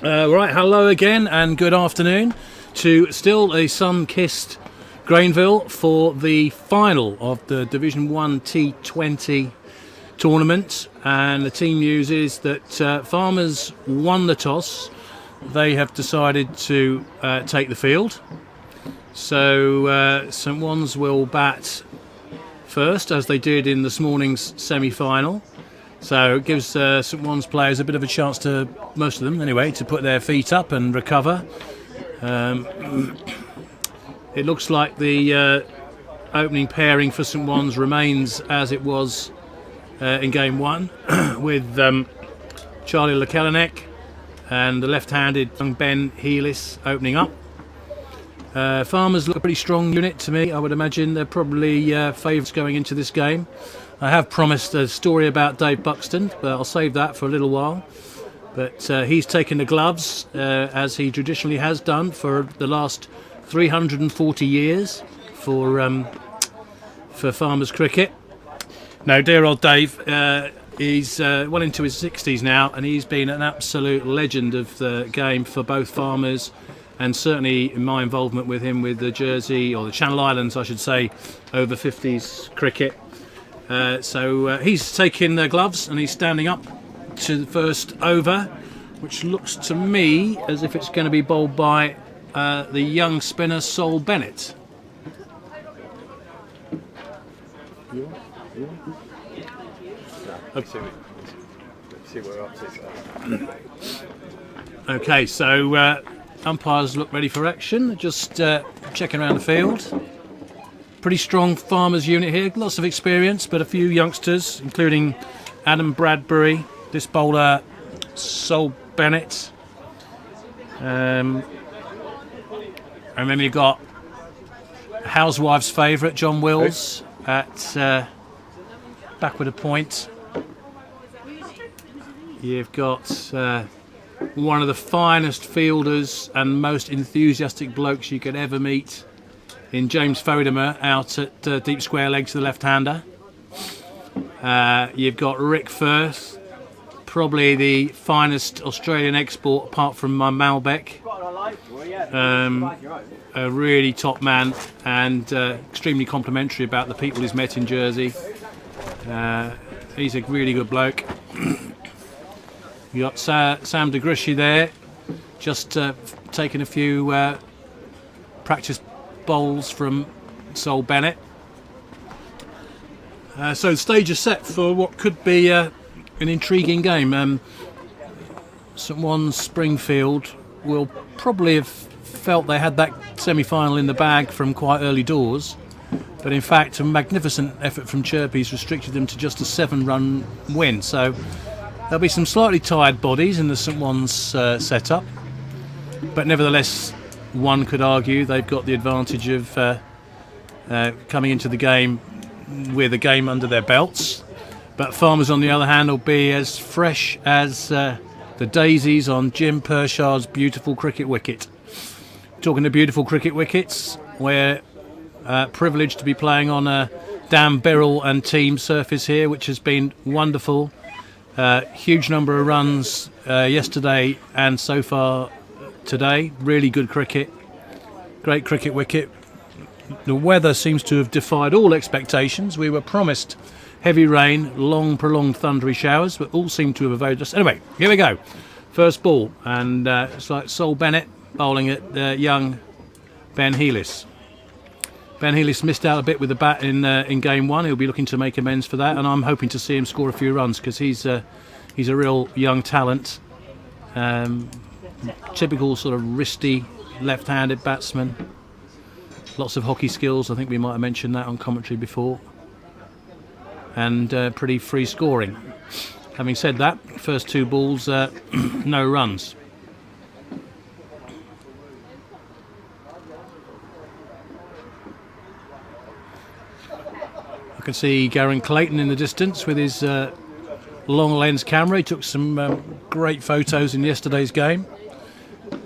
Right, hello again and good afternoon to still a sun-kissed Grainville for the final of the Division 1 T20 tournament. And the team news is that Farmers won the toss. They have decided to take the field. So St Wands will bat first, as they did in this morning's semi-final. So it gives St Wands players a bit of a chance to, most of them anyway, to put their feet up and recover. It looks like the opening pairing for St Wands remains as it was in game one, with Charlie Lekelinek and the left-handed young Ben Healis opening up. Farmers look a pretty strong unit to me. I would imagine they're probably favourites going into this game. I have promised a story about Dave Buxton, but I'll save that for a little while. But he's taken the gloves, as he traditionally has done for the last 340 years for Farmers cricket. No, dear old Dave, he's well into his 60s now, and he's been an absolute legend of the game for both Farmers and certainly in my involvement with him with the Jersey, or the Channel Islands, I should say, over 50s cricket. So he's taking the gloves and he's standing up to the first over, which looks to me as if it's going to be bowled by the young spinner Sol Bennett. Okay, so umpires look ready for action, just checking around the field. Pretty strong Farmers unit here, lots of experience, but a few youngsters, including Adam Bradbury, this bowler Sol Bennett. And then you've got Housewife's favourite, John Wills, at backward a point. You've got one of the finest fielders and most enthusiastic blokes you could ever meet in James Fodemer out at deep square leg to the left-hander. You've got Rick Firth, probably the finest Australian export apart from my Malbec. A really top man and extremely complimentary about the people he's met in Jersey. He's a really good bloke. You've got Sam de Grishy there, just taking a few practice bowls from Sol Bennett. So the stage is set for what could be an intriguing game. St Wands Springfield will probably have felt they had that semi-final in the bag from quite early doors, but in fact a magnificent effort from Chirpy's restricted them to just a 7-run win. So there'll be some slightly tired bodies in the St Wands setup, but nevertheless one could argue they've got the advantage of coming into the game with a game under their belts. But Farmers, on the other hand, will be as fresh as the daisies on Jim Pershard's beautiful cricket wicket. Talking to beautiful cricket wickets, we're privileged to be playing on a Dan Birrell and team surface here, which has been wonderful. Huge number of runs yesterday and so far today. Really good cricket, great cricket wicket. The weather seems to have defied all expectations. We were promised heavy rain, long prolonged thundery showers, but all seem to have evaded us. Anyway, here we go, first ball, and it's like Sol Bennett bowling at young Ben Healis. Ben Healis missed out a bit with the bat in game one. He'll be looking to make amends for that, and I'm hoping to see him score a few runs because he's a real young talent. Typical sort of wristy left-handed batsman. Lots of hockey skills. I think we might have mentioned that on commentary before. And pretty free scoring. Having said that, first two balls, no runs. I can see Garen Clayton in the distance with his long lens camera. He took some great photos in yesterday's game.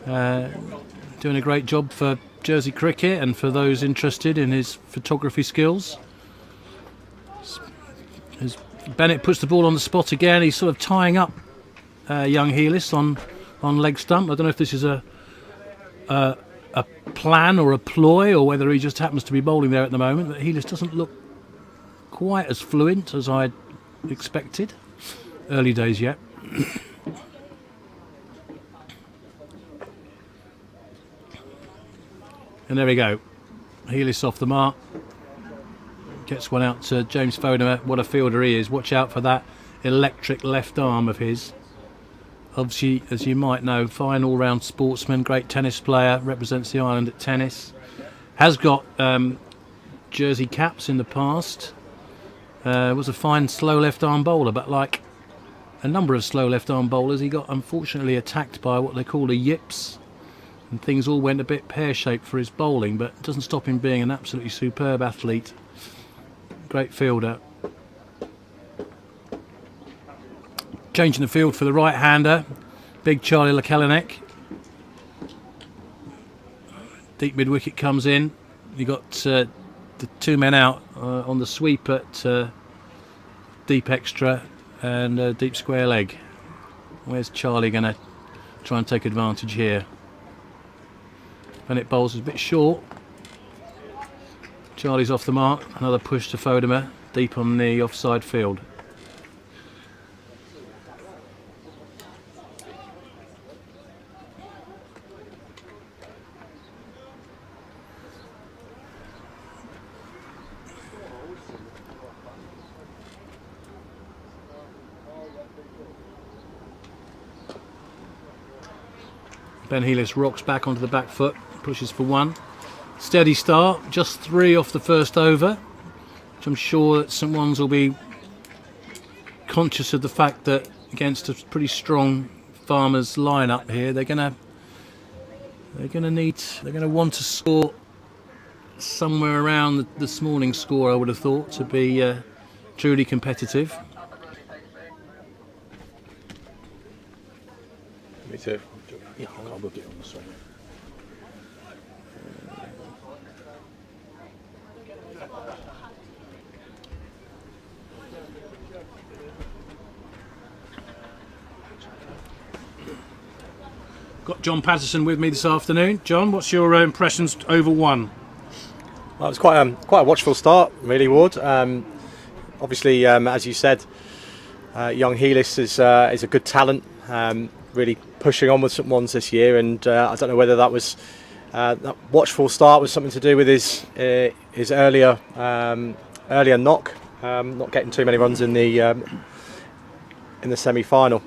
Doing a great job for Jersey cricket and for those interested in his photography skills. As Bennett puts the ball on the spot again, he's sort of tying up young Healis on on leg stump. I don't know if this is a plan or a ploy, or whether he just happens to be bowling there at the moment. But Helis doesn't look quite as fluent as I'd expected. Early days yet. And there we go. Helis off the mark. Gets one out to James Fodemer. What a fielder he is. Watch out for that electric left arm of his. Obviously, as you might know, fine all-round sportsman, great tennis player, represents the island at tennis. Has got jersey caps in the past. Was a fine slow left-arm bowler, but like a number of slow left-arm bowlers, he got unfortunately attacked by what they call a yips, and things all went a bit pear-shaped for his bowling, but it doesn't stop him being an absolutely superb athlete. Great fielder. Changing the field for the right-hander, big Charlie Lekelinek. Deep mid-wicket comes in. You got the two men out on the sweep at deep extra and deep square leg. Where's Charlie going to try and take advantage here? Bennett bowls is a bit short. Charlie's off the mark. Another push to Fodemer, deep on the offside field. Ben Helis rocks back onto the back foot, pushes for one. Steady start, just 3 off the first over, which I'm sure that St Wands will be conscious of the fact that against a pretty strong Farmers lineup here, they're going to want to score somewhere around this morning's score, I would have thought, to be truly competitive. Me too. Yeah, I'll book it on the side. Got John Patterson with me this afternoon. John, what's your impressions over 1? Well, it was quite a watchful start, really, Ward. Obviously, as you said, young Helis is a good talent. Really pushing on with St Wands this year, and I don't know whether that was that watchful start was something to do with his earlier knock, not getting too many runs in the semi-final.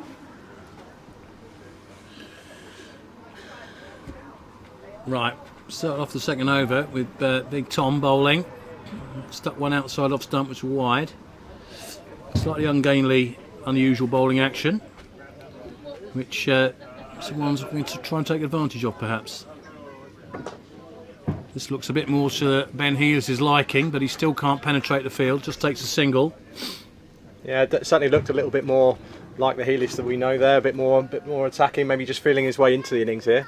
Right, start off the second over with Big Tom bowling. Stuck one outside off stump, which was wide. Slightly ungainly, unusual bowling action, which someone's going to try and take advantage of, perhaps. This looks a bit more to Ben Helis' liking, but he still can't penetrate the field, just takes a single. Yeah, it certainly looked a little bit more like the Helis that we know there, a bit more attacking, maybe just feeling his way into the innings here.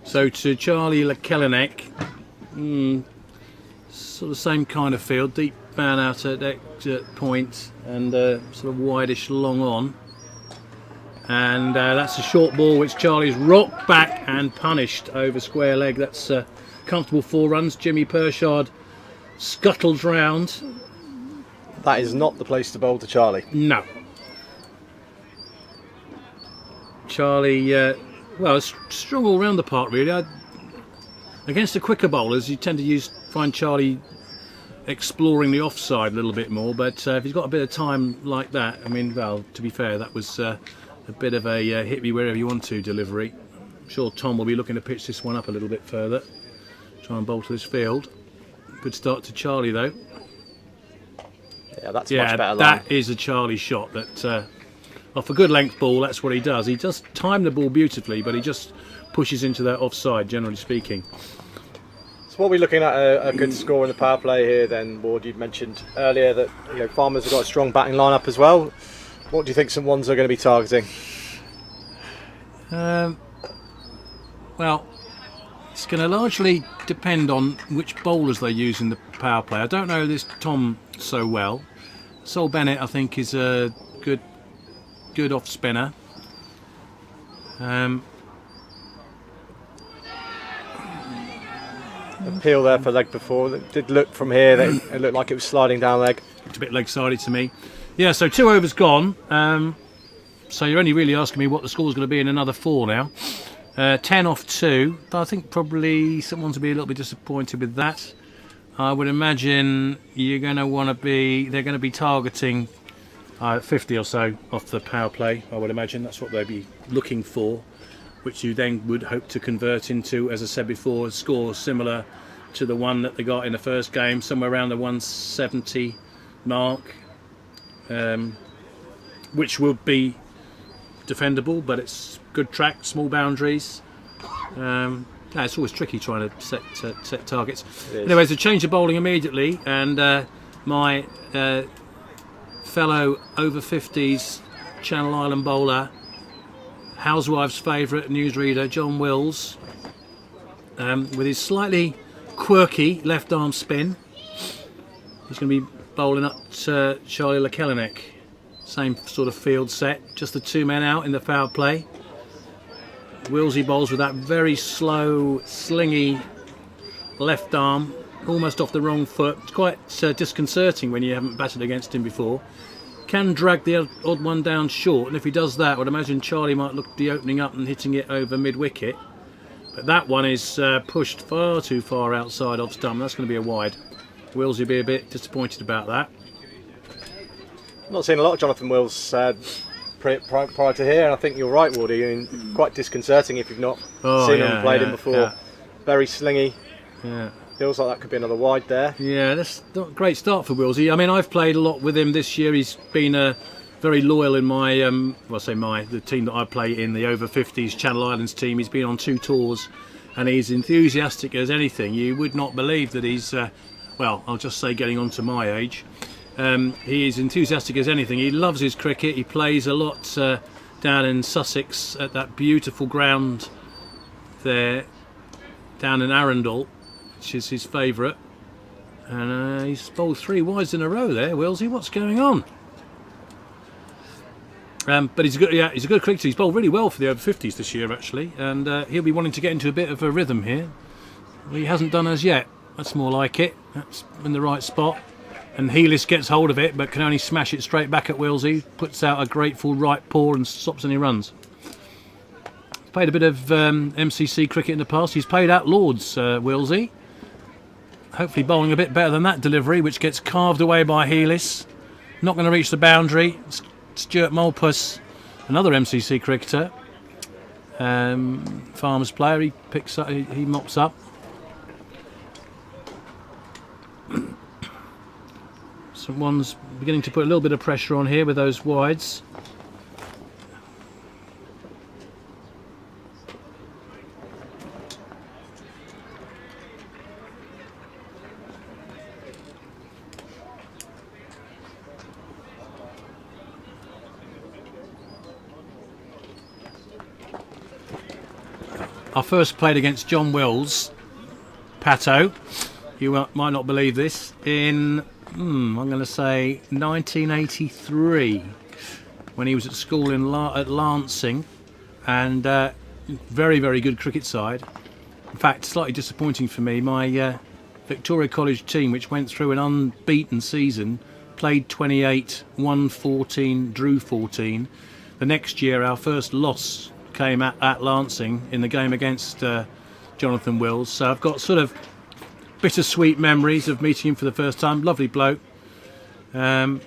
So to Charlie Lekelinek, sort of same kind of field, deep man out at exit point and sort of wideish long on. And that's a short ball which Charlie's rocked back and punished over square leg. That's comfortable 4 runs. Jimmy Pershard scuttles round. That is not the place to bowl to Charlie. No. Charlie, well, strong all round the park really. Against the quicker bowlers, you tend to find Charlie exploring the offside a little bit more. But if he's got a bit of time like that, I mean, well, to be fair, that was a bit of a hit me wherever you want to delivery. I'm sure Tom will be looking to pitch this one up a little bit further. Try and bowl to this field. Good start to Charlie though. Yeah, that's much better line. That is a Charlie shot. That off a good length ball, that's what he does. He just timed the ball beautifully, but he just pushes into that offside, generally speaking. So what are we looking at a good score in the power play here then, Ward? You mentioned earlier that Farmers have got a strong batting lineup as well. What do you think St Wands are going to be targeting? Well, It's going to largely depend on which bowlers they use in the power play. I don't know this Tom so well. Sol Bennett, I think, is a good off spinner. Appeal there for leg before. It did look from here that it looked like it was sliding down leg. It's a bit leg-sided to me. Yeah, so 2 overs gone. So you're only really asking me what the score's going to be in another 4 now. 10 off 2. I think probably someone's will be a little bit disappointed with that. I would imagine you're going to want to be. They're going to be targeting 50 or so off the power play. I would imagine that's what they'd be looking for, which you then would hope to convert into, as I said before, a score similar to the one that they got in the first game, somewhere around the 170 mark, which would be defendable, but it's good track, small boundaries. It's always tricky trying to set targets. Anyways, a change of bowling immediately, and my fellow over 50s Channel Island bowler, Housewife's favourite newsreader, John Wills, with his slightly quirky left arm spin. He's going to be bowling up to Charlie Lekelinek. Same sort of field set, just the 2 men out in the foul play. Willsy bowls with that very slow, slingy left arm, almost off the wrong foot. It's quite disconcerting when you haven't batted against him before. Can drag the odd one down short, and if he does that, I would imagine Charlie might look at the opening up and hitting it over mid-wicket. But that one is pushed far too far outside off stump. That's going to be a wide. Willsy will be a bit disappointed about that. I've not seen a lot of Jonathan Wills prior to here, and I think you're right, Wardy. I mean, quite disconcerting if you've not seen him and played him before. Yeah. Very slingy. Yeah. Feels like that could be another wide there. Yeah, that's not a great start for Willsy. I mean, I've played a lot with him this year. He's been very loyal in my, the team that I play in, the over 50s Channel Islands team. He's been on 2 tours, and he's enthusiastic as anything. You would not believe that he's, I'll just say getting on to my age. He is enthusiastic as anything. He loves his cricket. He plays a lot down in Sussex at that beautiful ground there, down in Arundel, which is his favourite. And he's bowled 3 wides in a row there, Willsy. What's going on? But he's a good cricketer. He's bowled really well for the over 50s this year, actually, and he'll be wanting to get into a bit of a rhythm here. Well, he hasn't done as yet. That's more like it. That's in the right spot. And Healis gets hold of it, but can only smash it straight back at Willsy. Puts out a grateful right paw and stops any runs. He's played a bit of MCC cricket in the past. He's played at Lords, Willsy. Hopefully bowling a bit better than that delivery, which gets carved away by Healis. Not going to reach the boundary. Stuart Malpas, another MCC cricketer, Farmers player. He picks up. He mops up. Someone's beginning to put a little bit of pressure on here with those wides. I first played against John Wills, Pato, you might not believe this, in I'm going to say 1983, when he was at school at Lancing, and very, very good cricket side. In fact, slightly disappointing for me, my Victoria College team, which went through an unbeaten season, played 28, won 14, drew 14. The next year, our first loss came at Lancing in the game against Jonathan Wills. So I've got sort of bittersweet memories of meeting him for the first time. Lovely bloke. And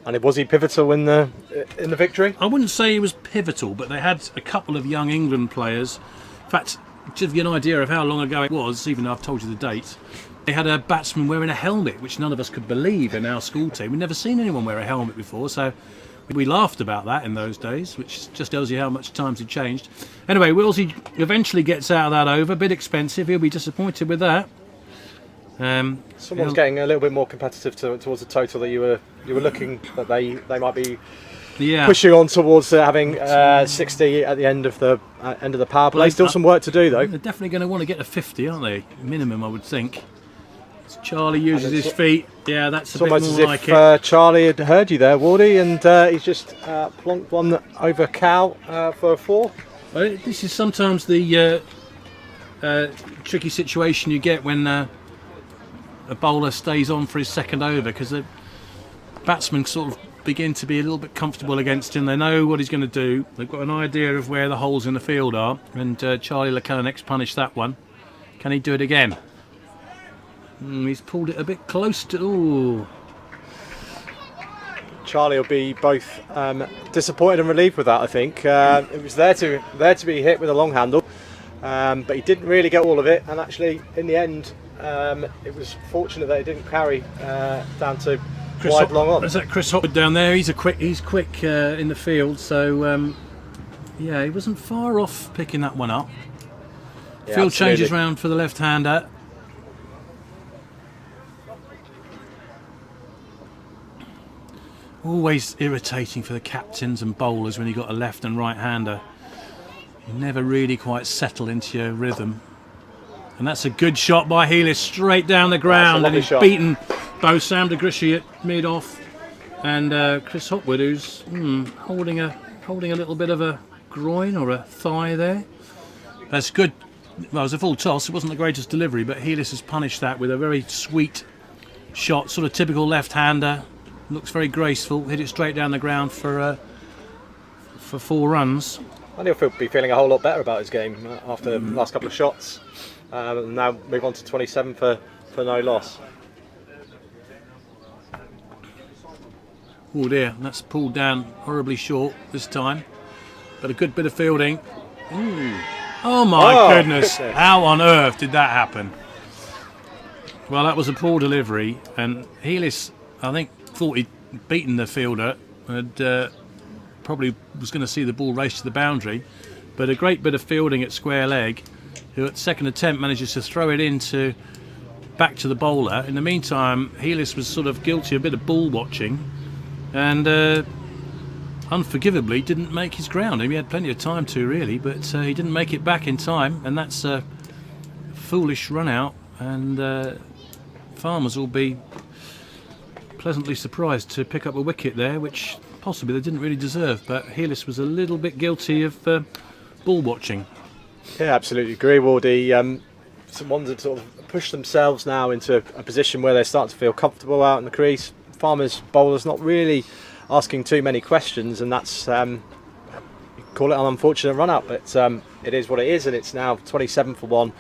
was he pivotal in the victory? I wouldn't say he was pivotal, but they had a couple of young England players. In fact, to give you an idea of how long ago it was, even though I've told you the date, they had a batsman wearing a helmet, which none of us could believe in our school team. We'd never seen anyone wear a helmet before, so we laughed about that in those days, which just tells you how much times had changed. Anyway, Willsy eventually gets out of that over. A bit expensive. He'll be disappointed with that. Someone's getting a little bit more competitive towards the total that you were looking that they might be pushing on towards having 60 at the end of the power play. Still some work to do though. They're definitely going to want to get to 50, aren't they? Minimum, I would think. As Charlie uses his feet. Yeah, that's a bit more like it. It's almost as if Charlie had heard you there, Wardy, and he's just plonked one over Cal for a 4. Well, this is sometimes the tricky situation you get when a bowler stays on for his second over, because the batsmen sort of begin to be a little bit comfortable against him. They know what he's going to do. They've got an idea of where the holes in the field are, and Charlie Lacannex punished that one. Can he do it again? He's pulled it a bit close to... Ooh. Charlie will be both disappointed and relieved with that, I think. It was there to be hit with a long handle, but he didn't really get all of it, and actually in the end it was fortunate that it didn't carry down to wide long on. Is that Chris Hopwood down there? He's quick in the field, so yeah, he wasn't far off picking that one up. Yeah, Field absolutely. changes round for the left-hander. Always irritating for the captains and bowlers when you've got a left and right-hander. You never really quite settle into your rhythm. And that's a good shot by Healis, straight down the ground, and he's beaten both Sam de Grishy at mid-off and Chris Hopwood, who's holding a little bit of a groin or a thigh there. That's good. Well, it was a full toss. It wasn't the greatest delivery, but Healis has punished that with a very sweet shot, sort of typical left-hander. Looks very graceful. Hit it straight down the ground for 4 runs. And he'll be feeling a whole lot better about his game after the last couple of shots. Now move on to 27 for no loss. Oh dear, that's pulled down horribly short this time, but a good bit of fielding. Ooh. Oh my goodness, how on earth did that happen? Well, that was a poor delivery, and Healis, I think, thought he'd beaten the fielder and probably was going to see the ball race to the boundary, but a great bit of fielding at square leg, who at second attempt manages to throw it back to the bowler. In the meantime, Healis was sort of guilty of a bit of ball watching and unforgivably didn't make his ground. He had plenty of time to, really, but he didn't make it back in time, and that's a foolish run out, and Farmers will be pleasantly surprised to pick up a wicket there, which possibly they didn't really deserve, but Healis was a little bit guilty of ball watching. Yeah, absolutely agree, Wardy. Some ones have sort of pushed themselves now into a position where they're starting to feel comfortable out in the crease. Farmers bowlers not really asking too many questions, and that's you call it an unfortunate run out, but it is what it is, and it's now 27 for 1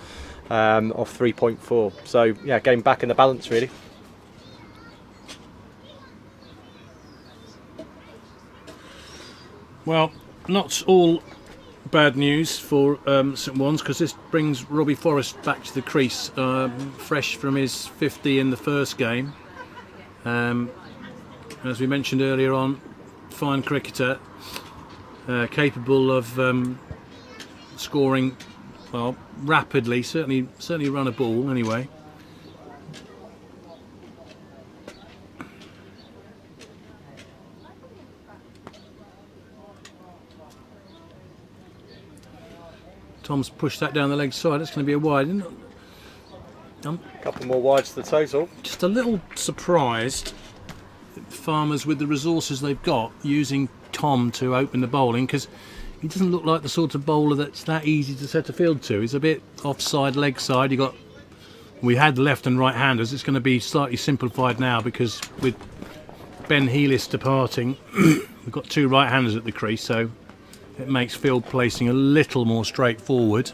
off 3.4. So yeah, game back in the balance really. Well, not all bad news for St Wans, because this brings Robbie Forrest back to the crease, fresh from his 50 in the first game. As we mentioned earlier on, fine cricketer, capable of scoring, well, rapidly. Certainly run a ball anyway. Tom's pushed that down the leg side. It's going to be a wide, isn't it? A couple more wides to the total. Just a little surprised Farmers, with the resources they've got, using Tom to open the bowling, because he doesn't look like the sort of bowler that's that easy to set a field to. He's a bit offside, leg side. We had left and right handers. It's going to be slightly simplified now, because with Ben Healis departing, we've got 2 right handers at the crease, so it makes field placing a little more straightforward.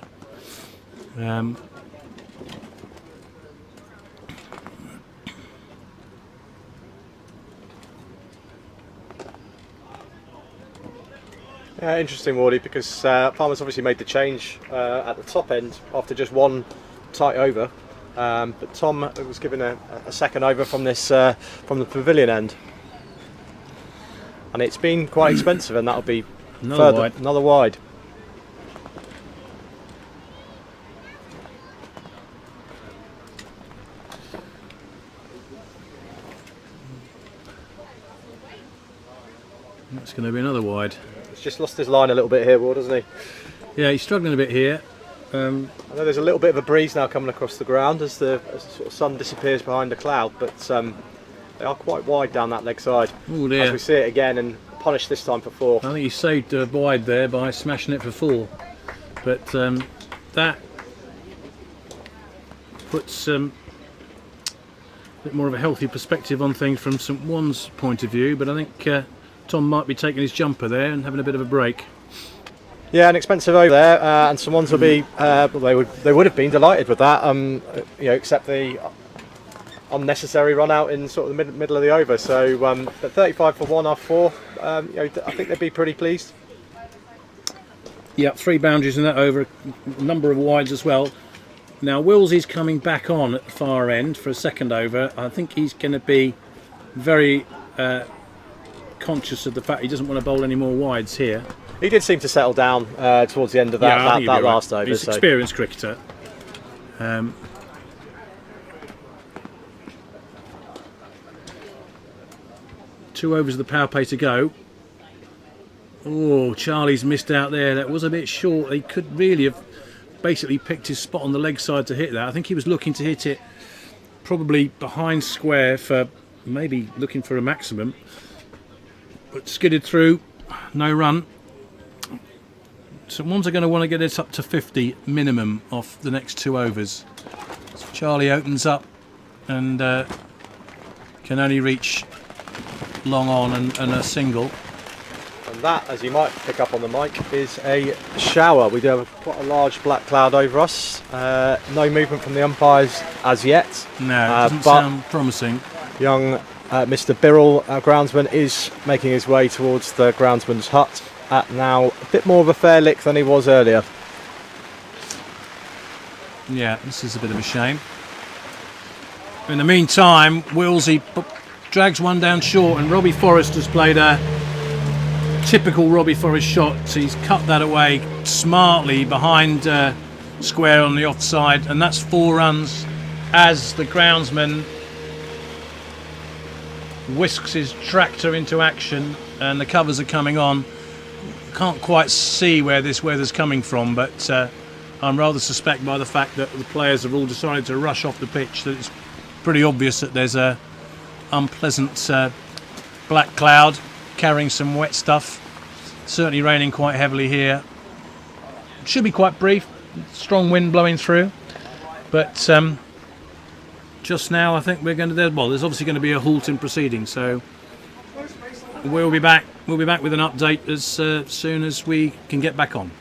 Interesting, Wardy, because Palmer's obviously made the change at the top end after just 1 tight over, but Tom was given a second over from from the pavilion end, and it's been quite expensive, and that'll be another wide. That's going to be another wide. He's just lost his line a little bit here, Ward, hasn't he? Yeah, he's struggling a bit here. I know there's a little bit of a breeze now coming across the ground as the sort of sun disappears behind the cloud, but they are quite wide down that leg side. Oh dear. As we see it again, and punished this time for 4. I think he saved wide there by smashing it for 4. But that puts a bit more of a healthy perspective on things from St One's point of view. But I think Tom might be taking his jumper there and having a bit of a break. Yeah, an expensive over there, and St One's will be. They would have been delighted with that. Except the unnecessary run out in sort of the middle of the over. So, but 35 for 1 off 4. I think they'd be pretty pleased. Yeah, 3 boundaries in that over, a number of wides as well. Now Willsy's coming back on at the far end for a second over. I think he's going to be very conscious of the fact he doesn't want to bowl any more wides here. He did seem to settle down towards the end of that last over. He's an experienced cricketer. 2 overs of the power play to go. Oh, Charlie's missed out there. That was a bit short. He could really have basically picked his spot on the leg side to hit that. I think he was looking to hit it probably behind square for maybe looking for a maximum. But skidded through, no run. So ones are going to want to get this up to 50 minimum off the next 2 overs. So Charlie opens up and can only reach long on and a single. And that, as you might pick up on the mic, is a shower. We do have quite a large black cloud over us. No movement from the umpires as yet. No, it doesn't sound promising. Young Mr. Birrell, our groundsman, is making his way towards the groundsman's hut at now a bit more of a fair lick than he was earlier. Yeah, this is a bit of a shame. In the meantime, Willsy drags one down short, and Robbie Forrest has played a typical Robbie Forrest shot. So he's cut that away smartly behind square on the offside, and that's 4 runs as the groundsman whisks his tractor into action and the covers are coming on. Can't quite see where this weather's coming from, but I'm rather suspect by the fact that the players have all decided to rush off the pitch that it's pretty obvious that there's a unpleasant black cloud carrying some wet stuff. Certainly raining quite heavily here. Should be quite brief, strong wind blowing through, but just now I think we're going to, there's obviously going to be a halt in proceedings, so we'll be back with an update as soon as we can get back on.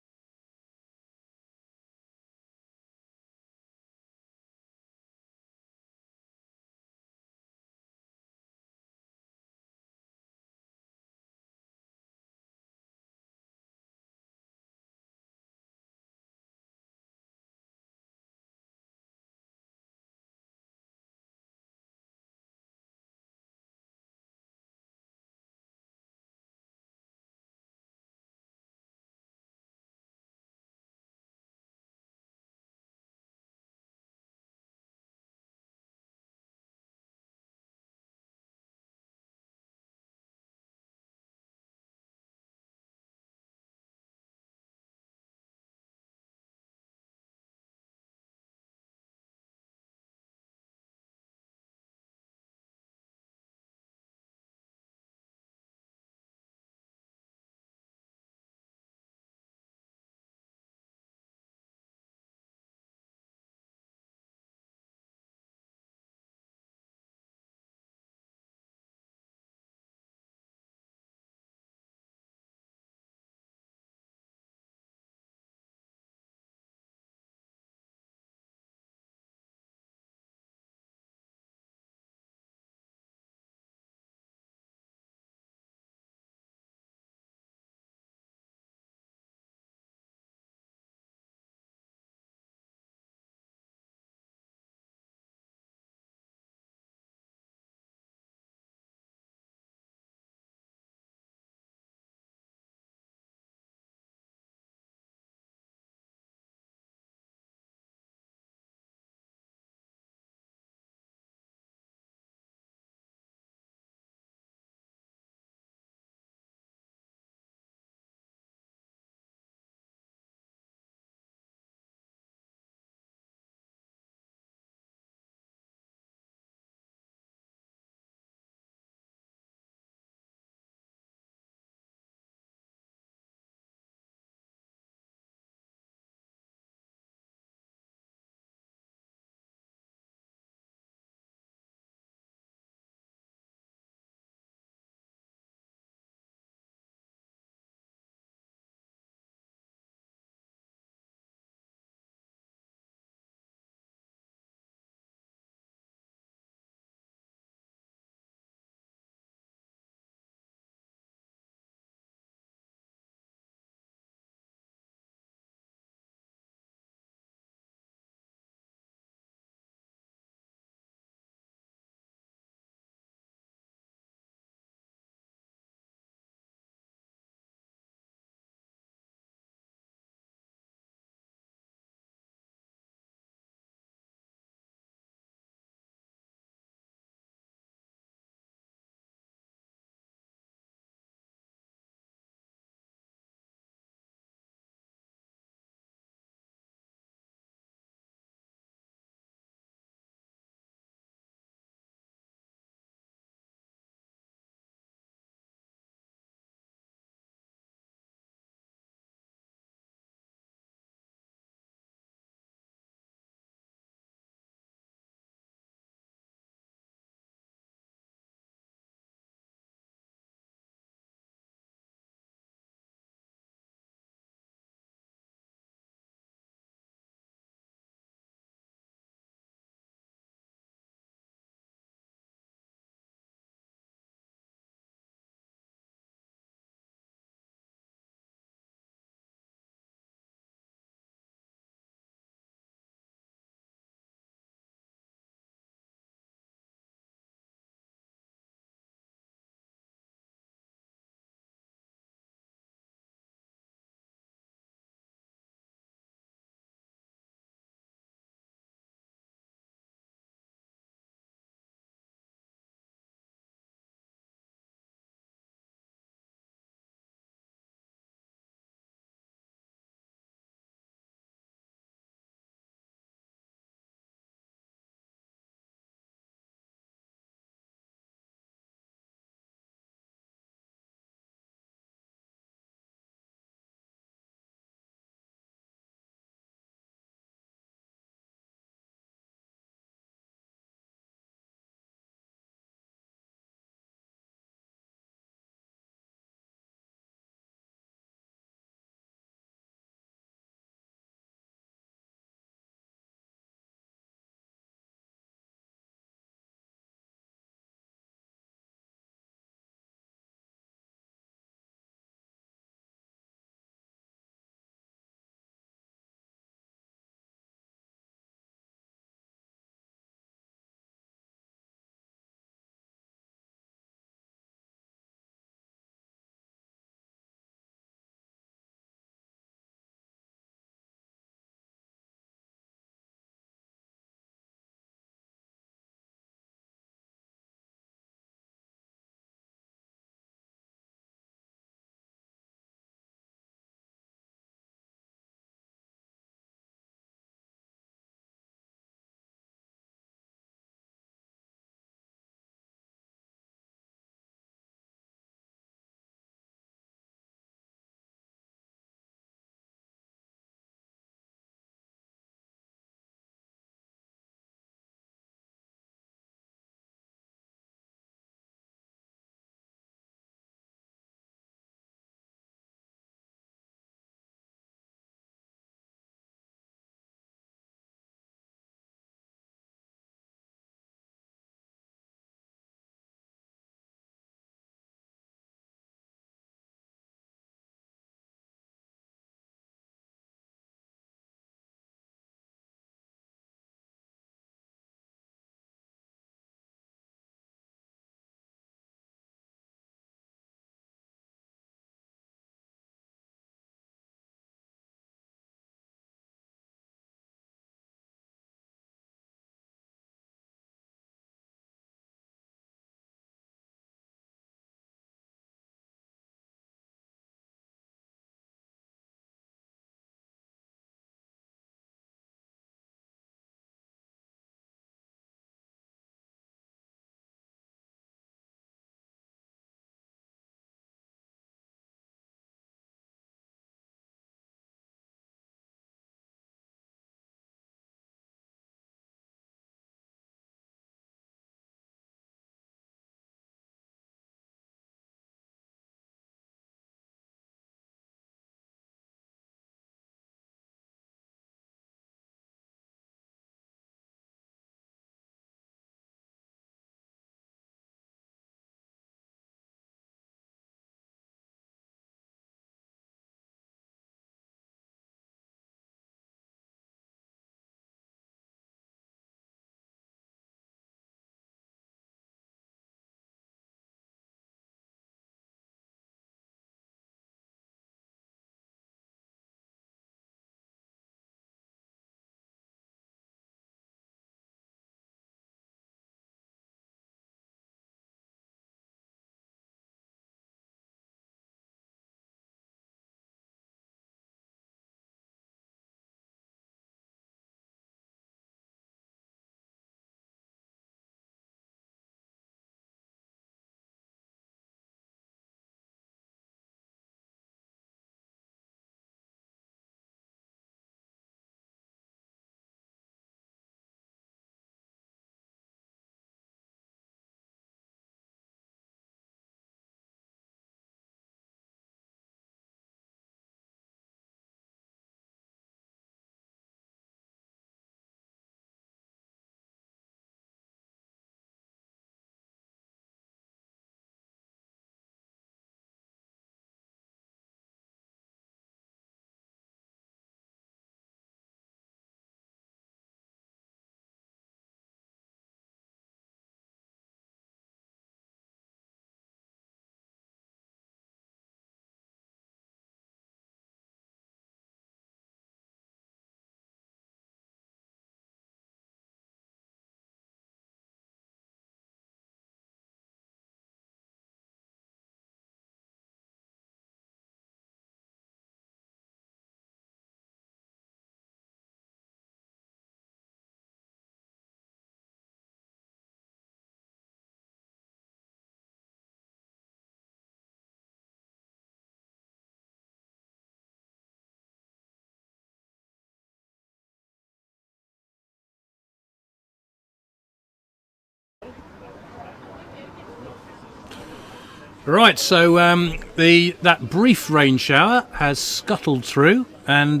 Right, so that brief rain shower has scuttled through, and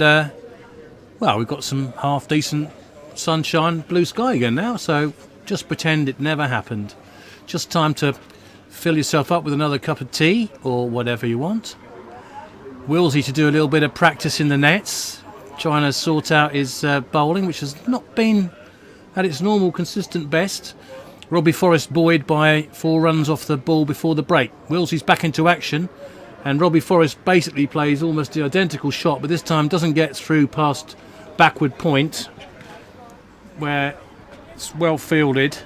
we've got some half decent sunshine, blue sky again now. So just pretend it never happened. Just time to fill yourself up with another cup of tea or whatever you want. Willsey to do a little bit of practice in the nets, trying to sort out his bowling, which has not been at its normal consistent best. Robbie Forrest buoyed by 4 runs off the ball before the break. Willsey's back into action, and Robbie Forrest basically plays almost the identical shot, but this time doesn't get through past backward point, where it's well fielded,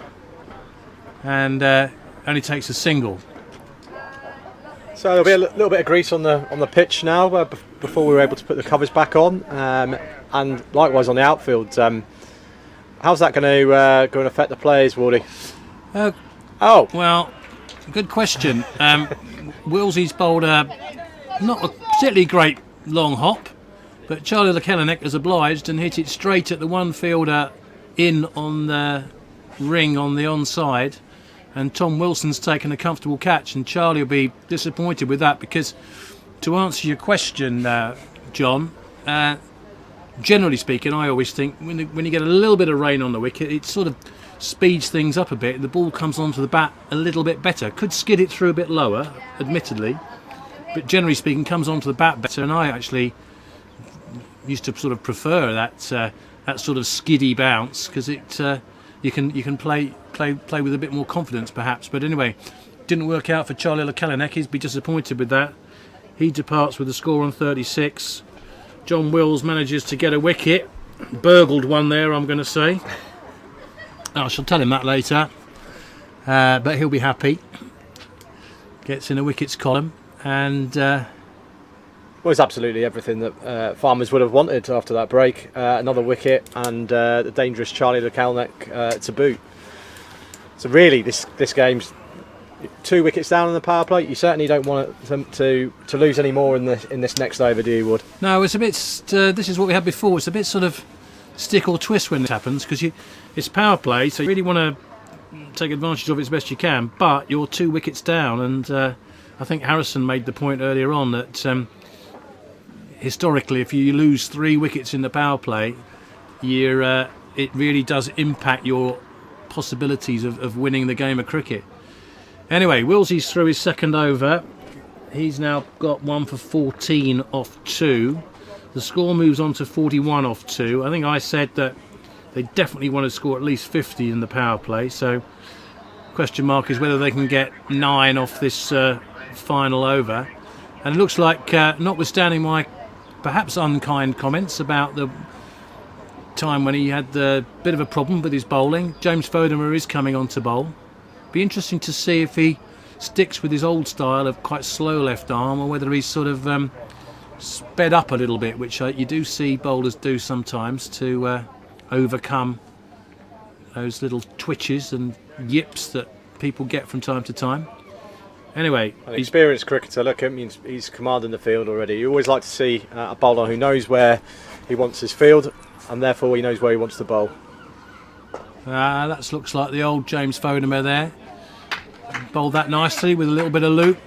and only takes a single. So there'll be a little bit of grease on the pitch now before we were able to put the covers back on, and likewise on the outfield. How's that going to affect the players, Wardy? Well, good question. Willsey's bowled not a particularly great long hop, but Charlie Lekelenek has obliged and hit it straight at the one fielder in on the ring on the onside, and Tom Wilson's taken a comfortable catch, and Charlie will be disappointed with that, because to answer your question, John, generally speaking, I always think when you get a little bit of rain on the wicket, it sort of speeds things up a bit, and the ball comes onto the bat a little bit better. Could skid it through a bit lower, admittedly, but generally speaking, comes onto the bat better. And I actually used to sort of prefer that sort of skiddy bounce, because it you can play with a bit more confidence, perhaps. But anyway, didn't work out for Charlie Lekelenek. He'd be disappointed with that. He departs with a score on 36. John Wills manages to get a wicket, burgled one there, I'm going to say. I shall tell him that later, but he'll be happy. Gets in a wickets column, and well, it's absolutely everything that farmers would have wanted after that break. Another wicket, and the dangerous Charlie Lekelenek to boot. So really, this game's 2 wickets down on the power play. You certainly don't want them to lose any more in this next over, do you, Wood? No, it's a bit. This is what we had before. It's a bit sort of stick or twist when this happens, because it's power play, so you really want to take advantage of it as best you can. But you're 2 wickets down, and I think Harrison made the point earlier on that historically, if you lose 3 wickets in the power play, it really does impact your possibilities of winning the game of cricket. Anyway, Willsey's through his second over. He's now got 1 for 14 off 2. The score moves on to 41 off 2. I think I said that they definitely want to score at least 50 in the power play. So, question mark is whether they can get 9 off this final over. And it looks like, notwithstanding my perhaps unkind comments about the time when he had the bit of a problem with his bowling, James Fodemer is coming on to bowl. Be interesting to see if he sticks with his old style of quite slow left arm, or whether he's sort of sped up a little bit, which you do see bowlers do sometimes to overcome those little twitches and yips that people get from time to time. Anyway, an experienced cricketer, look at him, he's commanding the field already. You always like to see a bowler who knows where he wants his field, and therefore he knows where he wants to bowl. That looks like the old James Fodemer there. Bowled that nicely with a little bit of loop.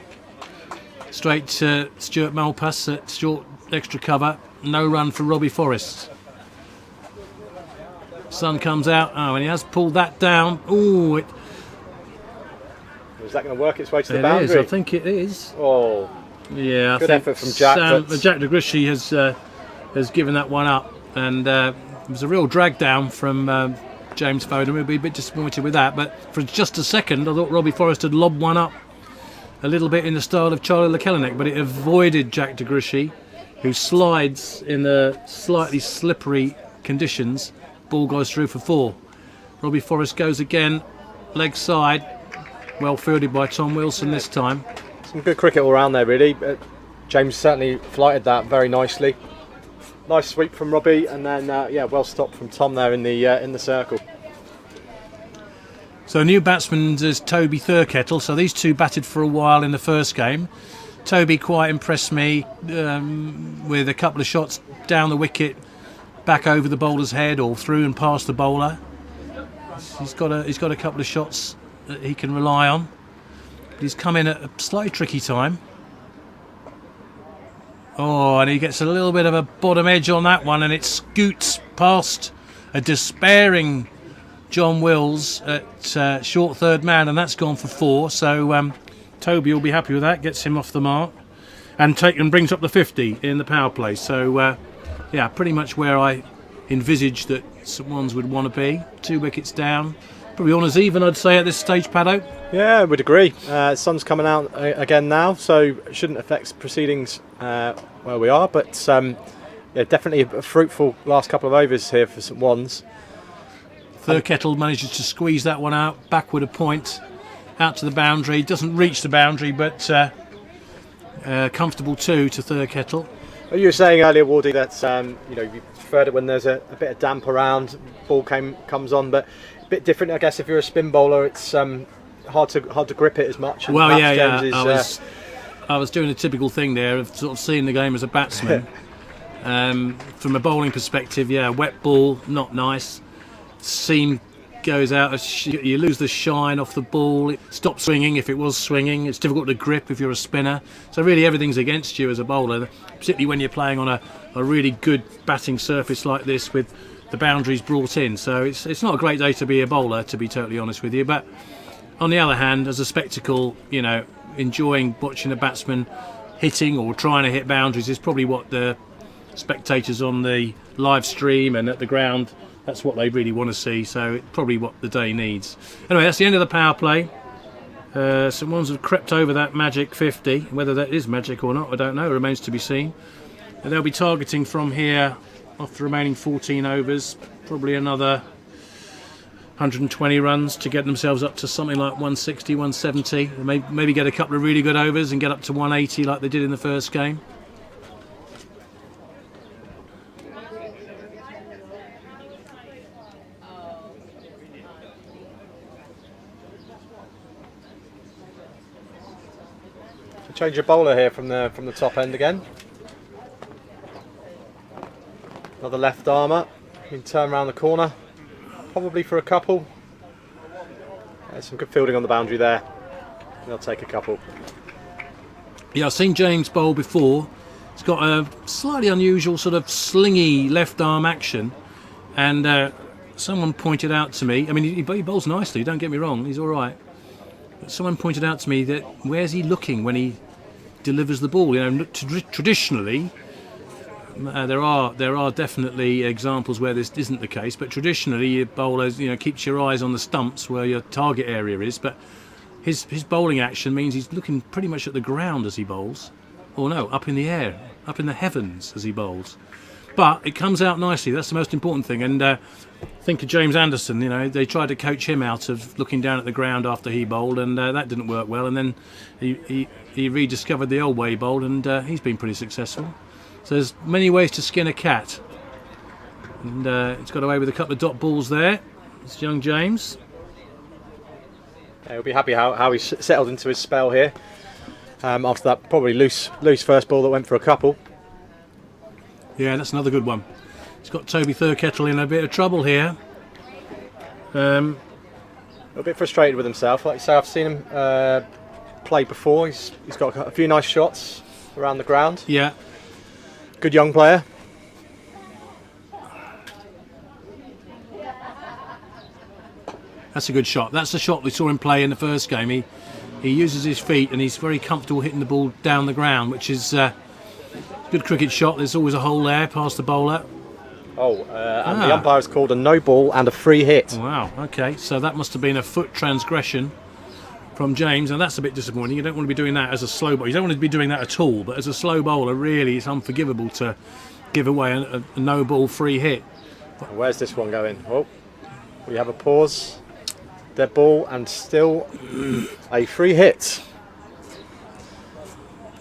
Straight to Stuart Malpass at short extra cover. No run for Robbie Forrest. Sun comes out. And he has pulled that down. Ooh, is that going to work its way to the boundary? It is, I think it is. Oh, yeah. Good effort from Jack. Jack de Grishy has given that one up, and it was a real drag down from James Fodemer. We'll be a bit disappointed with that, but for just a second I thought Robbie Forrest had lobbed one up a little bit in the style of Charlie Lekelenek, but it avoided Jack de Grishy, who slides in the slightly slippery conditions. Ball goes through for 4. Robbie Forrest goes again, leg side, well fielded by Tom Wilson this time. Some good cricket all round there, really. James certainly flighted that very nicely. Nice sweep from Robbie, and then well stopped from Tom there in the circle. So new batsman is Toby Thurkettle. So these two batted for a while in the first game. Toby quite impressed me with a couple of shots down the wicket, back over the bowler's head or through and past the bowler. He's got a couple of shots that he can rely on. He's come in at a slightly tricky time. Oh, and he gets a little bit of a bottom edge on that one, and it scoots past a despairing John Wills at short third man, and that's gone for 4. So Toby will be happy with that, gets him off the mark, and brings up the 50 in the power play. So yeah, pretty much where I envisaged that St Ones would want to be. 2 wickets down. Probably on as even, I'd say, at this stage, Paddo. Yeah, I would agree. Sun's coming out again now, so it shouldn't affect proceedings where we are. But yeah, definitely a fruitful last couple of overs here for St Ones. Thurkettle manages to squeeze that one out, backward a point, out to the boundary. Doesn't reach the boundary, but comfortable 2 to Thurkettle. You were saying earlier, Wardy, that you preferred it when there's a bit of damp around, ball comes on, but a bit different, I guess. If you're a spin bowler, it's hard to grip it as much. Well, yeah. I was doing a typical thing there of sort of seeing the game as a batsman. From a bowling perspective, yeah, wet ball, not nice. Seam goes out, you lose the shine off the ball, it stops swinging if it was swinging, it's difficult to grip if you're a spinner. So really everything's against you as a bowler, particularly when you're playing on a really good batting surface like this with the boundaries brought in. So it's not a great day to be a bowler, to be totally honest with you. But on the other hand, as a spectacle, enjoying watching a batsman hitting or trying to hit boundaries is probably what the spectators on the live stream and at the ground, that's what they really want to see. So it's probably what the day needs. Anyway, that's the end of the power play. St Ones have crept over that magic 50. Whether that is magic or not, I don't know. It remains to be seen. And they'll be targeting from here, after remaining 14 overs, probably another 120 runs to get themselves up to something like 160, 170. Maybe get a couple of really good overs and get up to 180 like they did in the first game. Change your bowler here from the top end again. Another left armour. You can turn around the corner, probably for a couple. There's some good fielding on the boundary there. They'll take a couple. Yeah, I've seen James bowl before. He's got a slightly unusual sort of slingy left arm action, and someone pointed out to me. I mean, he bowls nicely. Don't get me wrong. He's all right. But someone pointed out to me that where's he looking when he delivers the ball? Traditionally, there are definitely examples where this isn't the case, but traditionally your bowler keeps your eyes on the stumps where your target area is. But his bowling action means he's looking pretty much at the ground as he bowls, or no, up in the air, up in the heavens as he bowls. But it comes out nicely. That's the most important thing. And think of James Anderson. They tried to coach him out of looking down at the ground after he bowled, and that didn't work well. And then he rediscovered the old way he bowled, and he's been pretty successful. So there's many ways to skin a cat. And it's got away with a couple of dot balls there. It's young James. Yeah, he'll be happy how he settled into his spell here. After that probably loose first ball that went for a couple. Yeah, that's another good one. He's got Toby Thurkettle in a bit of trouble here. A bit frustrated with himself. Like you say, I've seen him play before. He's got a few nice shots around the ground. Yeah. Good young player. That's a good shot. That's the shot we saw him play in the first game. He uses his feet and he's very comfortable hitting the ball down the ground, which is good cricket shot. There's always a hole there past the bowler. And the umpire has called a no ball and a free hit. Wow, okay, so that must have been a foot transgression from James, and that's a bit disappointing. You don't want to be doing that as a slow bowler. You don't want to be doing that at all, but as a slow bowler, really, it's unforgivable to give away a no ball free hit. Where's this one going? Oh, we have a pause. Dead ball and still a free hit.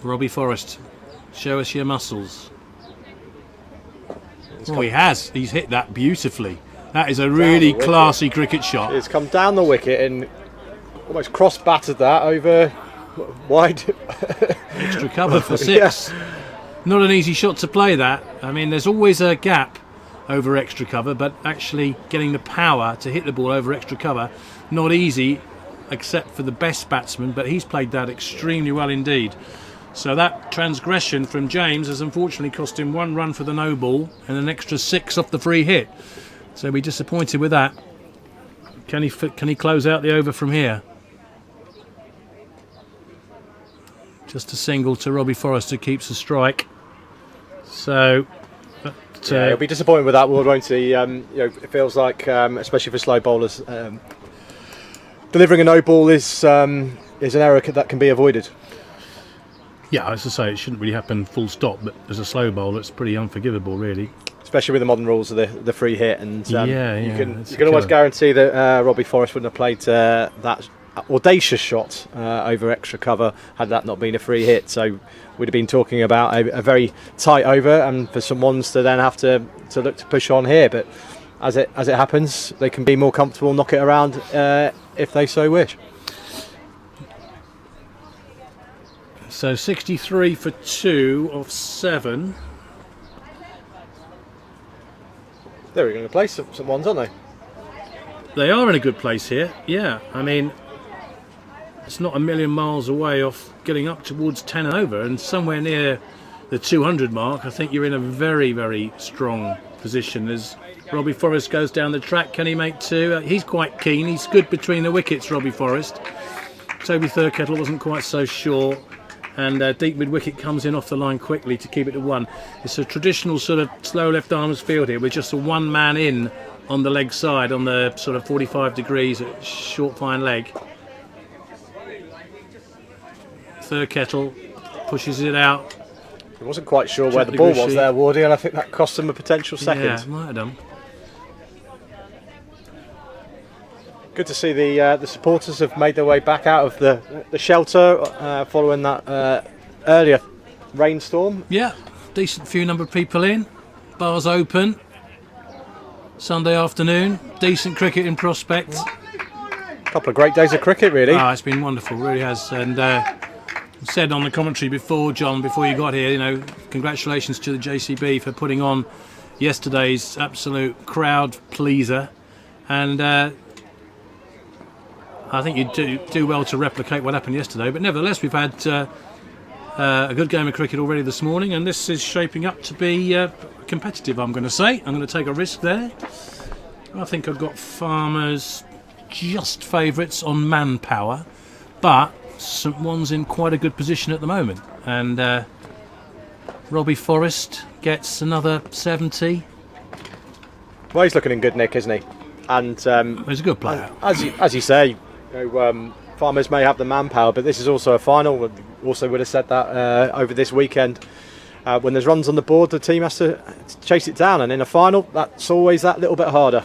Robbie Forrest, show us your muscles. He has. He's hit that beautifully. That is a really classy cricket shot. It's come down the wicket and almost cross-battered that over wide. Extra cover for 6. Yeah. Not an easy shot to play that. I mean, there's always a gap over extra cover, but actually getting the power to hit the ball over extra cover, not easy. except for the best batsman, but he's played that extremely well indeed. So that transgression from James has unfortunately cost him 1 run for the no ball and an extra 6 off the free hit. So we're disappointed with that. Can he close out the over from here? Just a single to Robbie Forrest, who keeps a strike. So he'll be disappointed with that, won't he? It feels like, especially for slow bowlers, delivering a no ball is an error that can be avoided. Yeah, as I say, it shouldn't really happen full stop, but as a slow bowler, it's pretty unforgivable, really. Especially with the modern rules of the free hit, and you can almost killer. guarantee that Robbie Forrest wouldn't have played that audacious shot over extra cover had that not been a free hit. So we'd have been talking about a very tight over, and for some ones to then have to look to push on here. But as it happens, they can be more comfortable, knock it around if they so wish. So 63 for 2 off 7. They're going to play some ones, aren't they? They are in a good place here. Yeah, I mean, it's not a million miles away off getting up towards 10 and over, and somewhere near the 200 mark. I think you're in a very, very strong position as Robbie Forrest goes down the track. Can he make 2? He's quite keen. He's good between the wickets, Robbie Forrest. Toby Thurkettle wasn't quite so sure. And deep mid-wicket comes in off the line quickly to keep it to 1. It's a traditional sort of slow left-armers field here with just a 1-man in on the leg side on the sort of 45 degrees at short fine leg. Thurkettle pushes it out. He wasn't quite sure where the ball was there, Wardy, and I think that cost him a potential second. Yeah, it might have done. Good to see the supporters have made their way back out of the shelter following that earlier rainstorm. Yeah, decent few number of people in. Bars open. Sunday afternoon. Decent cricket in prospect. A couple of great days of cricket, really. It's been wonderful, really has. And said on the commentary before, John, before you got here, congratulations to the JCB for putting on yesterday's absolute crowd pleaser. And I think you do well to replicate what happened yesterday, but nevertheless we've had a good game of cricket already this morning, and this is shaping up to be competitive, I'm going to say. I'm going to take a risk there. I think I've got Farmers just favourites on manpower, but St One's in quite a good position at the moment, and Robbie Forrest gets another 70. Well, he's looking in good nick, isn't he? And he's a good player. As you say, Farmers may have the manpower, but this is also a final. We also would have said that over this weekend. When there's runs on the board, the team has to chase it down, and in a final, that's always that little bit harder.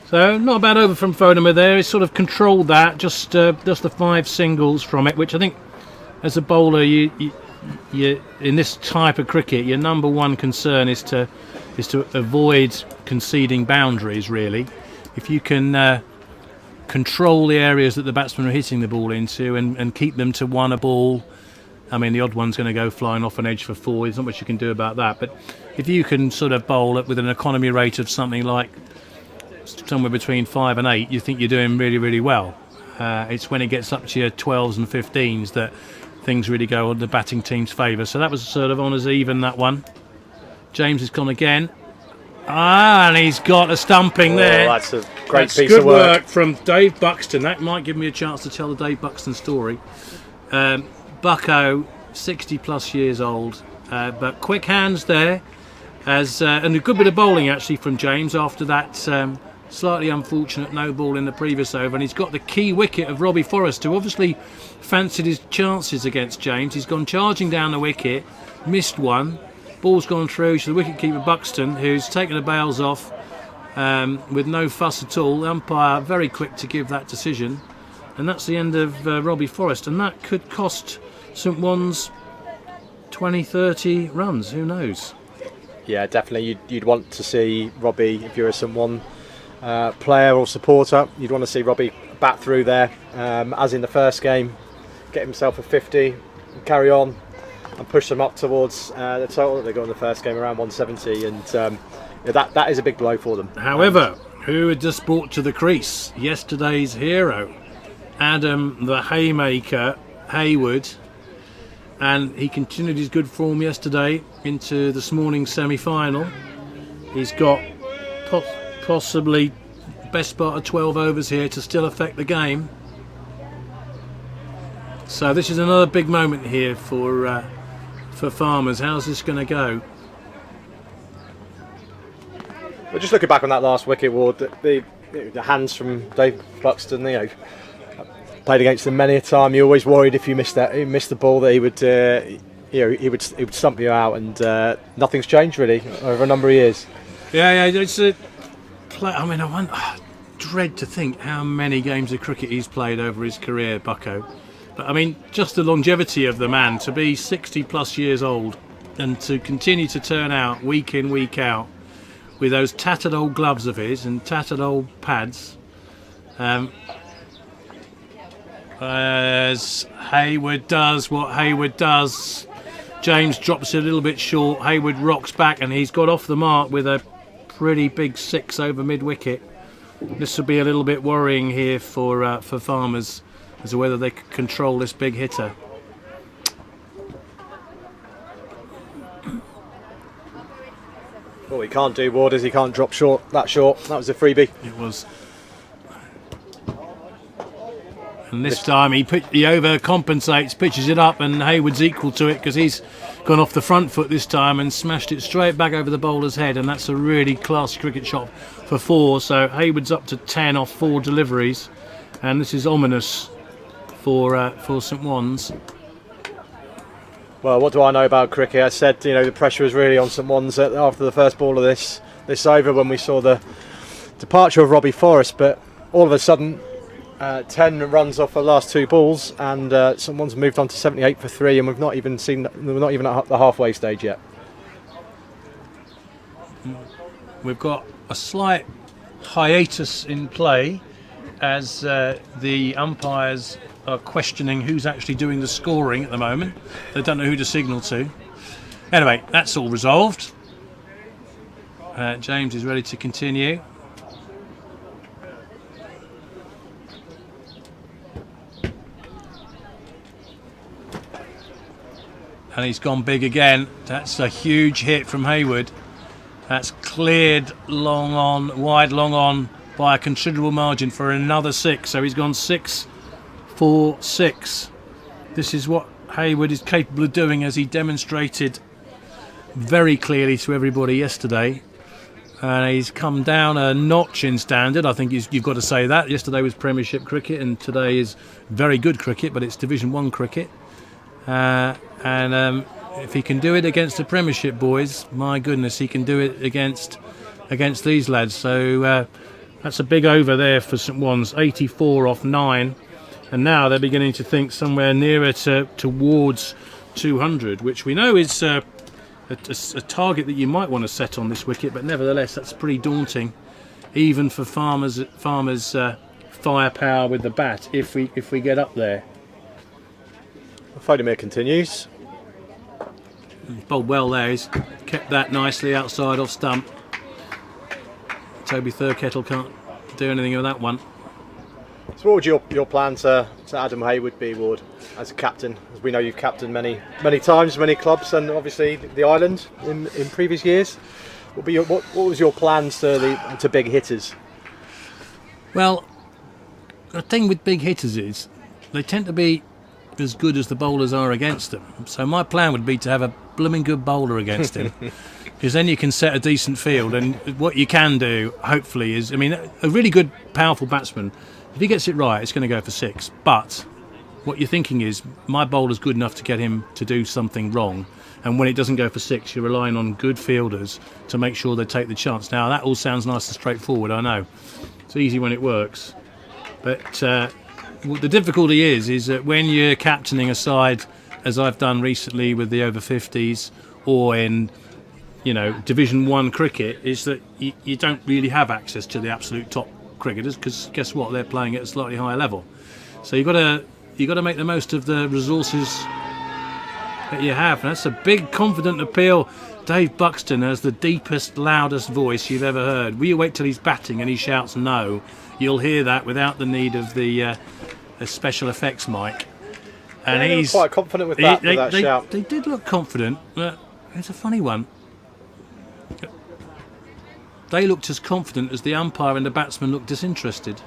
So not a bad over from Fodemer there. He's sort of controlled that, just the 5 singles from it, which I think as a bowler, you in this type of cricket, your number one concern is to avoid conceding boundaries. Really, if you can control the areas that the batsmen are hitting the ball into and keep them to 1 a ball. I mean, the odd one's going to go flying off an edge for 4. There's not much you can do about that. But if you can sort of bowl it with an economy rate of something like somewhere between 5 and 8, you think you're doing really, really well. It's when it gets up to your 12s and 15s that things really go on the batting team's favour. So that was sort of on as even, that one. James has gone again. And he's got a stumping there. That's a great piece good of work from Dave Buxton. That might give me a chance to tell the Dave Buxton story. Bucko, 60 plus years old, but quick hands there, and a good bit of bowling actually from James after that slightly unfortunate no ball in the previous over, and he's got the key wicket of Robbie Forrest, who obviously fancied his chances against James. He's gone charging down the wicket, missed one, ball's gone through to the wicketkeeper Buxton, who's taken the bails off with no fuss at all. The umpire very quick to give that decision, and that's the end of Robbie Forrest, and that could cost St One's 20-30 runs, who knows. Yeah, definitely you'd want to see Robbie, if you're a St One player or supporter, you'd want to see Robbie bat through there, as in the first game, get himself a 50 and carry on. and push them up towards the total that they got in the first game, around 170, and that is a big blow for them. However, who had just brought to the crease? Yesterday's hero, Adam the Haymaker Hayward, and he continued his good form yesterday into this morning's semi-final. He's got possibly best part of 12 overs here to still affect the game. So this is another big moment here for Farmers. How's this going to go? Well, just looking back on that last wicket, Ward, the hands from Dave Buxton, played against him many a time. You're always worried if you missed the ball that he would stump you out, and nothing's changed really over a number of years. Yeah, it's a play. I mean, I dread to think how many games of cricket he's played over his career, Bucko. But I mean, just the longevity of the man, to be 60 plus years old and to continue to turn out week in, week out with those tattered old gloves of his and tattered old pads. As Hayward does what Hayward does, James drops it a little bit short. Hayward rocks back and he's got off the mark with a pretty big 6 over mid-wicket. This will be a little bit worrying here for Farmers as to whether they can control this big hitter. What he can't do, Ward, is he can't drop that short. That was a freebie. It was. And this time he overcompensates, pitches it up, and Hayward's equal to it because he's gone off the front foot this time and smashed it straight back over the bowler's head, and that's a really classy cricket shot for 4. So Hayward's up to 10 off 4 deliveries, and this is ominous for St Wans. Well, what do I know about cricket? I said, the pressure was really on St Wans after the first ball of this over when we saw the departure of Robbie Forrest, but all of a sudden 10 runs off the last 2 balls, and St Wans moved on to 78 for 3, and we're not even at the halfway stage yet. We've got a slight hiatus in play as the umpires are questioning who's actually doing the scoring at the moment. They don't know who to signal to. Anyway, that's all resolved. James is ready to continue. And he's gone big again. That's a huge hit from Hayward. That's cleared long on, wide long on by a considerable margin for another 6. So he's gone 6 for 6. This is what Hayward is capable of doing, as he demonstrated very clearly to everybody yesterday. And he's come down a notch in standard. I think you've got to say that. Yesterday was Premiership cricket and today is very good cricket, but it's Division 1 cricket. And if he can do it against the Premiership boys, my goodness, he can do it against these lads. So that's a big over there for St Wans, 84 off 9. And now they're beginning to think somewhere nearer towards 200, which we know is a target that you might want to set on this wicket, but nevertheless that's pretty daunting, even for Farmers' firepower with the bat if we get up there. Fodemir continues. He's bowled well there. He's kept that nicely outside off stump. Toby Thurkettle can't do anything with that one. So what would your plan to Adam Hayward be, Ward, as a captain? As we know you've captained many times, many clubs, and obviously the island in previous years. What was your plans to big hitters? Well, the thing with big hitters is they tend to be as good as the bowlers are against them. So my plan would be to have a blooming good bowler against him, because then you can set a decent field. And what you can do, hopefully, is, a really good, powerful batsman, if he gets it right, it's going to go for 6. But what you're thinking is, my bowler's good enough to get him to do something wrong. And when it doesn't go for 6, you're relying on good fielders to make sure they take the chance. Now, that all sounds nice and straightforward, I know. It's easy when it works. But the difficulty is that when you're captaining a side, as I've done recently with the over 50s, or in Division 1 cricket, is that you don't really have access to the absolute top cricketers, because guess what, they're playing at a slightly higher level. So you've got to make the most of the resources that you have. And that's a big, confident appeal. Dave Buxton has the deepest, loudest voice you've ever heard. Will you wait till he's batting and he shouts no? You'll hear that without the need of the special effects mic. And yeah, he's quite confident with that, shout. They did look confident, but it's a funny one. They looked as confident as the umpire and the batsman looked disinterested.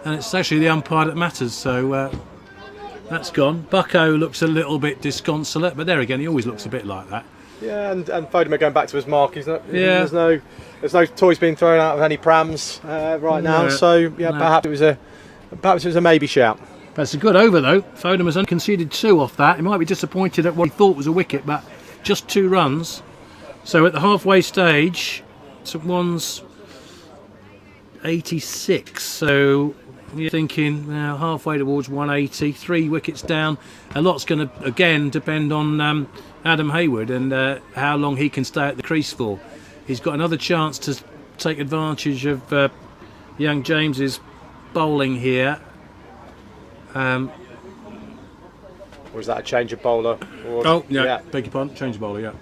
And it's actually the umpire that matters, so that's gone. Bucko looks a little bit disconsolate, but there again, he always looks a bit like that. Yeah, and Fodemer going back to his mark. There's no toys being thrown out of any prams right now. So perhaps it was a maybe shout. That's a good over though. Fodemer's only conceded 2 off that. He might be disappointed at what he thought was a wicket, but just 2 runs. So at the halfway stage, St One's 86. So you're thinking halfway towards 180, 3 wickets down. A lot's going to again depend on Adam Hayward and how long he can stay at the crease for. He's got another chance to take advantage of young James's bowling here. Or is that a change of bowler? Beg your pardon, change of bowler, yeah.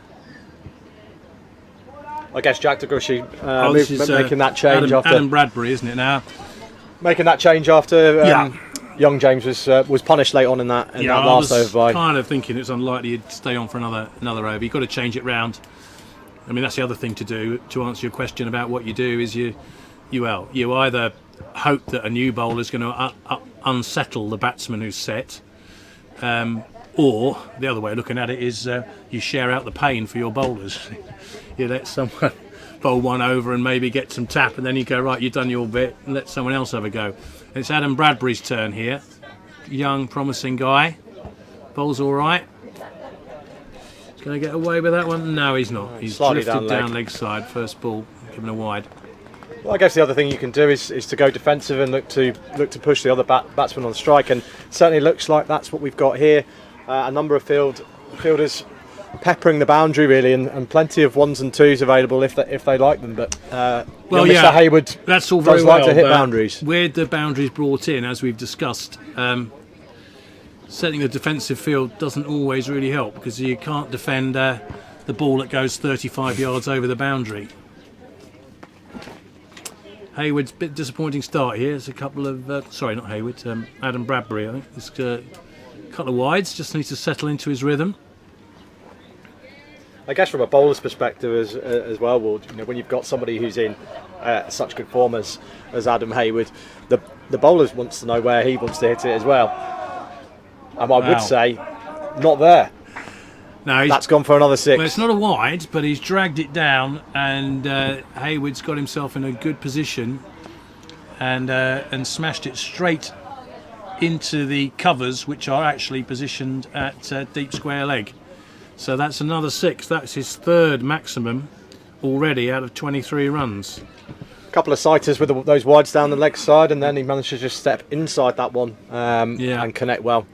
I guess Jack Degushi making that change after Adam Bradbury, isn't it now? Making that change after young James was punished late on in that last over. I was kind of thinking it was unlikely he'd stay on for another over. You've got to change it round. I mean, that's the other thing to do. To answer your question about what you do is you either hope that a new bowler is going to unsettle the batsman who's set, or the other way of looking at it is you share out the pain for your bowlers. You let someone bowl one over and maybe get some tap, and then you go, right, you've done your bit, and let someone else have a go. It's Adam Bradbury's turn here. Young, promising guy. Bowls all right. He's going to get away with that one. No, he's not. He's drifted down leg side. First ball, given a wide. Well, I guess the other thing you can do is to go defensive and look to push the other batsman on strike, and certainly looks like that's what we've got here. A number of fielders peppering the boundary really, and plenty of 1s and 2s available if they like them. But Mr. Hayward that's all very does like to hit boundaries. With the boundaries brought in, as we've discussed, setting the defensive field doesn't always really help because you can't defend the ball that goes 35 yards over the boundary. Hayward's a bit disappointing start here. It's a couple of not Hayward, Adam Bradbury. I think it's a couple of wides. Just needs to settle into his rhythm. I guess from a bowler's perspective as well, Ward, when you've got somebody who's in such good form as Adam Hayward, the bowlers wants to know where he wants to hit it as well. And I would say, not there. No, that's gone for another 6. Well, it's not a wide, but he's dragged it down, and Hayward's got himself in a good position, and smashed it straight into the covers, which are actually positioned at deep square leg. So that's another 6. That's his 3rd maximum already out of 23 runs. A couple of sighters with those wides down the leg side, and then he managed to just step inside that one and connect well.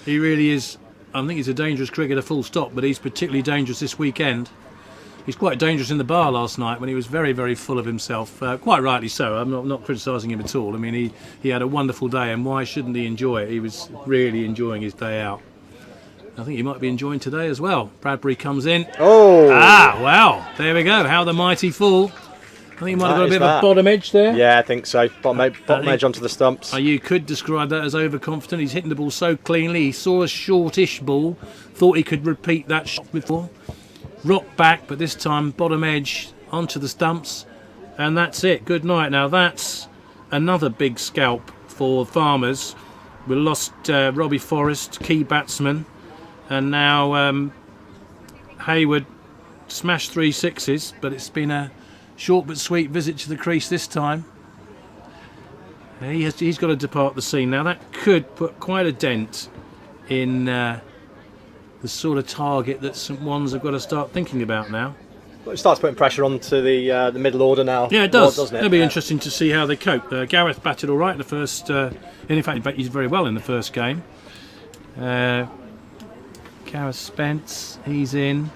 He really is. I think he's a dangerous cricketer full stop, but he's particularly dangerous this weekend. He's quite dangerous in the bar last night when he was very, very full of himself. Quite rightly so. I'm not criticising him at all. I mean, he had a wonderful day, and why shouldn't he enjoy it? He was really enjoying his day out. I think he might be enjoying today as well. Bradbury comes in. Oh! Wow. There we go. How the mighty fall. I think he might have got a bit of a bottom edge there. Yeah, I think so. Bottom edge onto the stumps. You could describe that as overconfident. He's hitting the ball so cleanly. He saw a shortish ball, thought he could repeat that shot before. Rocked back, but this time bottom edge onto the stumps. And that's it. Good night. Now that's another big scalp for Farmers. We lost Robbie Forrest, key batsman. And now Hayward smashed 3 6s, but it's been a short but sweet visit to the crease this time. He's got to depart the scene. Now that could put quite a dent in the sort of target that St One's have got to start thinking about now. Well, it starts putting pressure onto the middle order now. Yeah, it does. Doesn't it? It'll be interesting to see how they cope. Gareth batted all right in the first. In fact, he's very well in the first game. Gareth Spence, he's in.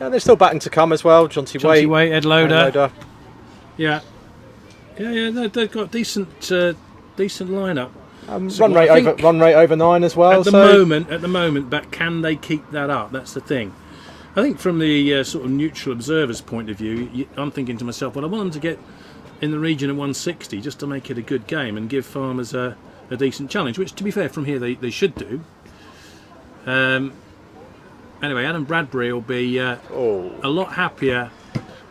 Yeah, they're still batting to come as well. Jonty Waite, Ed Loader. Yeah. They've got decent lineup. Run rate over 9 as well. At the moment, but can they keep that up? That's the thing. I think from the sort of neutral observer's point of view, I'm thinking to myself, well, I want them to get in the region of 160 just to make it a good game and give Farmers a decent challenge, which, to be fair, from here they should do. Anyway, Adam Bradbury will be a lot happier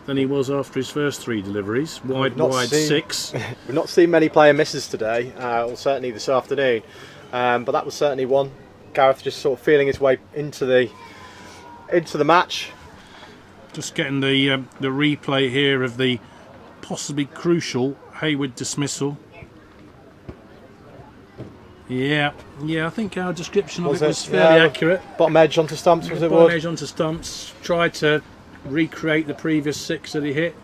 than he was after his first 3 deliveries. Wide 6. We've not seen many player misses today, or certainly this afternoon, but that was certainly one. Gareth just sort of feeling his way into the match. Just getting the replay here of the possibly crucial Hayward dismissal. Yeah, I think our description of it was fairly accurate. Bottom edge onto stumps, was it? Bottom edge onto stumps. Tried to recreate the previous 6 that he hit.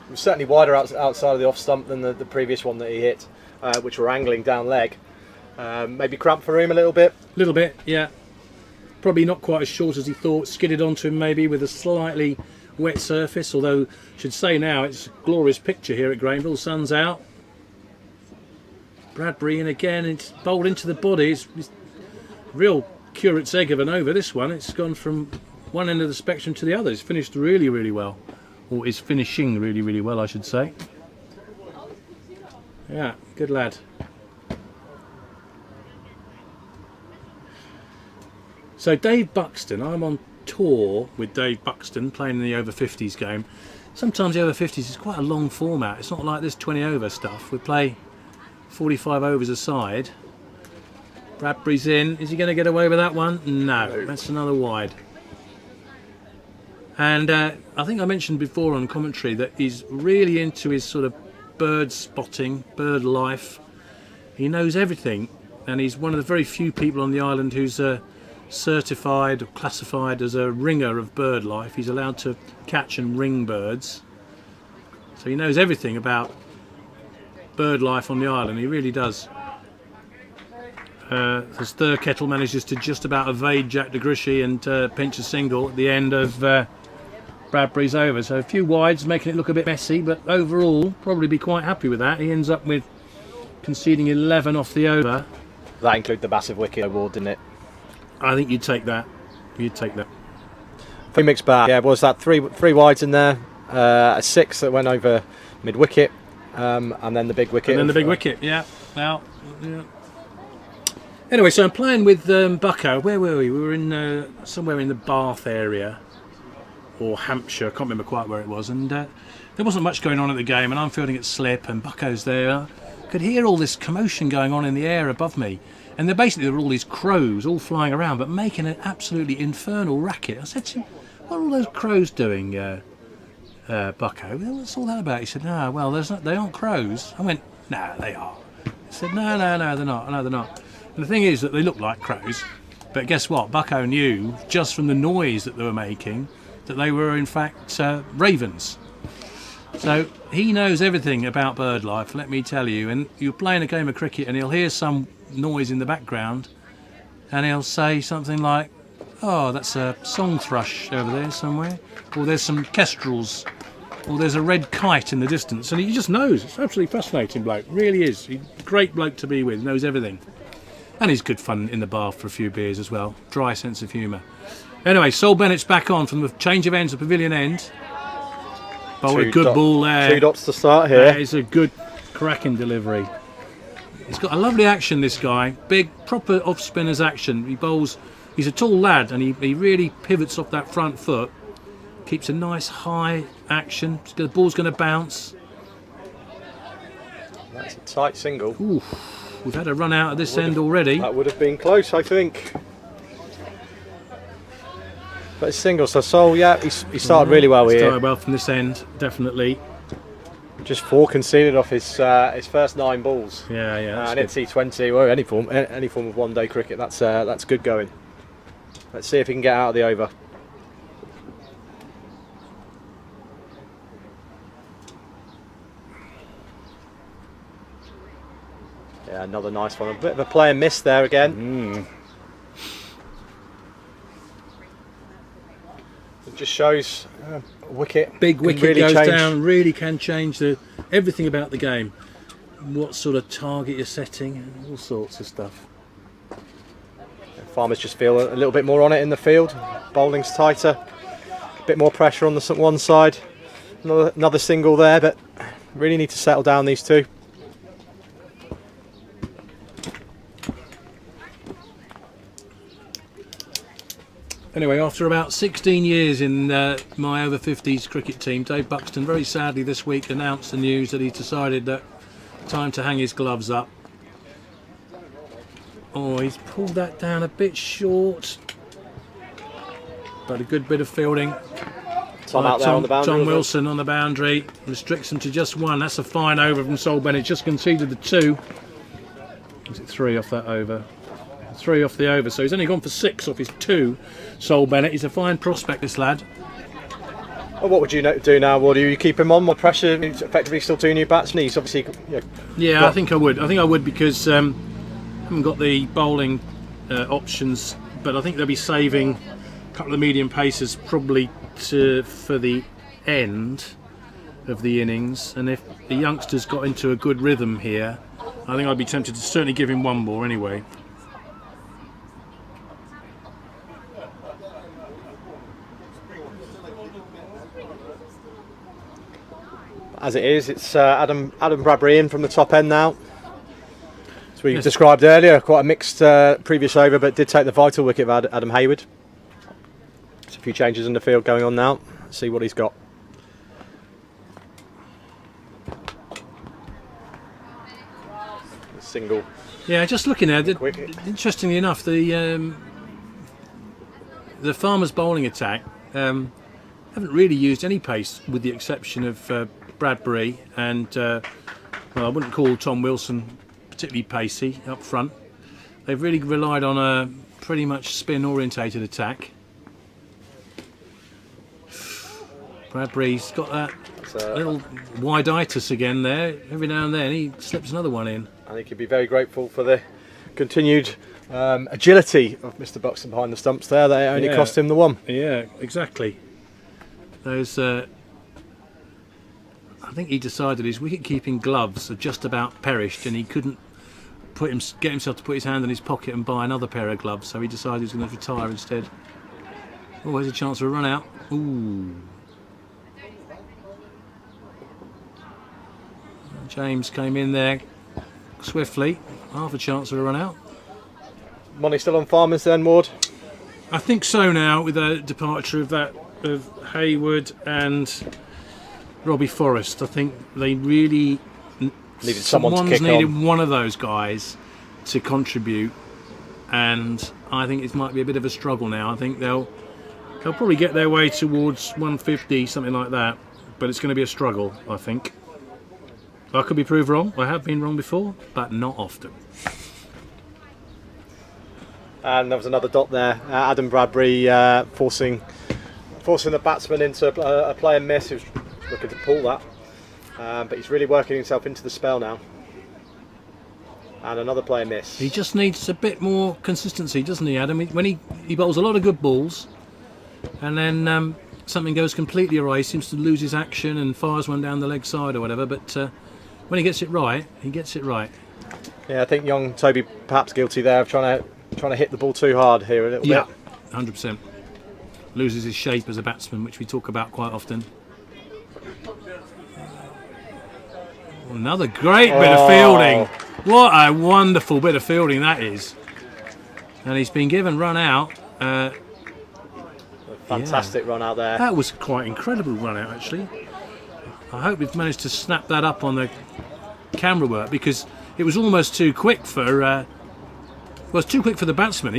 It was certainly wider outside of the off stump than the previous one that he hit, which were angling down leg. Maybe cramped for him a little bit. A little bit, yeah. Probably not quite as short as he thought. Skidded onto him maybe with a slightly wet surface, although I should say now it's a glorious picture here at Granville. Sun's out. Bradbury in again, it's bowled into the body. It's real curate's egg of an over, this one. It's gone from one end of the spectrum to the other. It's finished really, really well. Or is finishing really, really well, I should say. Yeah, good lad. So Dave Buxton, I'm on tour with Dave Buxton playing in the over 50s game. Sometimes the over 50s is quite a long format. It's not like this 20 over stuff. We play 45 overs a side. Bradbury's in. Is he going to get away with that one? No, that's another wide. And I think I mentioned before on commentary that he's really into his sort of bird spotting, bird life. He knows everything, and he's one of the very few people on the island who's certified or classified as a ringer of bird life. He's allowed to catch and ring birds, so he knows everything about bird life on the island. He really does. As Thurkettle manages to just about evade Jack de Grishy and pinch a single at the end of Bradbury's over. So a few wides, making it look a bit messy, but overall probably be quite happy with that. He ends up with conceding 11 off the over. That included the massive wicket award, didn't it? I think you'd take that. You'd take that. Three mixed bag. Yeah, was that three wides in there? A 6 that went over mid wicket, and then the big wicket. And then the big wicket. Yeah. Now. Yeah. Anyway, so I'm playing with Bucko. Where were we? We were in somewhere in the Bath area, or Hampshire. I can't remember quite where it was. And there wasn't much going on at the game, and I'm fielding at slip, and Bucko's there. I could hear all this commotion going on in the air above me, and there were all these crows all flying around, but making an absolutely infernal racket. I said to him, "What are all those crows doing, Bucko? What's all that about?" He said, "No, well, they aren't crows." I went, "No, they are." He said, "No, they're not. No, they're not." And the thing is that they look like crows, but guess what? Bucko knew just from the noise that they were making that they were in fact ravens. So he knows everything about bird life, let me tell you. And you're playing a game of cricket and he'll hear some noise in the background and he'll say something like, "Oh, that's a song thrush over there somewhere," or "There's some kestrels," or "There's a red kite in the distance." And he just knows. It's absolutely fascinating bloke, really is. He's a great bloke to be with, knows everything. And he's good fun in the bath for a few beers as well. Dry sense of humour. Anyway, Sol Bennett's back on from the change of ends, the pavilion end. Bowled a good ball there. 2 dots to start here. That is a good cracking delivery. He's got a lovely action, this guy. Big, proper off-spinner's action. He's a tall lad and he really pivots off that front foot. Keeps a nice high action. The ball's going to bounce. That's a tight single. Ooh. We've had a run out at this end already. That would have been close, I think. But it's single, so Sol, yeah, he started really well here. Started well from this end, definitely. Just 4 conceded off his first 9 balls. Yeah. And it's T20, or any form of one-day cricket. That's good going. Let's see if he can get out of the over. Yeah, another nice one. A bit of a player miss there again. It just shows wicket. Big wicket really goes change. down, really can change everything about the game. what sort of target you're setting, all sorts of stuff. Farmers just feel a little bit more on it in the field. Bowling's tighter, a bit more pressure on the one side. Another single there, but really need to settle down, these two. Anyway, after about 16 years in my over 50s cricket team, Dave Buxton very sadly this week announced the news that he's decided that time to hang his gloves up. Oh, he's pulled that down a bit short, but a good bit of fielding. Tom out there on the boundary. Tom Wilson on the boundary restricts him to just one. That's a fine over from Sol Bennett. Just conceded the 2. Is it 3 off that over? 3 off the over, so he's only gone for 6 off his 2. Sol Bennett, he's a fine prospect, this lad. Well, what would you do now, Would you keep him on? More pressure? He's effectively still 2 new batsmen. He's obviously. Yeah, I think I would. I think I would because I haven't got the bowling options, but I think they'll be saving a couple of medium pacers probably for the end of the innings. And if the youngsters got into a good rhythm here, I think I'd be tempted to certainly give him one more anyway. As it is, it's Adam Bradbury in from the top end now. As we described earlier, quite a mixed previous over, but did take the vital wicket of Adam Hayward. There's a few changes in the field going on now. Let's see what he's got. Single. Yeah, just looking at it, interestingly enough, the Farmers' bowling attack haven't really used any pace, with the exception of Bradbury and well, I wouldn't call Tom Wilson particularly pacey up front. They've really relied on a pretty much spin-orientated attack. Bradbury's got that little wide-itis again there. Every now and then he slips another one in. I think he'd be very grateful for the continued agility of Mr. Buxton behind the stumps there. They only cost him the 1. Yeah, exactly. Those. I think he decided his wicket-keeping gloves had just about perished, and he couldn't get himself to put his hand in his pocket and buy another pair of gloves. So he decided he was going to retire instead. Oh, there's a chance for a run out. Ooh. James came in there swiftly. Half a chance for a run out. Money still on Farmers then, Ward? I think so now, with the departure of Hayward and Robbie Forrest. I think they really needed someone to kick on. One of those guys to contribute, and I think it might be a bit of a struggle now. I think they'll probably get their way towards 150, something like that, but it's going to be a struggle, I think. I could be proved wrong. I have been wrong before, but not often. And there was another dot there. Adam Bradbury forcing the batsman into a play and miss. He was looking to pull that, but he's really working himself into the spell now. And another play and miss. He just needs a bit more consistency, doesn't he, Adam? When he bowls a lot of good balls, and then something goes completely awry, he seems to lose his action and fires one down the leg side or whatever. But when he gets it right, he gets it right. Yeah, I think young Toby perhaps guilty there of trying to hit the ball too hard here a little bit. Yeah, 100%. Loses his shape as a batsman, which we talk about quite often. Another great bit of fielding. What a wonderful bit of fielding that is. And he's been given run out. Fantastic run out there. That was quite incredible run out, actually. I hope we've managed to snap that up on the camera work, because it was almost too quick for the batsman.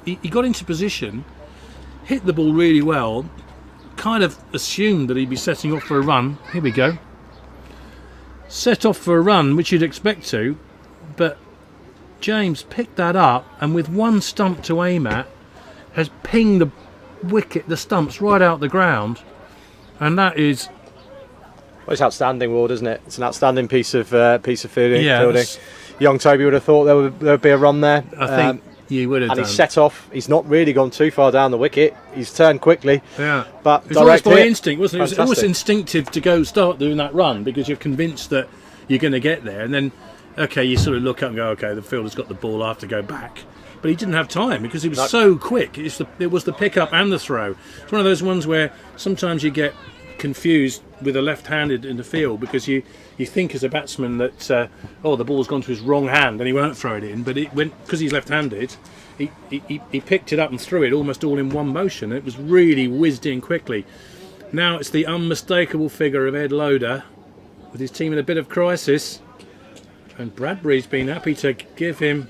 He got into position, hit the ball really well, kind of assumed that he'd be setting off for a run. Here we go. Set off for a run, which you'd expect to, but James picked that up, and with one stump to aim at, has pinged the stumps right out the ground, and that is. Well, it's outstanding, Ward, isn't it? It's an outstanding piece of fielding. Yeah, Young Toby would have thought there would be a run there. I think you would have done. And he's set off. He's not really gone too far down the wicket. He's turned quickly. Yeah. But it was almost by instinct, wasn't it? It was almost instinctive to go start doing that run, because you're convinced that you're going to get there. And then, okay, you sort of look up and go, okay, the fielder's got the ball, I have to go back. But he didn't have time because he was so quick. It was the pick-up and the throw. It's one of those ones where sometimes you get confused with a left-handed in the field because you think as a batsman that, the ball's gone to his wrong hand and he won't throw it in. But it went, because he's left-handed, he picked it up and threw it almost all in one motion. It was really whizzed in quickly. Now it's the unmistakable figure of Ed Loader with his team in a bit of crisis. And Bradbury's been happy to give him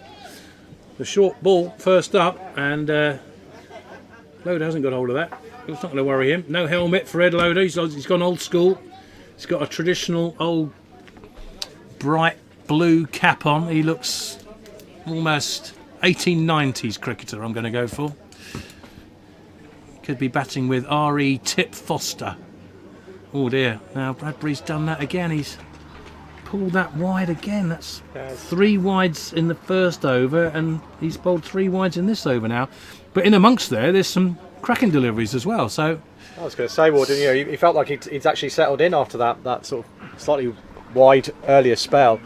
the short ball first up, and Loader hasn't got hold of that. It's not going to worry him. No helmet for Ed Loader. He's gone old school. He's got a traditional old bright blue cap on. He looks almost 1890s cricketer, I'm going to go for. Could be batting with R.E. Tip Foster. Oh dear. Now Bradbury's done that again. He's pulled that wide again. That's 3 wides in the first over, and he's bowled 3 wides in this over now. But in amongst there's some cracking deliveries as well. So I was going to say, Warden, he felt like he'd actually settled in after that sort of slightly wide earlier spell.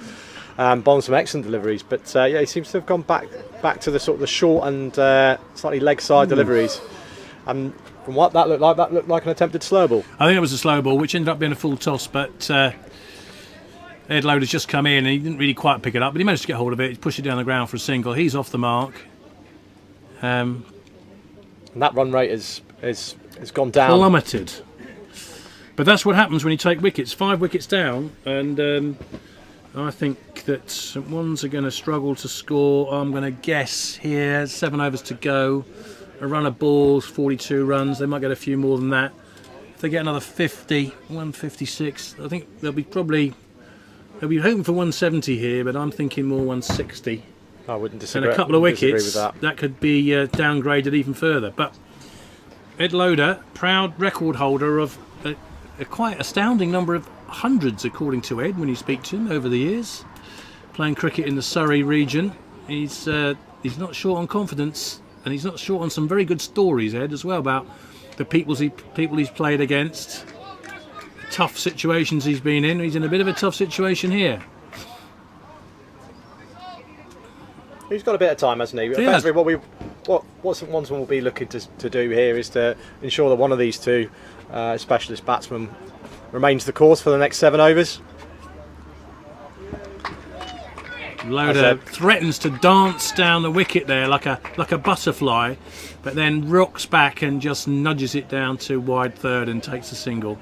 Bowled some excellent deliveries, but he seems to have gone back to the sort of the short and slightly leg side deliveries. And from what that looked like an attempted slow ball. I think it was a slow ball, which ended up being a full toss, but Ed Loader's just come in and he didn't really quite pick it up, but he managed to get hold of it. He pushed it down the ground for a single. He's off the mark. And that run rate has gone down. Plummeted. But that's what happens when you take wickets. 5 wickets down, and I think that St Ones are going to struggle to score. I'm going to guess here, 7 overs to go. A run of balls, 42 runs. They might get a few more than that. If they get another 50, 156, I think they'll be hoping for 170 here, but I'm thinking more 160. I wouldn't disagree. And a couple of wickets, with that could be downgraded even further. But Ed Loader, proud record holder of a quite astounding number of hundreds, according to Ed, when you speak to him over the years. Playing cricket in the Surrey region. He's not short on confidence. And he's not short on some very good stories, Ed, as well, about the people he's played against, tough situations he's been in. He's in a bit of a tough situation here. He's got a bit of time, hasn't he? Effectively, what St Ones will be looking to do here is to ensure that one of these two specialist batsmen remains the course for the next 7 overs. Loader threatens to dance down the wicket there like a butterfly, but then rocks back and just nudges it down to wide third and takes a single.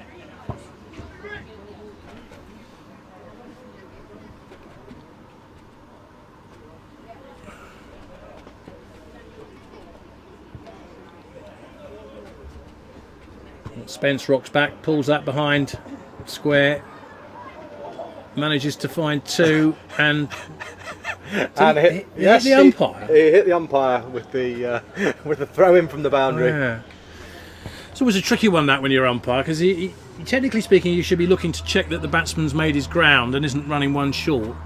Spence rocks back, pulls that behind square, manages to find 2 and hit the umpire. He hit the umpire with the throw in from the boundary. Yeah. It's always a tricky one, that, when you're umpire, because he, technically speaking, you should be looking to check that the batsman's made his ground and isn't running one short.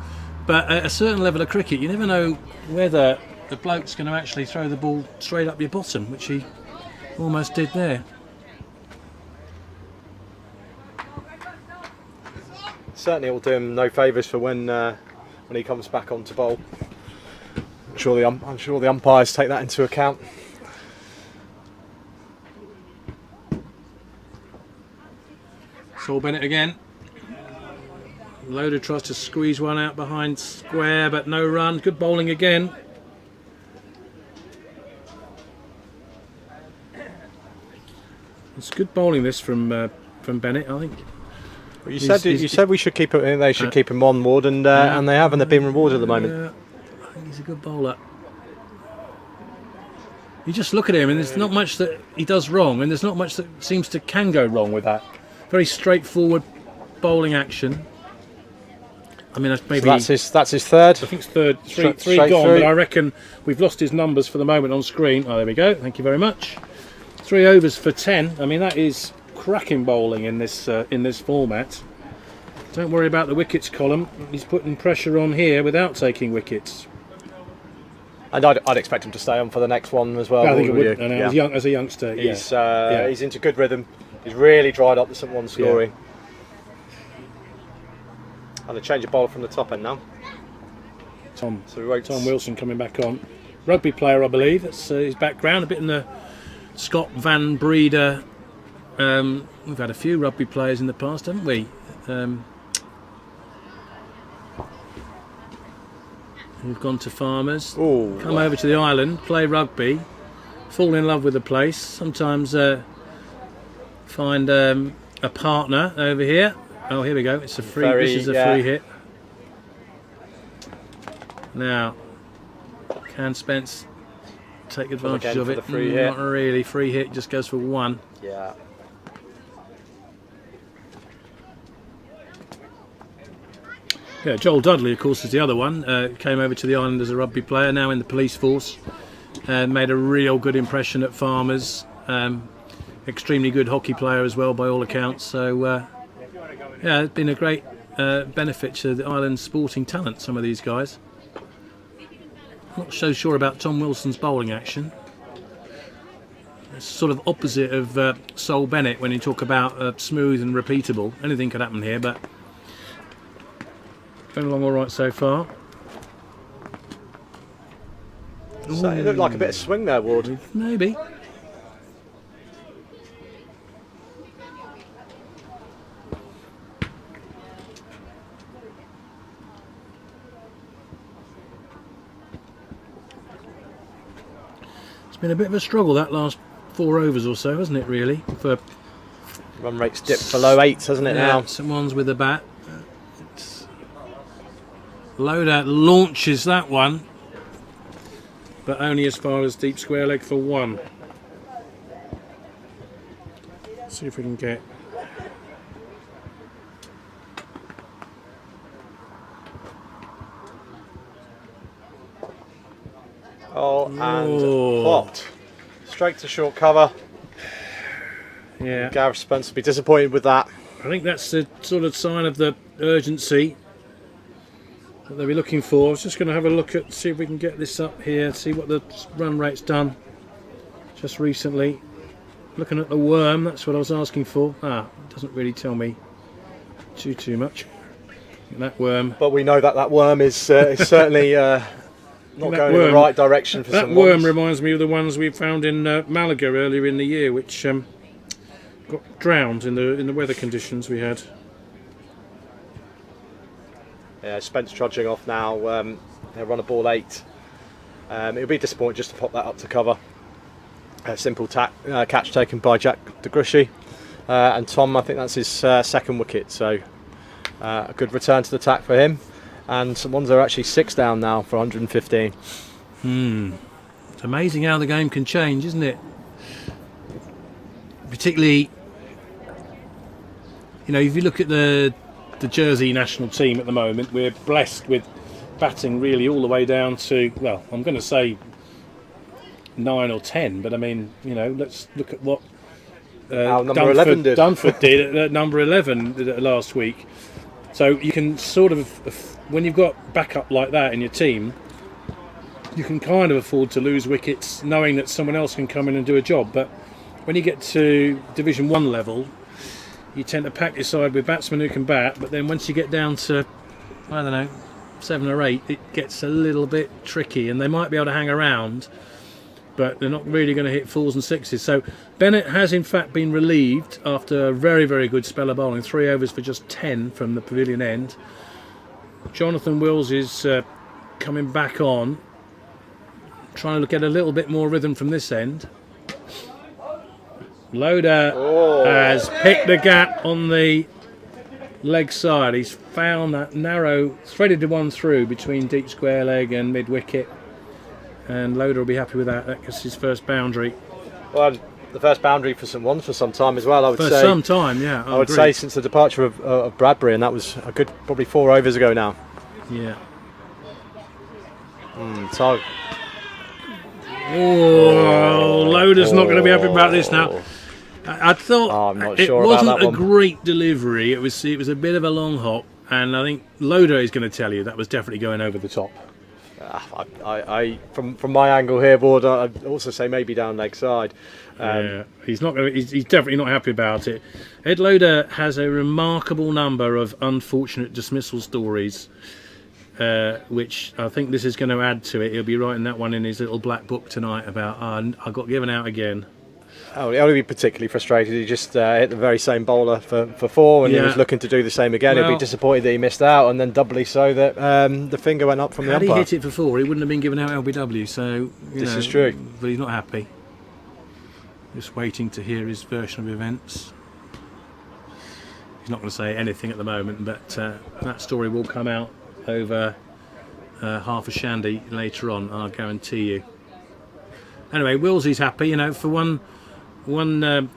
But at a certain level of cricket, you never know whether the bloke's going to actually throw the ball straight up your bottom, which he almost did there. Certainly, it will do him no favours for when he comes back on to bowl. I'm sure the umpires take that into account. Saul Bennett again. Loader tries to squeeze one out behind square, but no run. Good bowling again. It's good bowling this from Bennett, I think. Well, you said we should keep him. They should keep him on board, and they have, and they've been rewarded at the moment. I think he's a good bowler. You just look at him, and there's not much that he does wrong, and there's not much that seems to can go wrong with that. Very straightforward bowling action. I mean, maybe so that's his third. I think it's third. Three Straight gone, through. but I reckon we've lost his numbers for the moment on screen. Oh, there we go. Thank you very much. 3 overs for 10. I mean, that is cracking bowling in this format. Don't worry about the wickets column. He's putting pressure on here without taking wickets. And I'd expect him to stay on for the next one as well. I think it would. Yeah. As a youngster, he's into good rhythm. He's really dried up the St Ones scoring. And a change of bowler from the top end now. Tom So Tom Wilson coming back on. Rugby player, I believe. That's his background. A bit in the Scott Van Breeder. We've had a few rugby players in the past, haven't we? Who've gone to farmers, come over to the island, play rugby, fall in love with the place, sometimes find a partner over here. Oh, here we go, it's a free, this is a free hit. Now, can Spence take advantage of it? Not really, free hit, just goes for one. Yeah. Yeah, Joel Dudley, of course, is the other one. Came over to the island as a rugby player, now in the police force. Made a real good impression at Farmers. Extremely good hockey player as well, by all accounts. So, yeah, it's been a great benefit to the island's sporting talent, some of these guys. Not so sure about Tom Wilson's bowling action. It's sort of opposite of Sol Bennett when you talk about smooth and repeatable. Anything could happen here, but going along all right so far. So it looked like a bit of swing there, Ward. Maybe. It's been a bit of a struggle that last 4 overs or so, hasn't it, really? For run rate's dipped below 8, hasn't it, now? Someone's with the bat. Loader launches that one, but only as far as deep square leg for 1. See if we can get. And popped. Straight to short cover. Yeah. Gareth Spence will be disappointed with that. I think that's the sort of sign of the urgency that they'll be looking for. I was just going to have a look at, see if we can get this up here, see what the run rate's done just recently. Looking at the worm, that's what I was asking for. It doesn't really tell me too much. That worm. But we know that that worm is certainly not going in the right direction for some That worm reminds me of the ones we found in Malaga earlier in the year, which got drowned in the weather conditions we had. Yeah, Spence trudging off now. They'll run a ball 8. It'll be disappointing just to pop that up to cover. A simple catch taken by Jack DeGrushy. And Tom, I think that's his second wicket. So a good return to the attack for him. And Swans are actually 6 down now for 115. It's amazing how the game can change, isn't it? Particularly, you know, if you look at the Jersey national team at the moment, we're blessed with batting really all the way down to, well, I'm going to say 9 or 10, but I mean, you know, let's look at what number 11 did. Dunford did at number 11 last week. So you can sort of, when you've got backup like that in your team, you can kind of afford to lose wickets knowing that someone else can come in and do a job. But when you get to Division 1 level, you tend to pack your side with batsmen who can bat, but then once you get down to, I don't know, 7 or 8, it gets a little bit tricky, and they might be able to hang around, but they're not really going to hit 4s and 6s. So Bennett has in fact been relieved after a very, very good spell of bowling, 3 overs for just 10 from the pavilion end. Jonathan Wills is coming back on, trying to get a little bit more rhythm from this end. Loader has picked the gap on the leg side. He's found that narrow, threaded the one through between deep square leg and mid wicket, and Loader will be happy with that. That's his first boundary. Well, the first boundary for St Swans for some time as well, I would say. For some time, yeah. I would say since the departure of Bradbury, and that was a good probably 4 overs ago now. Yeah. So. Loader's not going to be happy about this now. I thought I'm not sure it wasn't about that a one. great delivery. It was a bit of a long hop, and I think Loader is going to tell you that was definitely going over the top. From my angle here, Ward, I'd also say maybe down leg side. He's not going. He's definitely not happy about it. Ed Loader has a remarkable number of unfortunate dismissal stories, which I think this is going to add to it. He'll be writing that one in his little black book tonight about I got given out again. Oh, he'll be particularly frustrated. He just hit the very same bowler for 4, and he was looking to do the same again. He'll be disappointed that he missed out, and then doubly so that the finger went up from the umpire. Had he hit it for 4, he wouldn't have been given out LBW. So this is true. But he's not happy. Just waiting to hear his version of events. He's not going to say anything at the moment, but that story will come out over half a shandy later on, I'll guarantee you. Anyway, Willsy's happy, for one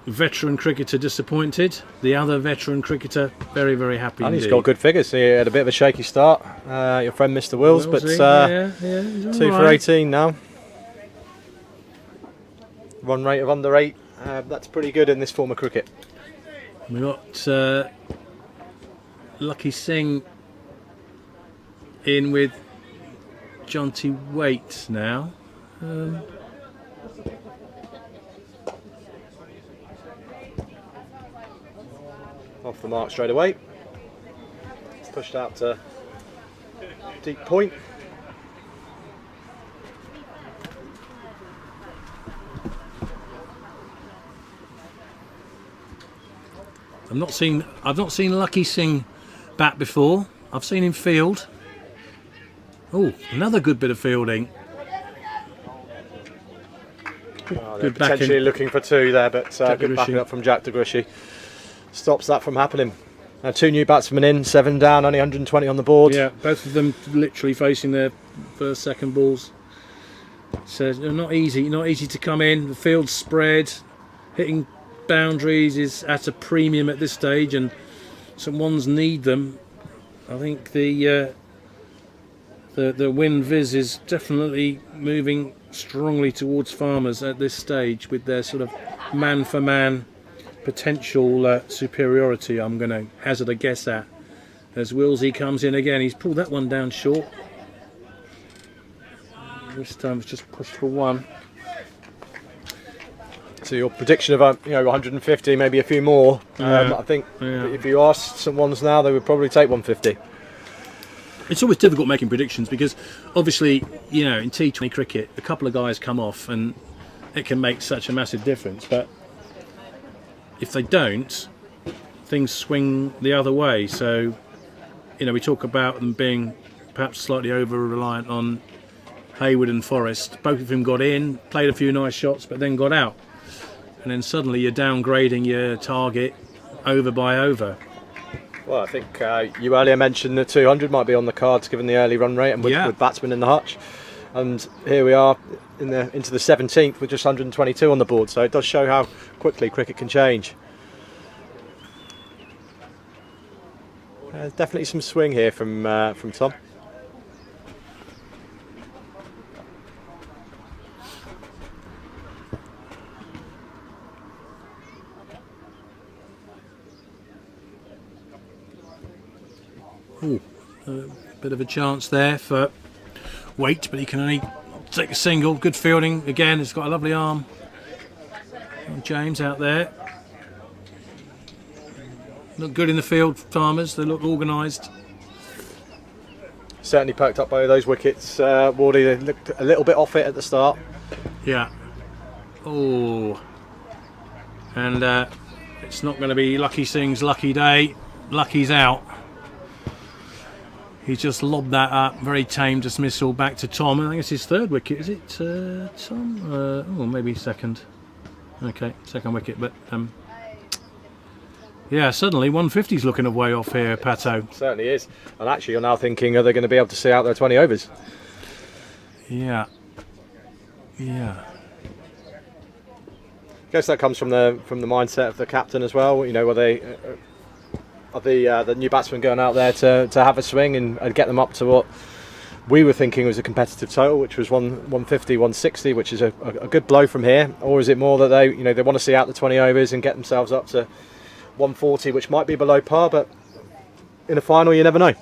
veteran cricketer disappointed, the other veteran cricketer very, very happy. And indeed. he's got good figures. He had a bit of a shaky start, your friend Mr. Wills, but he's 2 all for right. 18 now. Run rate of under 8. That's pretty good in this form of cricket. We've got Lucky Singh in with Jonty Waite now. Off the mark straight away. It's pushed out to deep point. I've not seen Lucky Singh bat before. I've seen him field. Oh, another good bit of fielding. Good potentially backing. Looking for 2 there, but good backing up from Jack DeGrushy. Stops that from happening. 2 new batsmen in, 7 down, only 120 on the board. Yeah, both of them literally facing their first, second balls. So not easy to come in. The field's spread, hitting boundaries is at a premium at this stage, and some ones need them. I think the Win Viz is definitely moving strongly towards Farmers at this stage with their sort of man for man potential superiority. I'm going to hazard a guess at as Willsy comes in again. He's pulled that one down short. This time it's just pushed for 1. So your prediction of 150, maybe a few more. I think if you asked some ones now, they would probably take 150. It's always difficult making predictions because obviously, in T20 cricket, a couple of guys come off and it can make such a massive difference. But if they don't, things swing the other way. So, we talk about them being perhaps slightly over-reliant on Hayward and Forrest. Both of them got in, played a few nice shots, but then got out. And then suddenly you're downgrading your target over by over. Well, I think you earlier mentioned that 200 might be on the cards given the early run rate and with batsmen in the hutch. And here we are into the 17th with just 122 on the board. So it does show how quickly cricket can change. There's definitely some swing here from Tom. Ooh, a bit of a chance there for Waite, but he can only take a single. Good fielding again. He's got a lovely arm. James out there. Look good in the field, Farmers. They look organised. Certainly poked up by those wickets. Wardy, they looked a little bit off it at the start. Yeah. Oh. And it's not going to be Lucky Singh's lucky day. Lucky's out. He's just lobbed that up. Very tame dismissal back to Tom. I think it's his 3rd wicket. Is it Tom? Maybe 2nd. Okay, 2nd wicket. But yeah, suddenly 150's looking a way off here, Pato. Certainly is. And actually, you're now thinking, are they going to be able to see out their 20 overs? Yeah. I guess that comes from the mindset of the captain as well. Were they are the new batsmen going out there to have a swing and get them up to what we were thinking was a competitive total, which was 150, 160, which is a good blow from here? Or is it more that they want to see out the 20 overs and get themselves up to 140, which might be below par, but in a final you never know.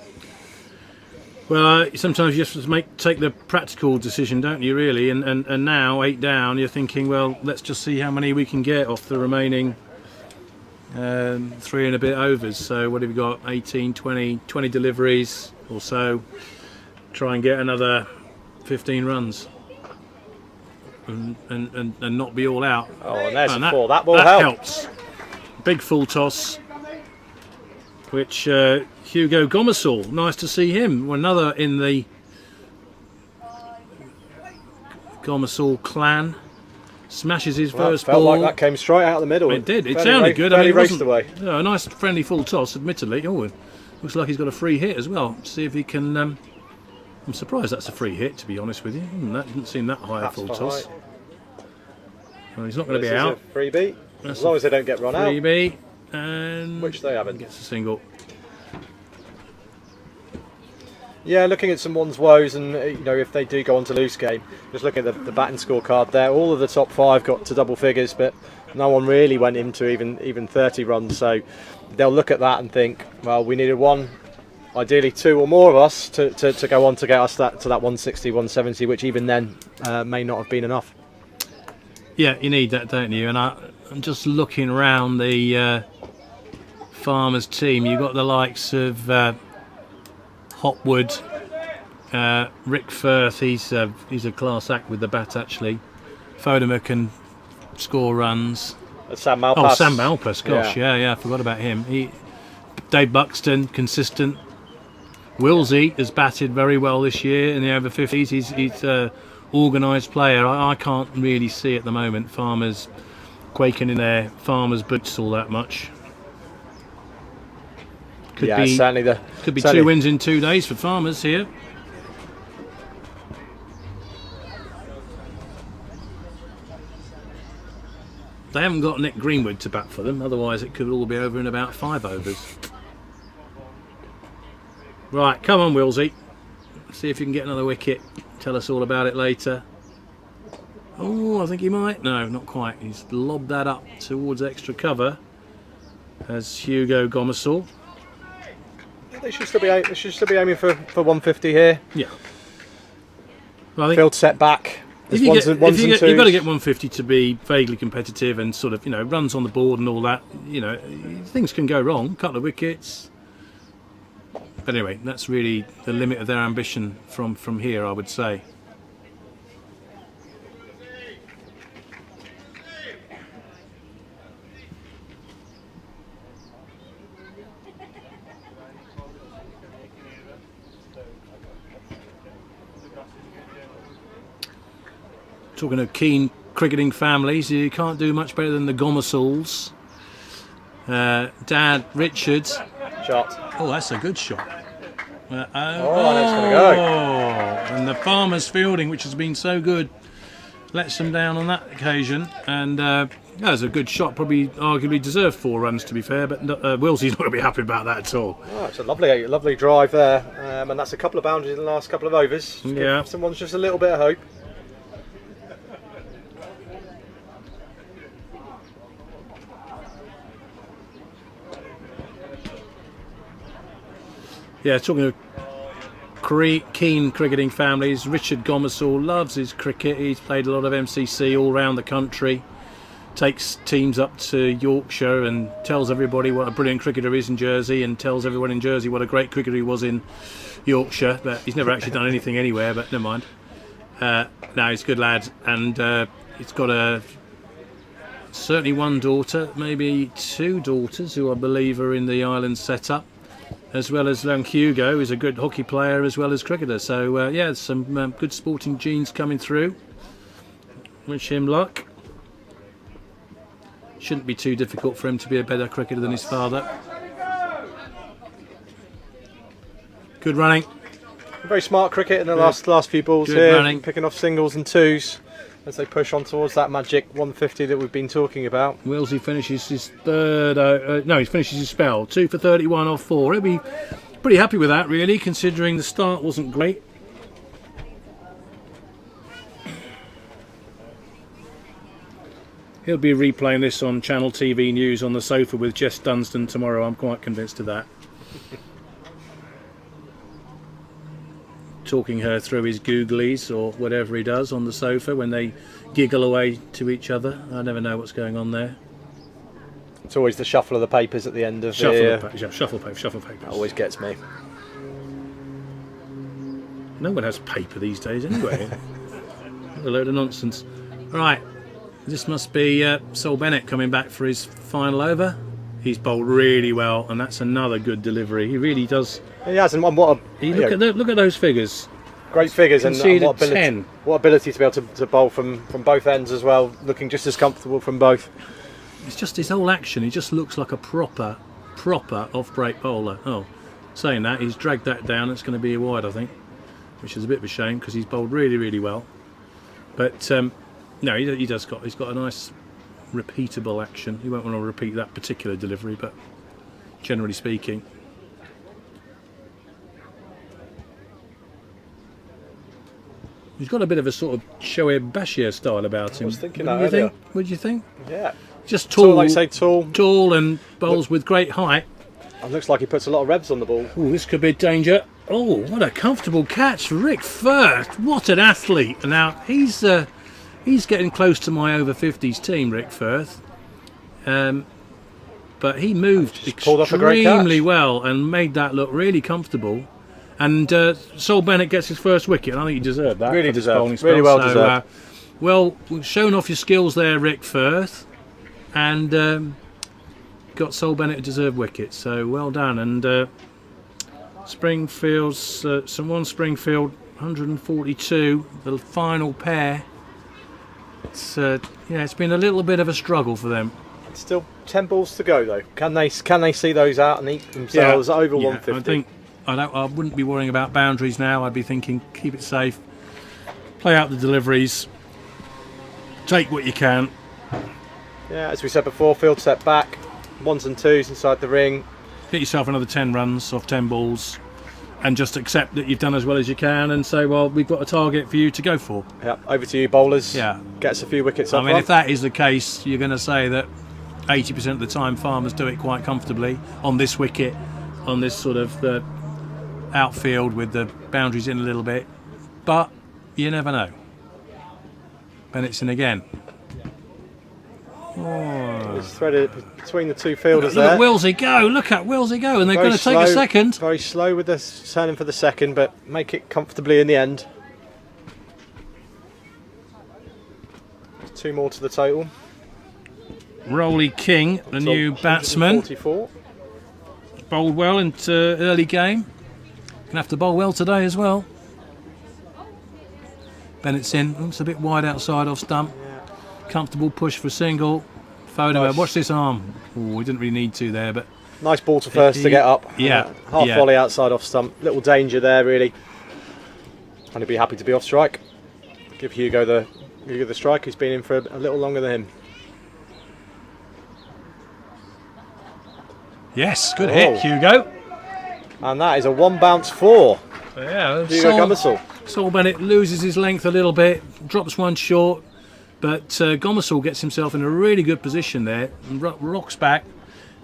Well, sometimes you have to take the practical decision, don't you, really? And now, 8 down, you're thinking, well, let's just see how many we can get off the remaining 3 and a bit overs. So what have you got? 18, 20 deliveries or so. Try and get another 15 runs. And not be all out. Oh, and there's and a 4. That will help. Helps. Big full toss, which Hugo Gomersall, nice to see him. Another in the Gomersall clan. Smashes his first felt ball. like that came straight out of the middle. It did. It sounded good. I mean, it raced wasn't, away. A nice friendly full toss, admittedly. Oh, looks like he's got a free hit as well. See if he can. I'm surprised that's a free hit, to be honest with you. That didn't seem that high a full toss. Well, he's not going to be out. Freebie. As long as they don't get run out. Freebie, and which they haven't. Gets a single. Yeah, looking at someone's woes, and if they do go on to lose game, just looking at the batting scorecard there, all of the top 5 got to double figures, but no one really went into even 30 runs. So they'll look at that and think, well, we needed 1, ideally 2 or more of us to go on to get us to that 160, 170, which even then may not have been enough. Yeah, you need that, don't you? And I'm just looking around the Farmers team. You've got the likes of Hopwood, Rick Firth. He's a class act with the bat, actually. Fodemer can score runs. Sam Malpass. Oh, Sam Malpass. Gosh, yeah, I forgot about him. Dave Buxton, consistent. Willsey has batted very well this year in the over 50s. He's organised player. I can't really see at the moment Farmers quaking in their Farmers boots all that much. Could be 2 wins in 2 days for Farmers here. They haven't got Nick Greenwood to bat for them, otherwise it could all be over in about 5 overs. Right, come on, Willsey. See if you can get another wicket. Tell us all about it later. Oh, I think he might. No, not quite. He's lobbed that up towards extra cover as Hugo Gomersall. They should still be aiming for 150 here. Yeah. Well, Field set back. You've got to get 150 to be vaguely competitive and sort of, runs on the board and all that. Things can go wrong. A couple of wickets. But anyway, that's really the limit of their ambition from here, I would say. Talking of keen cricketing families, you can't do much better than the Gomersalls. Dad Richard. Shot. Oh, that's a good shot. That's going to go. And the Farmers fielding, which has been so good, lets them down on that occasion. And that was a good shot. Probably arguably deserved 4 runs, to be fair. But Willsey's not going to be happy about that at all. Oh, it's a lovely drive there. And that's a couple of boundaries in the last couple of overs. Yeah. Give someone's just a little bit of hope. Yeah, talking of keen cricketing families, Richard Gomersall loves his cricket. He's played a lot of MCC all around the country. Takes teams up to Yorkshire and tells everybody what a brilliant cricketer he is in Jersey, and tells everyone in Jersey what a great cricketer he was in Yorkshire. But he's never actually done anything anywhere, but never mind. No, he's a good lad, and he's got certainly 1 daughter, maybe 2 daughters, who I believe are in the island setup, as well as young Hugo, who's a good hockey player as well as cricketer. So yeah, some good sporting genes coming through. Wish him luck. Shouldn't be too difficult for him to be a better cricketer than his father. Good running. Very smart cricket in the last few balls Good here, running. Picking off singles and 2s as they push on towards that magic 150 that we've been talking about. Willsey finishes his third. He finishes his spell. 2 for 31 off 4. He'll be pretty happy with that, really, considering the start wasn't great. He'll be replaying this on Channel TV News on the sofa with Jess Dunstan tomorrow. I'm quite convinced of that. talking her through his googlies or whatever he does on the sofa when they giggle away to each other. I never know what's going on there. It's always the shuffle of the papers at the end of Shuffle papers. That always gets me. No one has paper these days anyway. A load of nonsense. Right, this must be Sol Bennett coming back for his final over. He's bowled really well, and that's another good delivery. He really does. He has, and what look at those figures. Great figures, and Conceded what ability to be able to bowl from both ends as well, looking just as comfortable from both. It's just his whole action. He just looks like a proper off-break bowler. Oh, saying that, he's dragged that down. It's going to be a wide, I think, which is a bit of a shame because he's bowled really, really well. But no, he's got a nice repeatable action. He won't want to repeat that particular delivery, but generally speaking. He's got a bit of a sort of Shoaib Bashir style about him. I was thinking that earlier. What do you think? Yeah. Just tall, like say tall and bowls with great height. It looks like he puts a lot of revs on the ball. Oh, this could be danger. Oh, what a comfortable catch for Rick Firth. What an athlete. Now, he's getting close to my over 50s team, Rick Firth. But he moved extremely well and made that look really comfortable. And Sol Bennett gets his first wicket, and I think he deserved that. Really deserved. Really well deserved. Well, shown off your skills there, Rick Firth, and got Sol Bennett a deserved wicket. So well done. And Springfield's Springfield 142, the final pair. It's been a little bit of a struggle for them. Still 10 balls to go though. Can they see those out and eat themselves over 150? I wouldn't be worrying about boundaries now. I'd be thinking keep it safe, play out the deliveries, take what you can. Yeah, as we said before, field set back, 1s and 2s inside the ring. Get yourself another 10 runs off 10 balls, and just accept that you've done as well as you can, and say, well, we've got a target for you to go for. Yeah, over to you, bowlers. Yeah, gets a few wickets up. I mean, if that is the case, you're going to say that 80% of the time farmers do it quite comfortably on this wicket, on this sort of outfield with the boundaries in a little bit, but you never know. Bennett's in again. Oh. It's threaded between the two fielders Look there. at Willsey go, and they're going to take a second. Very slow with the turning for the second, but make it comfortably in the end. 2 more to the total. Rolly King, the new batsman, 44. bowled well into early game. Gonna have to bowl well today as well. Bennett's in. Looks a bit wide outside off stump. Yeah. Comfortable push for a single. Photo. Nice. Watch this arm. Oh, we didn't really need to there, but nice ball to first to get up. Yeah. Half volley outside off stump. Little danger there, really. And he'd be happy to be off strike. Give Hugo the strike. He's been in for a little longer than him. Yes, good hit, Hugo. And that is a 1 bounce 4. Yeah, Hugo Gomersall. Sol Bennett loses his length a little bit, drops one short, but Gomersall gets himself in a really good position there, and rocks back,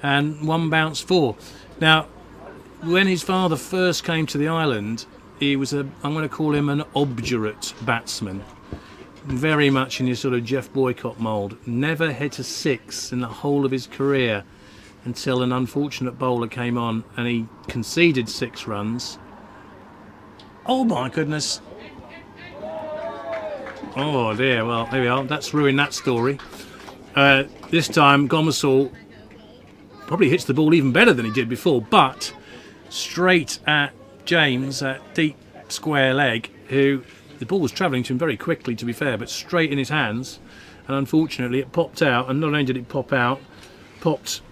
and 1 bounce 4. Now, when his father first came to the island, he was I'm going to call him an obdurate batsman. Very much in his sort of Jeff Boycott mould. Never hit a 6 in the whole of his career, until an unfortunate bowler came on and he conceded 6 runs. Oh my goodness. Oh dear, well there we are, that's ruined that story. This time Gomersall probably hits the ball even better than he did before, but straight at James at deep square leg, who the ball was travelling to him very quickly to be fair, but straight in his hands, and unfortunately it popped out, and not only did it pop out, popped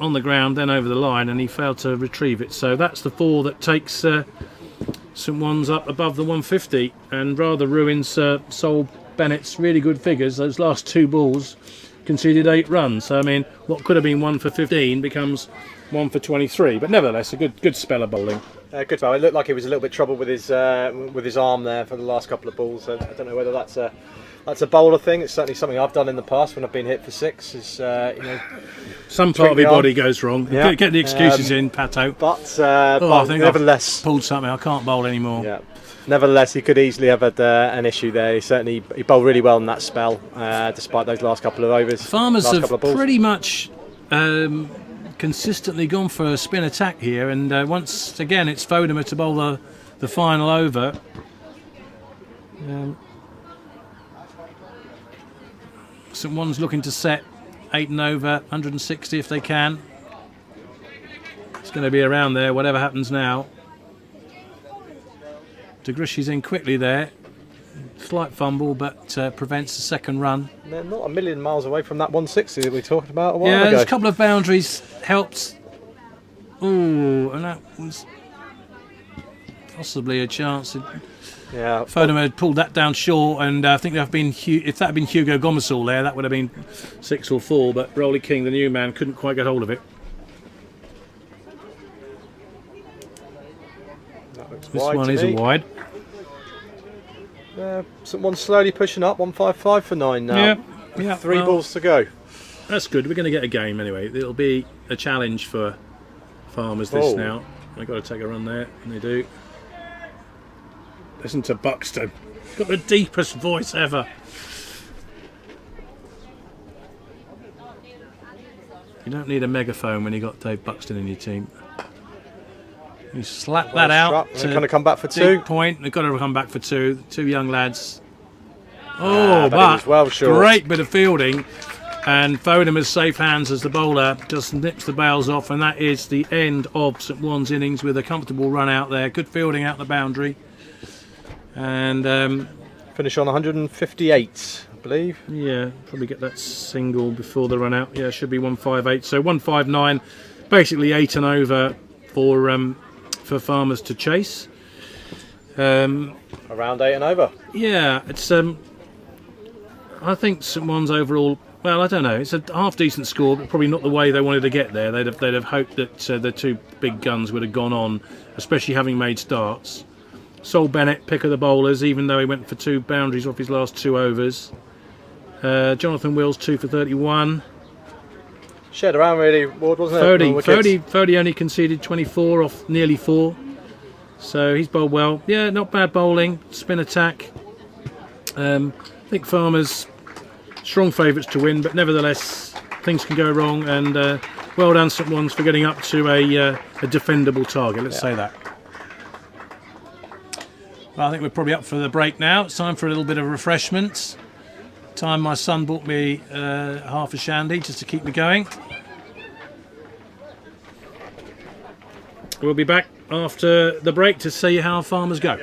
on the ground, then over the line, and he failed to retrieve it. So that's the 4 that takes St One's up above the 150 and rather ruins Sol Bennett's really good figures. Those last 2 balls conceded 8 runs. So I mean, what could have been 1 for 15 becomes 1 for 23. But nevertheless, a good spell of bowling. Good foul. It looked like he was a little bit troubled with his arm there for the last couple of balls. So I don't know whether that's that's a bowler thing. It's certainly something I've done in the past when I've been hit for 6. Is some part of your body goes wrong. Yeah. Get the excuses in, Pato. But I think nevertheless, I've pulled something. I can't bowl anymore. Yeah. Nevertheless, he could easily have had an issue there. He bowled really well in that spell, despite those last couple of overs. Farmers have pretty much consistently gone for a spin attack here, and once again it's Fodemer to bowl the final over. St. One's looking to set 8 and over, 160 if they can. It's going to be around there, whatever happens now. DeGrushy's in quickly there. Slight fumble, but prevents the second run. They're not a million miles away from that 160 that we talked about a while ago. Yeah, there's a couple of boundaries helped. Ooh, and that was possibly a chance. Yeah, Fodemer had pulled that down short, and I think if that had been Hugo Gomersall there, that would have been 6 or 4. But Rolly King, the new man, couldn't quite get hold of it. This one isn't wide. Someone's slowly pushing up, 155 for 9 now. Yeah, 3 balls to go. That's good. We're going to get a game anyway. It'll be a challenge for Farmers this now. They've got to take a run there, and they do. Listen to Buxton. Got the deepest voice ever. You don't need a megaphone when you got Dave Buxton in your team. You slap that out. They're going to come back for 2. Point. They've got to come back for 2. 2 young lads. Oh, but well short. Great bit of fielding. And Fodemer's safe hands as the bowler just nips the bails off. And that is the end of St. One's innings with a comfortable run out there. Good fielding out the boundary. And finish on 158, I believe. Yeah, probably get that single before the run out. Yeah, should be 158. So 159, basically 8 and over for Farmers to chase. Around 8 and over. Yeah, it's I think St. One's overall. Well, I don't know. It's a half decent score, but probably not the way they wanted to get there. They'd have hoped that the 2 big guns would have gone on, especially having made starts. Sol Bennett, pick of the bowlers, even though he went for 2 boundaries off his last 2 overs. Jonathan Wills 2 for 31. Shared around really, Ward, wasn't it? Fody only conceded 24 off nearly 4. So he's bowled well. Yeah, not bad bowling. Spin attack. I think Farmers strong favourites to win, but nevertheless things can go wrong. And well done St. One's for getting up to a defendable target. Let's say that. Well, I think we're probably up for the break now. It's time for a little bit of refreshments. My son bought me half a shandy just to keep me going. We'll be back after the break to see how Farmers go.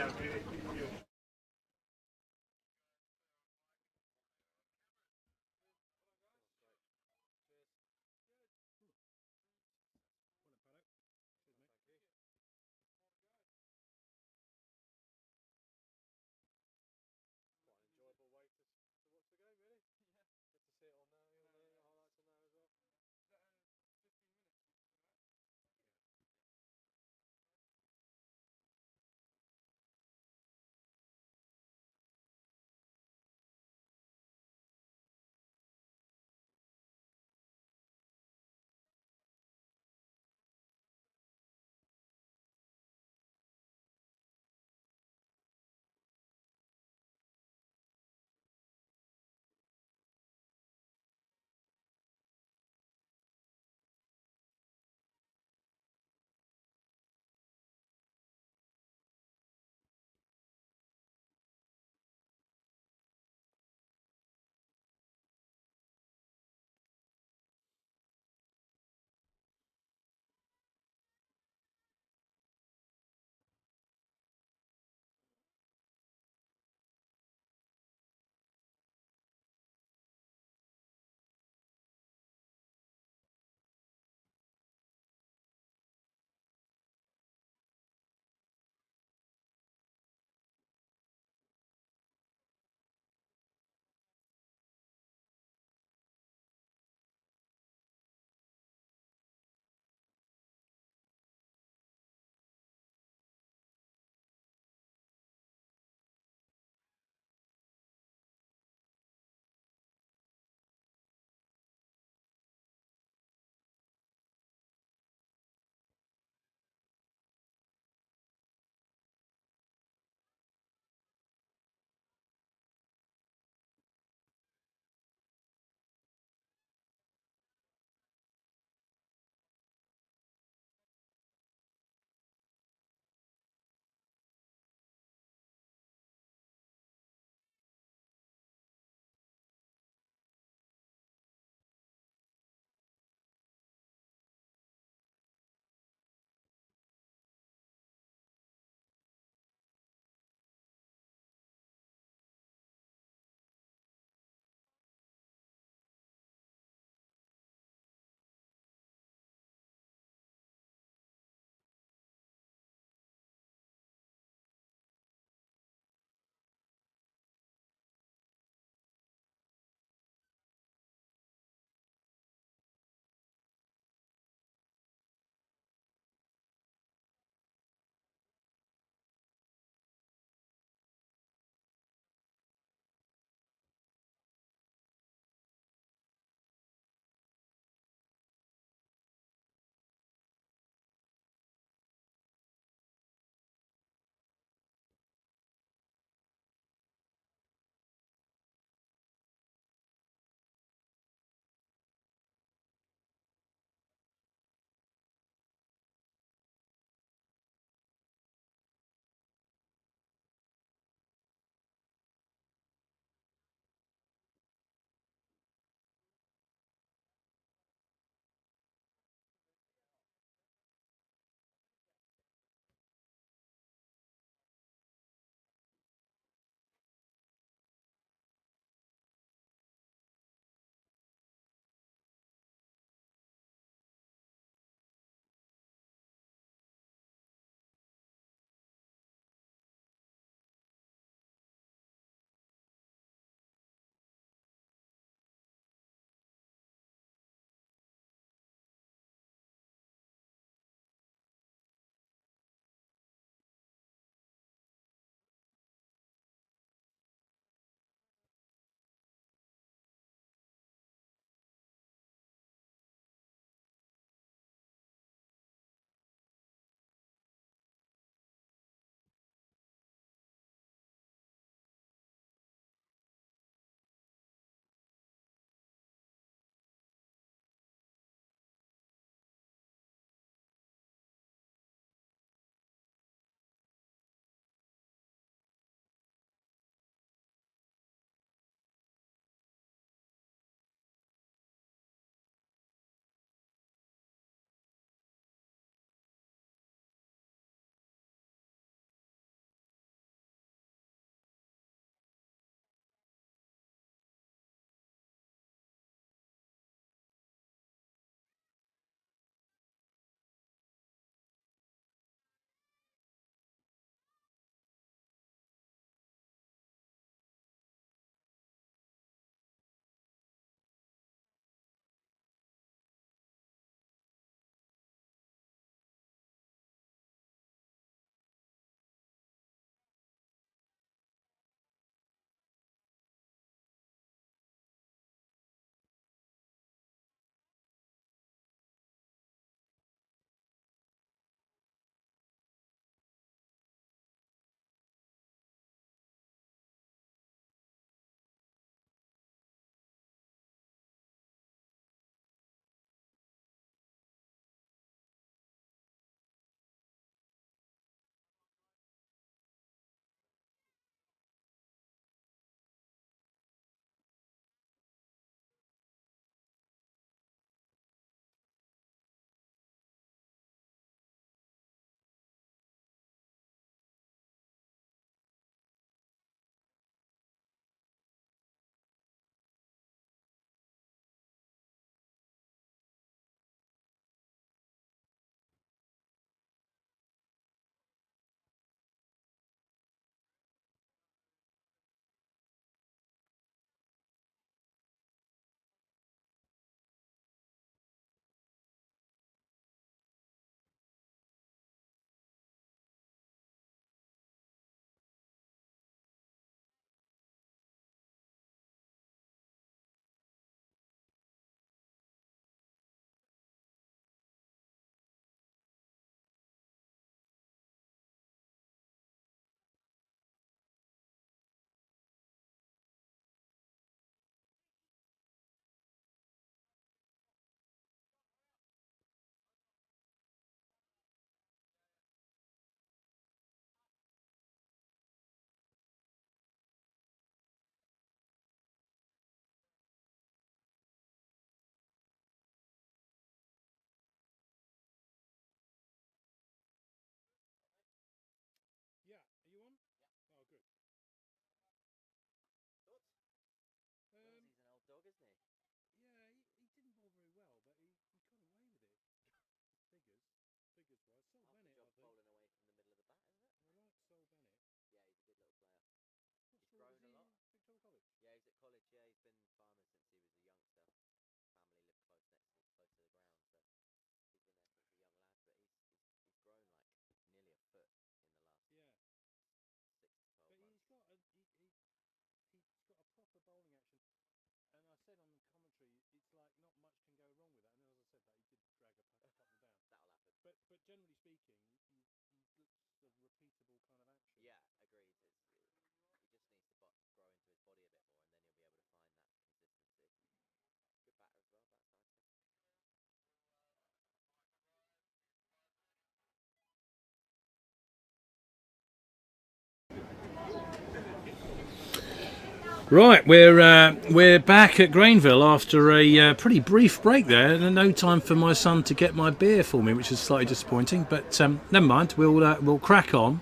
Right, we're back at Granville after a pretty brief break there, and no time for my son to get my beer for me, which is slightly disappointing. But never mind, we'll crack on.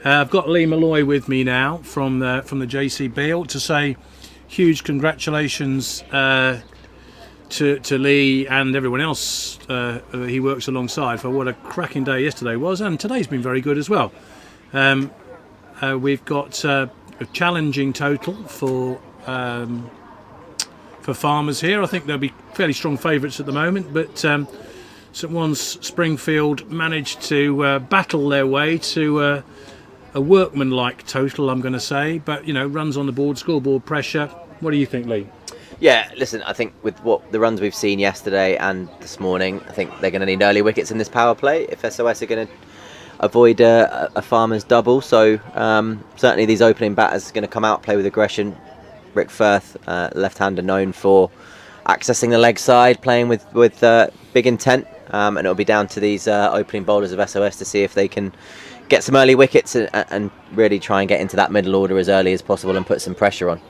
I've got Lee Malloy with me now from the JCB. I ought to say huge congratulations to Lee and everyone else he works alongside for what a cracking day yesterday was, and today's been very good as well. We've got a challenging total for Farmers here. I think they'll be fairly strong favourites at the moment, but St One's Springfield managed to battle their way to a workmanlike total, I'm going to say, but runs on the board, scoreboard pressure. What do you think, Lee? Yeah, listen, I think with what the runs we've seen yesterday and this morning, I think they're going to need early wickets in this power play if SOS are going to avoid a Farmers double. So certainly these opening batters are going to come out, play with aggression. Rick Firth, left-hander known for accessing the leg side, playing with big intent, and it'll be down to these opening bowlers of SOS to see if they can get some early wickets and really try and get into that middle order as early as possible and put some pressure on.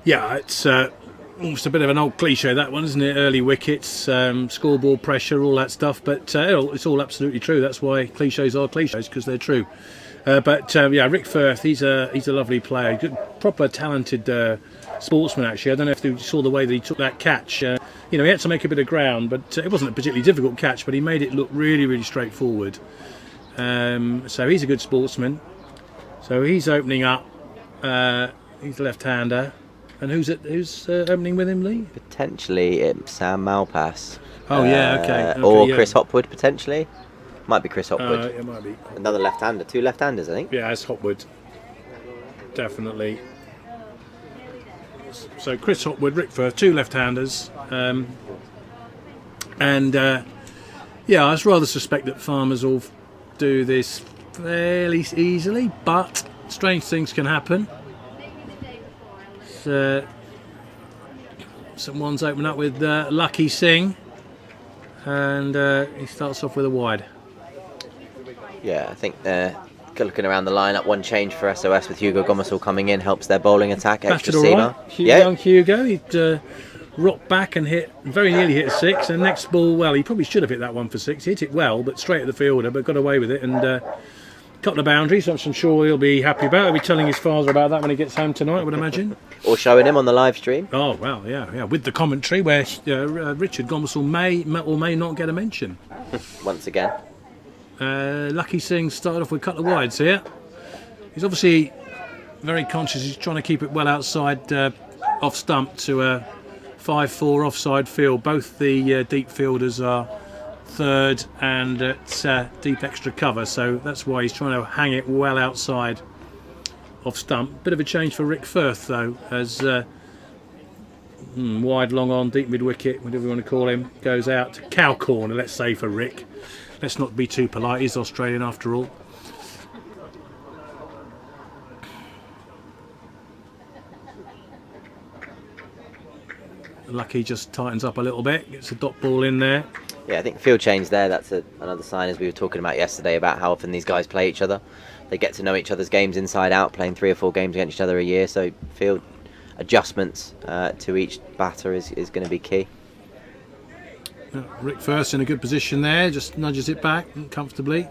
Yeah, it's almost a bit of an old cliche, that one, isn't it? Early wickets, scoreboard pressure, all that stuff. But it's all absolutely true. That's why cliches are cliches, because they're true. But Rick Firth, he's a lovely player, good, proper talented sportsman. Actually, I don't know if you saw the way that he took that catch. He had to make a bit of ground, but it wasn't a particularly difficult catch. But he made it look really, really straightforward. So he's a good sportsman. So he's opening up. He's a left-hander. And who's opening with him, Lee? Potentially Sam Malpass. Oh yeah, okay. Or Chris Hopwood potentially. Might be Chris Hopwood. It might be. Another left-hander, two left-handers, I think. Yeah, it's Hopwood. Definitely. So Chris Hopwood, Rick Firth, two left-handers. I was rather suspect that Farmers will do this fairly easily, but strange things can happen. Someone's opening up with Lucky Singh, and he starts off with a wide. Yeah, I think they're looking around the lineup. One change for SOS with Hugo Gomersall coming in helps their bowling attack. Extra seamer. Right. Young Hugo, he'd rocked back and very nearly hit a six. And next ball, well, he probably should have hit that one for six. He hit it well, but straight at the fielder, but got away with it and. Couple of boundaries, which I'm sure he'll be happy about. He'll be telling his father about that when he gets home tonight, I would imagine. Or showing him on the live stream. Oh, well, yeah, with the commentary where Richard Gomersall may or may not get a mention. Once again. Lucky Singh started off with a couple of wides here. He's obviously very conscious. He's trying to keep it well outside off stump to a 5-4 offside field. Both the deep fielders are third and at deep extra cover, so that's why he's trying to hang it well outside off stump. Bit of a change for Rick Firth though, as wide long on, deep mid wicket, whatever you want to call him, goes out to cow corner, let's say, for Rick. Let's not be too polite, he's Australian after all. Lucky just tightens up a little bit, gets a dot ball in there. Yeah, I think field change there, that's another sign, as we were talking about yesterday, about how often these guys play each other. They get to know each other's games inside out, playing 3 or 4 games against each other a year, so field adjustments to each batter is going to be key. Rick Firth in a good position there, just nudges it back comfortably.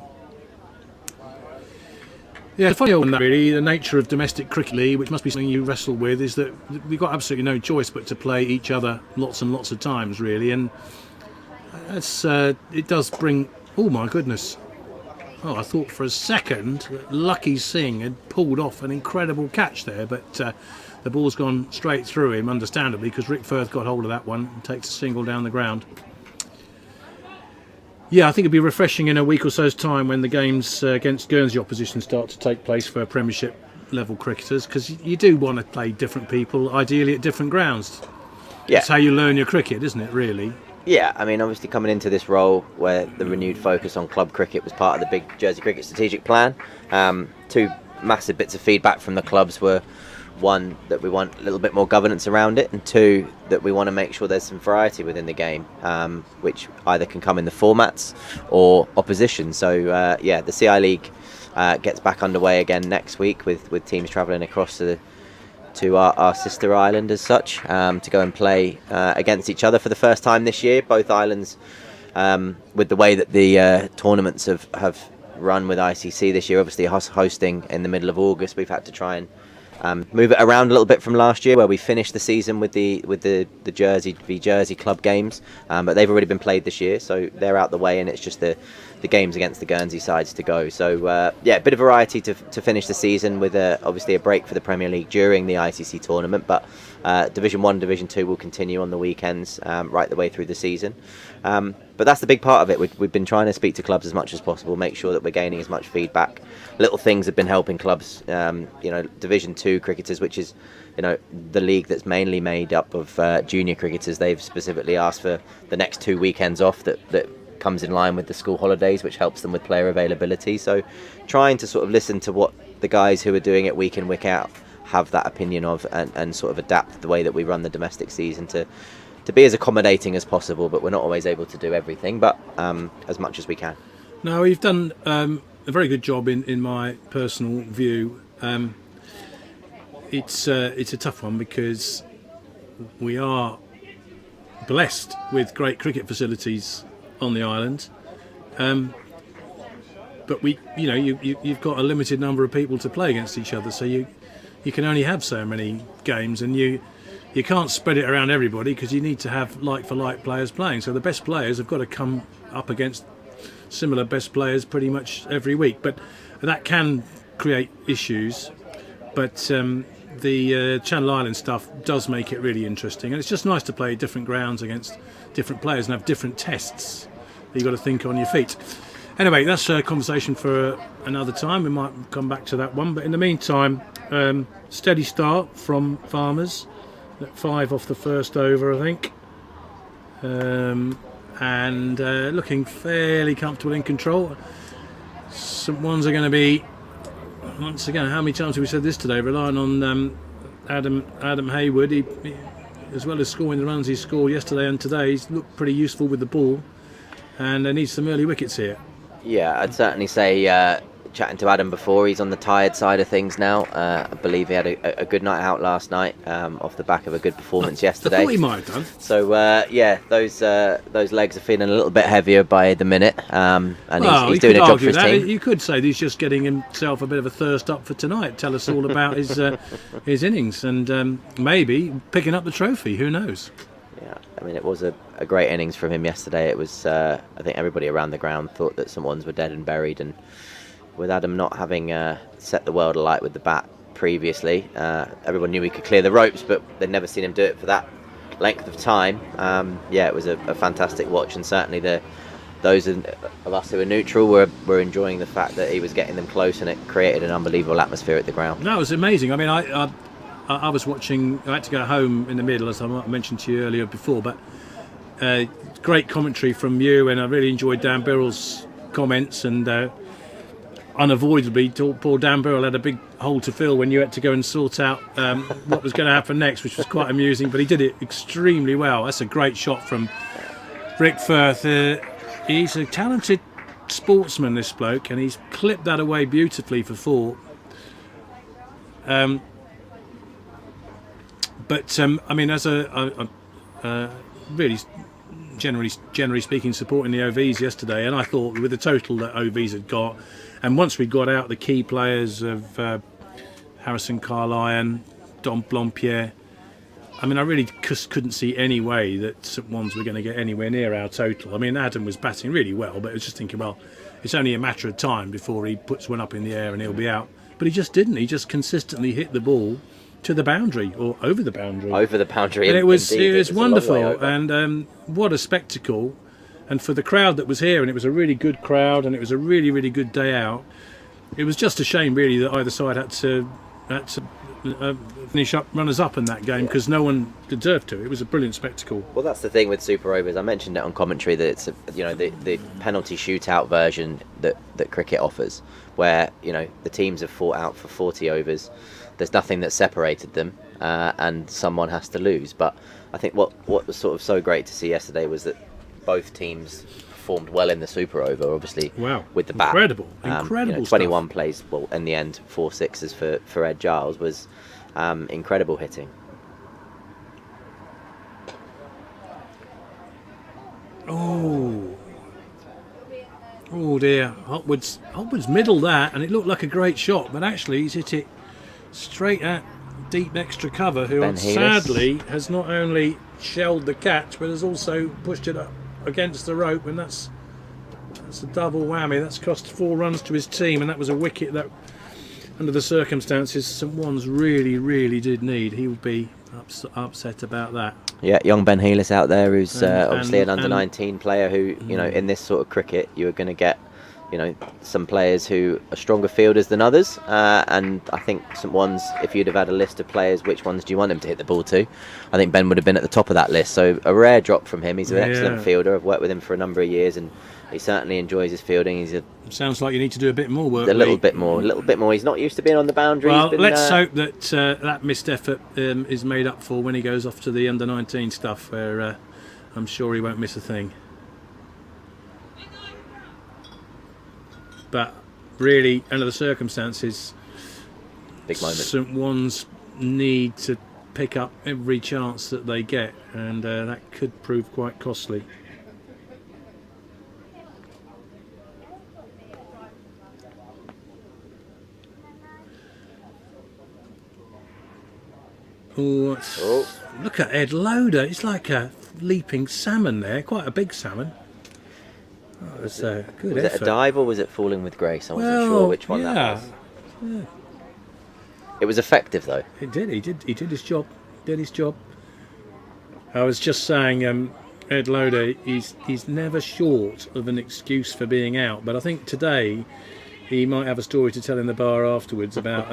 Yeah, it's funny on that really, the nature of domestic cricket league, which must be something you wrestle with, is that we've got absolutely no choice but to play each other lots and lots of times really, and that's it does bring, oh my goodness, I thought for a second that Lucky Singh had pulled off an incredible catch there, but the ball's gone straight through him, understandably, because Rick Firth got hold of that one and takes a single down the ground. Yeah, I think it'd be refreshing in a week or so's time when the games against Guernsey opposition start to take place for Premiership level cricketers, because you do want to play different people, ideally at different grounds. Yeah. That's how you learn your cricket, isn't it, really? Yeah, I mean, obviously coming into this role where the renewed focus on club cricket was part of the big Jersey Cricket strategic plan, two massive bits of feedback from the clubs were, one, that we want a little bit more governance around it, and two, that we want to make sure there's some variety within the game, which either can come in the formats or opposition. So, the CI League gets back underway again next week with teams travelling across to our sister island as such, to go and play against each other for the first time this year. Both islands, with the way that the tournaments have run with ICC this year, obviously hosting in the middle of August, we've had to try and move it around a little bit from last year, where we finished the season with the Jersey v Jersey club games, but they've already been played this year, so they're out the way, and it's just the games against the Guernsey sides to go. So a bit of variety to finish the season with obviously a break for the Premier League during the ICC tournament, but Division 1, Division 2 will continue on the weekends right the way through the season. But that's the big part of it. We've been trying to speak to clubs as much as possible, make sure that we're gaining as much feedback. Little things have been helping clubs. Division 2 cricketers, which is the league that's mainly made up of junior cricketers, they've specifically asked for the next 2 weekends off that comes in line with the school holidays, which helps them with player availability. So trying to sort of listen to what the guys who are doing it week in, week out have that opinion of, and sort of adapt the way that we run the domestic season to be as accommodating as possible. But we're not always able to do everything, but as much as we can. No, you've done a very good job in my personal view. It's a tough one because we are blessed with great cricket facilities on the island, but you've got a limited number of people to play against each other, so you can only have so many games, and you can't spread it around everybody because you need to have like for like players playing. So the best players have got to come up against similar best players pretty much every week, but that can create issues. But the Channel Island stuff does make it really interesting, and it's just nice to play different grounds against different players and have different tests that you've got to think on your feet. Anyway, that's a conversation for another time. We might come back to that one, but in the meantime, steady start from Farmers at 5 off the first over, I think, and looking fairly comfortable in control. Some ones are going to be, once again, how many times have we said this today, relying on Adam Hayward. He, as well as scoring the runs he scored yesterday and today, he's looked pretty useful with the ball, and needs some early wickets here. Yeah, I'd certainly say, chatting to Adam before, he's on the tired side of things now. I believe he had a good night out last night, off the back of a good performance yesterday. I thought he might have done. So those legs are feeling a little bit heavier by the minute, and he's doing a job for his team. You could say he's just getting himself a bit of a thirst up for tonight. Tell us all about his innings, and maybe picking up the trophy. Who knows? Yeah, I mean, it was a great innings from him yesterday. It was, I think everybody around the ground thought that some ones were dead and buried, and with Adam not having set the world alight with the bat previously, everyone knew he could clear the ropes, but they'd never seen him do it for that length of time. It was a fantastic watch, and certainly those of us who were neutral were enjoying the fact that he was getting them close, and it created an unbelievable atmosphere at the ground. No, it was amazing. I mean, I was watching. I had to go home in the middle, as I mentioned to you earlier before, but great commentary from you, and I really enjoyed Dan Birrell's comments, and unavoidably poor Dan Birrell had a big hole to fill when you had to go and sort out what was going to happen next, which was quite amusing, but he did it extremely well. That's a great shot from Rick Firth. He's a talented sportsman, this bloke, and he's clipped that away beautifully for 4. But I mean, as a really generally speaking, supporting the OVs yesterday, and I thought with the total that OVs had got, and once we got out the key players of Harrison Carlyon, Dom Blanpierre, I mean, I really just couldn't see any way that St. Ones were going to get anywhere near our total. I mean, Adam was batting really well, but I was just thinking, well, it's only a matter of time before he puts one up in the air and he'll be out. But he just didn't. He just consistently hit the ball to the boundary or over the boundary. Over the boundary. And it was a long wonderful. way over. And what a spectacle. And for the crowd that was here, and it was a really good crowd, and it was a really, really good day out. It was just a shame, really, that either side had to finish up runners-up in that game because no one deserved to. It was a brilliant spectacle. Well, that's the thing with Super Overs. I mentioned it on commentary that it's the penalty shootout version that cricket offers, where the teams have fought out for 40 overs. There's nothing that separated them, and someone has to lose. But I think what was sort of so great to see yesterday was that both teams performed well in the Super Over, obviously. Wow. With the bat. Incredible 21 plays, well, in the end, 4 sixes for Ed Giles was incredible hitting. Oh dear. Hopwood's middled that, and it looked like a great shot, but actually he's hit it straight at deep extra cover, who Ben sadly has not only shelled the catch, but has also pushed it up against the rope, and that's a double whammy. That's cost 4 runs to his team, and that was a wicket that, under the circumstances, St Juan's really, really did need. He would be upset about that. Yeah, young Ben Heelis out there, who's obviously an under-19 player who, in this sort of cricket, you're going to get, some players who are stronger fielders than others. And I think St Juan's, if you'd have had a list of players, which ones do you want him to hit the ball to? I think Ben would have been at the top of that list. So a rare drop from him. He's an excellent fielder. I've worked with him for a number of years, and he certainly enjoys his fielding. Sounds like you need to do a bit more work. A little bit more. He's not used to being on the boundary. Well, let's hope that that missed effort is made up for when he goes off to the under-19 stuff, where I'm sure he won't miss a thing. But really, under the circumstances, big moment. St Juan's need to pick up every chance that they get, and that could prove quite costly. Look at Ed Loader. It's like a leaping salmon there, quite a big salmon. That was a good effort. Was it a dive or was it falling with grace? I wasn't sure which one that was. Yeah. It was effective though. He did his job. I was just saying, Ed Loader, he's never short of an excuse for being out, but I think today he might have a story to tell in the bar afterwards about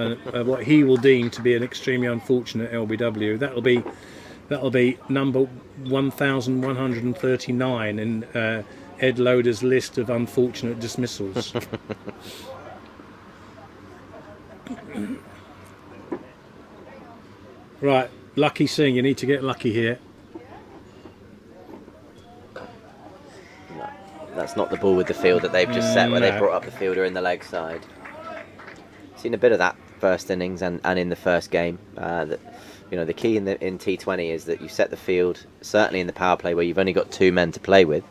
what he will deem to be an extremely unfortunate LBW. That'll be number 1139 in Ed Loader's list of unfortunate dismissals. Right, Lucky Singh, you need to get lucky here. No, that's not the ball with the field that they've just set, where they brought up the fielder in the leg side. Seen a bit of that first innings and in the first game. The key in T20 is that you set the field, certainly in the power play where you've only got 2 men to play with.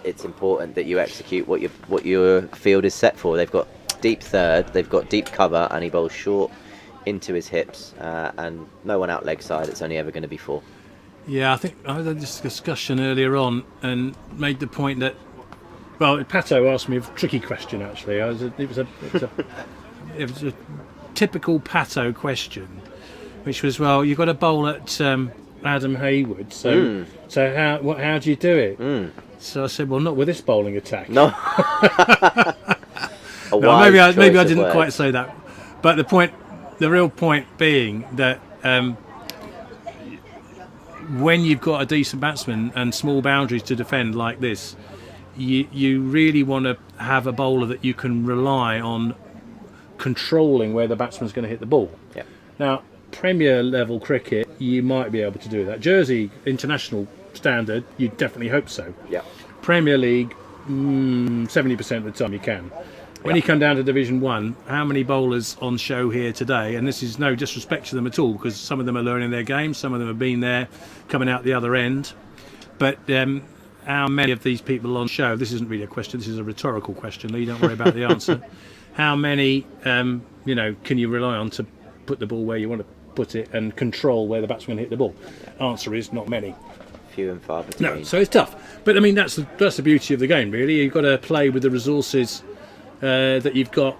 It's important that you execute what your field is set for. They've got deep third, they've got deep cover, and he bowls short into his hips, and no one out leg side. It's only ever going to be 4. Yeah, I think I had this discussion earlier on and made the point that, well, Pato asked me a tricky question actually. It was a typical Pato question, which was, well, you've got to bowl at Adam Hayward, so how do you do it? So I said, well, not with this bowling attack. No. Maybe I didn't quite say that, but the real point being that when you've got a decent batsman and small boundaries to defend like this, you really want to have a bowler that you can rely on controlling where the batsman's going to hit the ball. Yeah. Now, Premier level cricket, you might be able to do that. Jersey international standard, you definitely hope so. Yeah. Premier League, 70% of the time you can. When you come down to Division 1, how many bowlers on show here today? And this is no disrespect to them at all, because some of them are learning their game, some of them have been there, coming out the other end. But how many of these people on show, this isn't really a question, this is a rhetorical question, Lee, don't worry about the answer. How many, can you rely on to put the ball where you want to put it and control where the batsman hit the ball? Answer is not many. few and far between. No, so it's tough. But I mean, that's the beauty of the game, really. You've got to play with the resources that you've got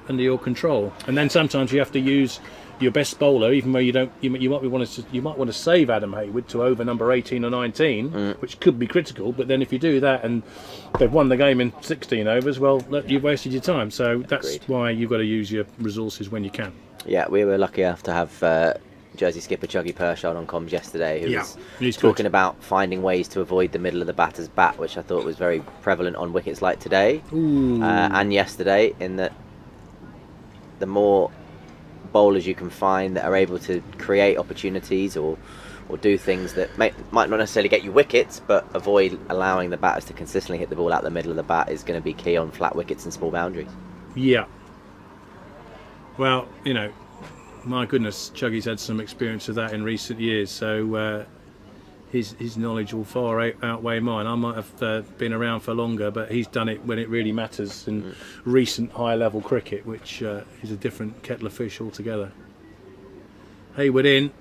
under your control, and then sometimes you have to use your best bowler, even though you don't. You might want to save Adam Hayward to over number 18 or 19, which could be critical. But then if you do that and they've won the game in 16 overs, well, you've wasted your time. So that's why you've got to use your resources when you can. Yeah, we were lucky enough to have Jersey skipper Chuggy Pershard on comms yesterday, who was talking about finding ways to avoid the middle of the batter's bat, which I thought was very prevalent on wickets like today and yesterday, in that the more bowlers you can find that are able to create opportunities or do things that might not necessarily get you wickets, but avoid allowing the batters to consistently hit the ball out the middle of the bat, is going to be key on flat wickets and small boundaries. Yeah. Well, you know, my goodness, Chuggy's had some experience of that in recent years, so his knowledge will far outweigh mine. I might have been around for longer, but he's done it when it really matters in recent high-level cricket, which is a different kettle of fish altogether. Hayward in.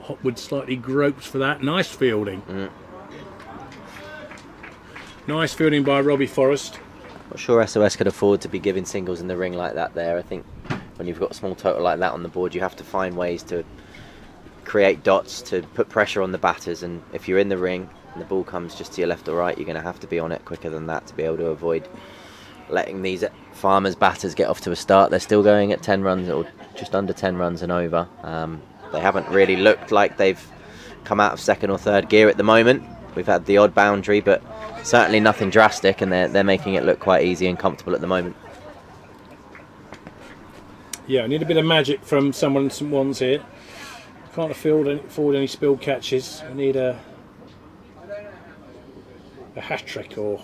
Hopwood slightly groped for that. Nice fielding. Nice fielding by Robbie Forrest. Not sure SOS could afford to be giving singles in the ring like that there. I think when you've got a small total like that on the board, you have to find ways to create dots to put pressure on the batters, and if you're in the ring and the ball comes just to your left or right, you're going to have to be on it quicker than that to be able to avoid letting these Farmers batters get off to a start. They're still going at 10 runs or just under 10 runs and over. They haven't really looked like they've come out of second or third gear at the moment. We've had the odd boundary, but certainly nothing drastic, and they're making it look quite easy and comfortable at the moment. Yeah, I need a bit of magic from someone in St Ones here. Can't afford any spilled catches. I need a hat trick or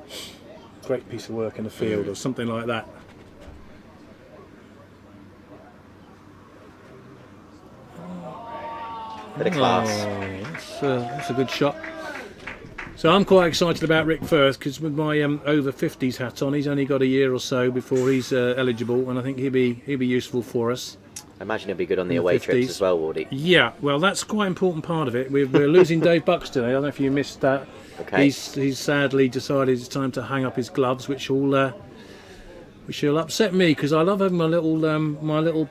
a great piece of work in the field or something like that. Bit of class. That's a good shot. So I'm quite excited about Rick Firth, because with my over 50s hat on, he's only got a year or so before he's eligible, and I think he'll be useful for us. I imagine he'll be good on the away 50s. Trips as well, Wardy. Yeah, well, that's quite an important part of it. We're losing Dave Buxton. I don't know if you missed that. Okay. He's sadly decided it's time to hang up his gloves, which will upset me, because I love having my little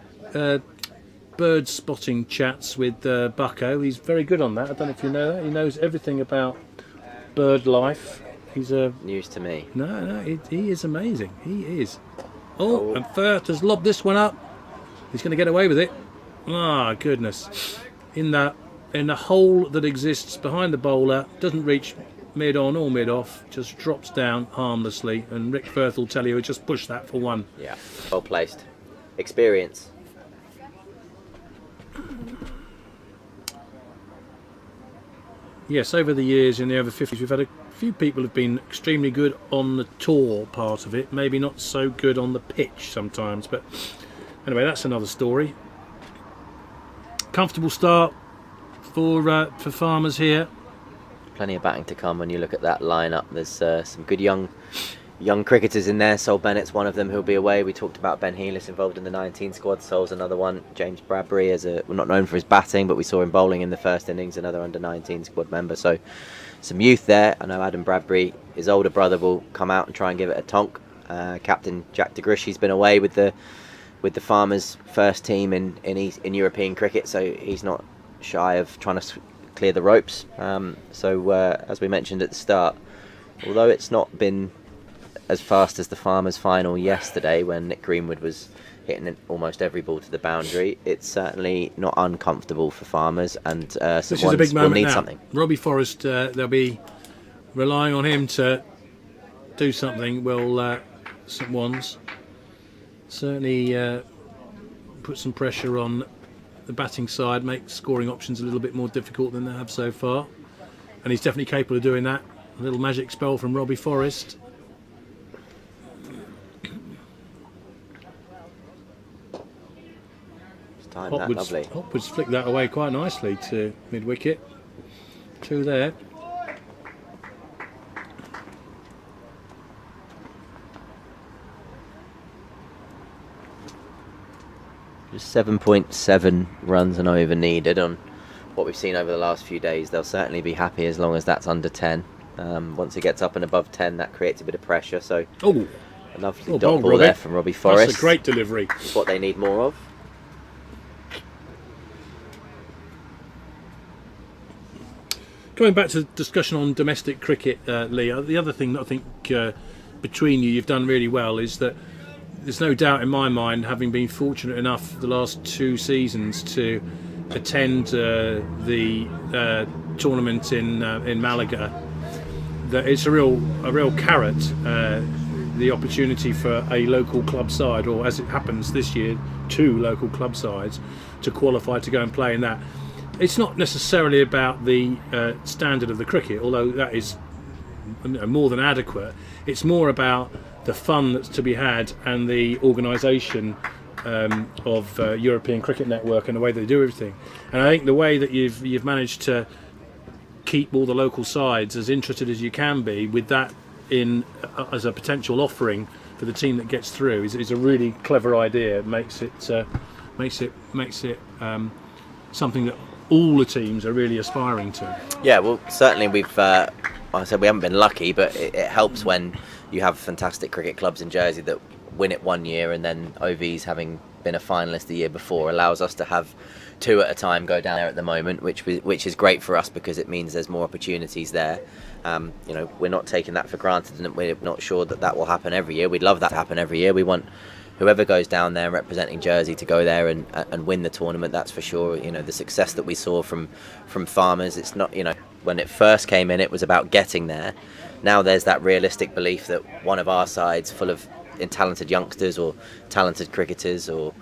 bird spotting chats with Bucko. He's very good on that. I don't know if you know that. He knows everything about bird life. He's news to me. No, he is amazing. He is. Oh, and Firth has lobbed this one up. He's going to get away with it. Ah, goodness. In the hole that exists behind the bowler, doesn't reach mid on or mid off, just drops down harmlessly, and Rick Firth will tell you he just pushed that for one. Yeah, well placed. Experience. Yes, over the years in the over 50s, we've had a few people who've been extremely good on the tour part of it, maybe not so good on the pitch sometimes, but anyway, that's another story. Comfortable start for Farmers here. Plenty of batting to come when you look at that lineup. There's some good young cricketers in there. Sol Bennett's one of them who'll be away. We talked about Ben Heelis involved in the 19 squad. Sol's another one. James Bradbury, not known for his batting, but we saw him bowling in the first innings, another under 19 squad member. So some youth there. I know Adam Bradbury, his older brother, will come out and try and give it a tonk. Captain Jack DeGrish, he's been away with the Farmers first team in European cricket, so he's not shy of trying to clear the ropes. As we mentioned at the start, although it's not been as fast as the Farmers final yesterday, when Nick Greenwood was hitting almost every ball to the boundary, it's certainly not uncomfortable for Farmers, and this is a big moment will need now. Something. Robbie Forrest, they'll be relying on him to do something. Well, St Ones certainly put some pressure on the batting side, make scoring options a little bit more difficult than they have so far, and he's definitely capable of doing that. A little magic spell from Robbie Forrest. Hopwood's flicked that away quite nicely to mid-wicket. Two there. Just 7.7 runs and over needed on what we've seen over the last few days. They'll certainly be happy as long as that's under 10. Once it gets up and above 10, that creates a bit of pressure. So a lovely dot ball there from Robbie Forrest. That's a great delivery. It's what they need more of. Going back to the discussion on domestic cricket, Lee, the other thing that I think between you've done really well is that there's no doubt in my mind, having been fortunate enough the last 2 seasons to attend the tournament in Malaga, that it's a real carrot, the opportunity for a local club side, or as it happens this year, 2 local club sides to qualify to go and play in that. It's not necessarily about the standard of the cricket, although that is more than adequate. It's more about the fun that's to be had and the organisation of European Cricket Network and the way they do everything. And I think the way that you've managed to keep all the local sides as interested as you can be with that in as a potential offering for the team that gets through is a really clever idea. It makes it something that all the teams are really aspiring to. Yeah, well, certainly we've. Like I said, we haven't been lucky, but it helps when you have fantastic cricket clubs in Jersey that win it one year, and then OVs, having been a finalist the year before, allows us to have 2 at a time go down there at the moment, which is great for us because it means there's more opportunities there. We're not taking that for granted, and we're not sure that will happen every year. We'd love that to happen every year. We want whoever goes down there representing Jersey to go there and win the tournament. That's for sure. The success that we saw from Farmers, it's not, when it first came in, it was about getting there. Now there's that realistic belief that one of our sides, full of talented youngsters or talented cricketers, or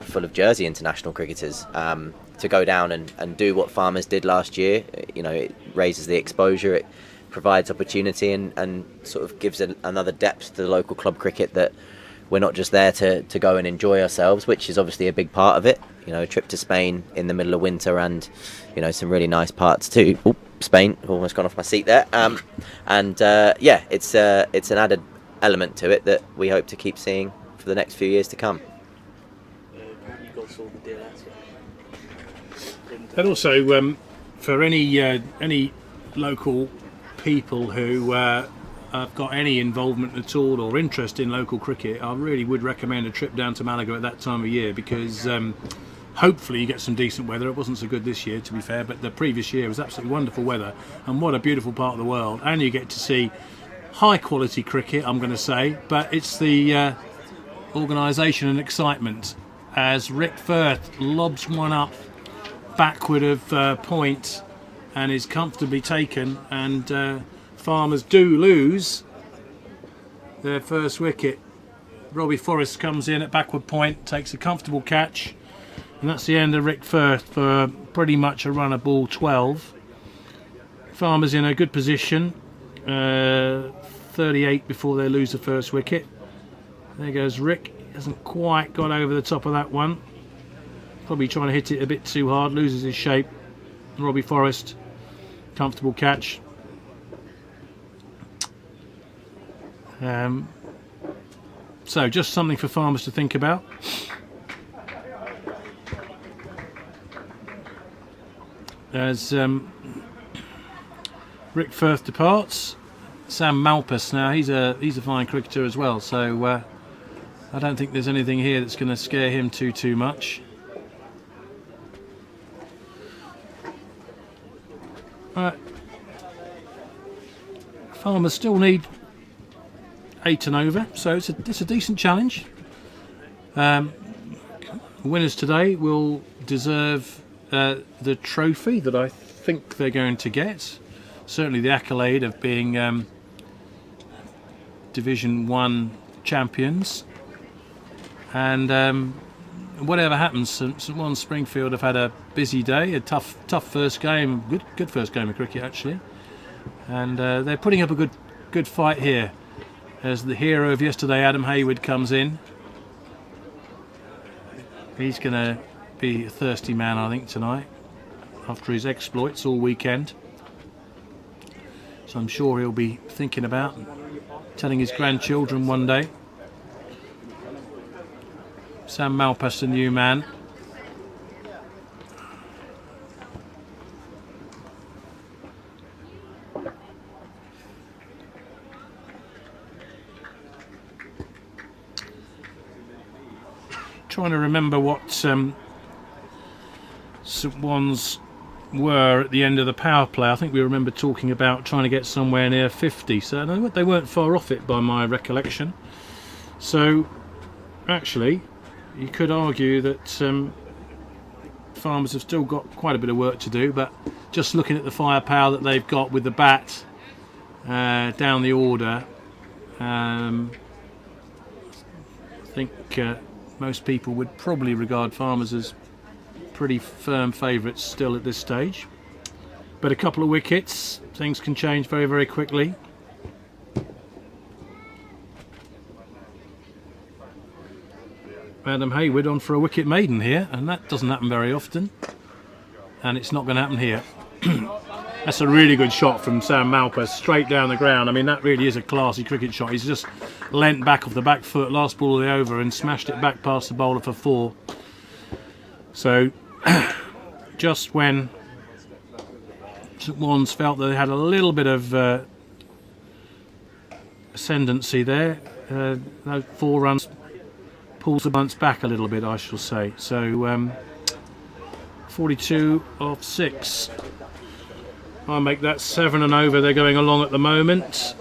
full of Jersey international cricketers, to go down and do what Farmers did last year. It raises the exposure, it provides opportunity, and sort of gives another depth to the local club cricket, that we're not just there to go and enjoy ourselves, which is obviously a big part of it. A trip to Spain in the middle of winter, and some really nice parts too. Spain, I've almost gone off my seat there. It's an added element to it that we hope to keep seeing for the next few years to come. And also for any local people who have got any involvement at all or interest in local cricket, I really would recommend a trip down to Malaga at that time of year, because hopefully you get some decent weather. It wasn't so good this year, to be fair, but the previous year was absolutely wonderful weather, and what a beautiful part of the world. And you get to see high quality cricket, I'm going to say, but it's the organisation and excitement as Rick Firth lobs one up backward of point and is comfortably taken, and Farmers do lose their first wicket. Robbie Forrest comes in at backward point, takes a comfortable catch, and that's the end of Rick Firth for pretty much a run of ball 12. Farmers in a good position, 38 before they lose the first wicket. There goes Rick, hasn't quite got over the top of that one, probably trying to hit it a bit too hard, loses his shape. Robbie Forrest, comfortable catch. So just something for Farmers to think about. As Rick Firth departs, Sam Malpas now, he's a fine cricketer as well, so I don't think there's anything here that's going to scare him too much. Farmers still need 8 and over, so it's a decent challenge. Winners today will deserve the trophy that I think they're going to get. Certainly the accolade of being Division 1 champions. And whatever happens, St Juan Springfield have had a busy day, a tough first game, good first game of cricket actually. And they're putting up a good fight here, as the hero of yesterday, Adam Hayward, comes in. He's going to be a thirsty man, I think, tonight, after his exploits all weekend. So I'm sure he'll be thinking about telling his grandchildren one day. Sam Malpass, the new man. Trying to remember what St One's were at the end of the power play. I think we remember talking about trying to get somewhere near 50, so they weren't far off it by my recollection. So actually you could argue that Farmers have still got quite a bit of work to do, but just looking at the firepower that they've got with the bat down the order, I think most people would probably regard Farmers as pretty firm favourites still at this stage. But a couple of wickets, things can change very, very quickly. Adam Hayward on for a wicket maiden here, and that doesn't happen very often. And it's not going to happen here. That's a really good shot from Sam Malpass, straight down the ground. I mean, that really is a classy cricket shot. He's just leant back off the back foot, last ball of the over, and smashed it back past the bowler for 4. So, just when St One's felt that they had a little bit of ascendancy there, those 4 runs pulls the bunch back a little bit, I shall say. So, 42 off 6. I'll make that 7 and over. They're going along at the moment,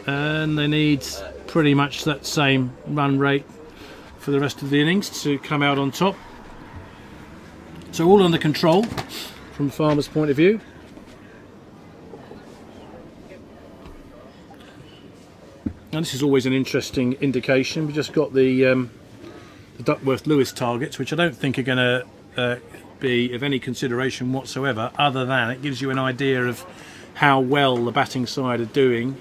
and they need pretty much that same run rate for the rest of the innings to come out on top. So all under control from Farmers' point of view. And this is always an interesting indication. We just got the Duckworth-Lewis targets, which I don't think are going to be of any consideration whatsoever, other than it gives you an idea of how well the batting side are doing.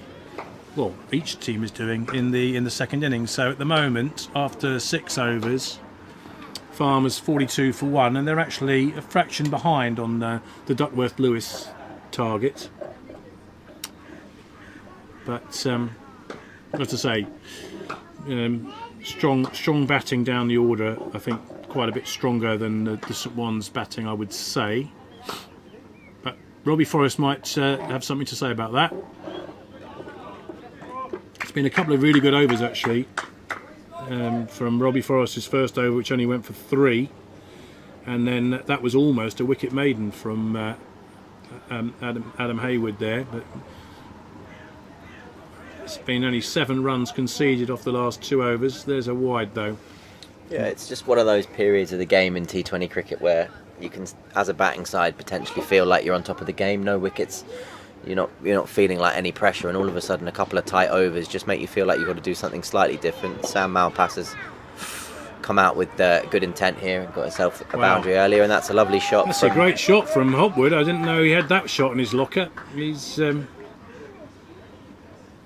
Well, each team is doing in the second innings. So at the moment, after 6 overs, Farmers 42 for 1, and they're actually a fraction behind on the Duckworth-Lewis target. But as I say, strong batting down the order. I think quite a bit stronger than the St One's batting, I would say. But Robbie Forrest might have something to say about that. It's been a couple of really good overs actually, from Robbie Forrest's first over, which only went for 3, and then that was almost a wicket maiden from Adam Hayward there. But it's been only 7 runs conceded off the last 2 overs. There's a wide though. Yeah, it's just one of those periods of the game in T20 cricket where you can, as a batting side, potentially feel like you're on top of the game. No wickets, you're not feeling like any pressure, and all of a sudden a couple of tight overs just make you feel like you've got to do something slightly different. Sam Malpass has come out with good intent here and got himself a boundary earlier, and that's a lovely shot. That's a great shot from Hopwood. I didn't know he had that shot in his locker. He's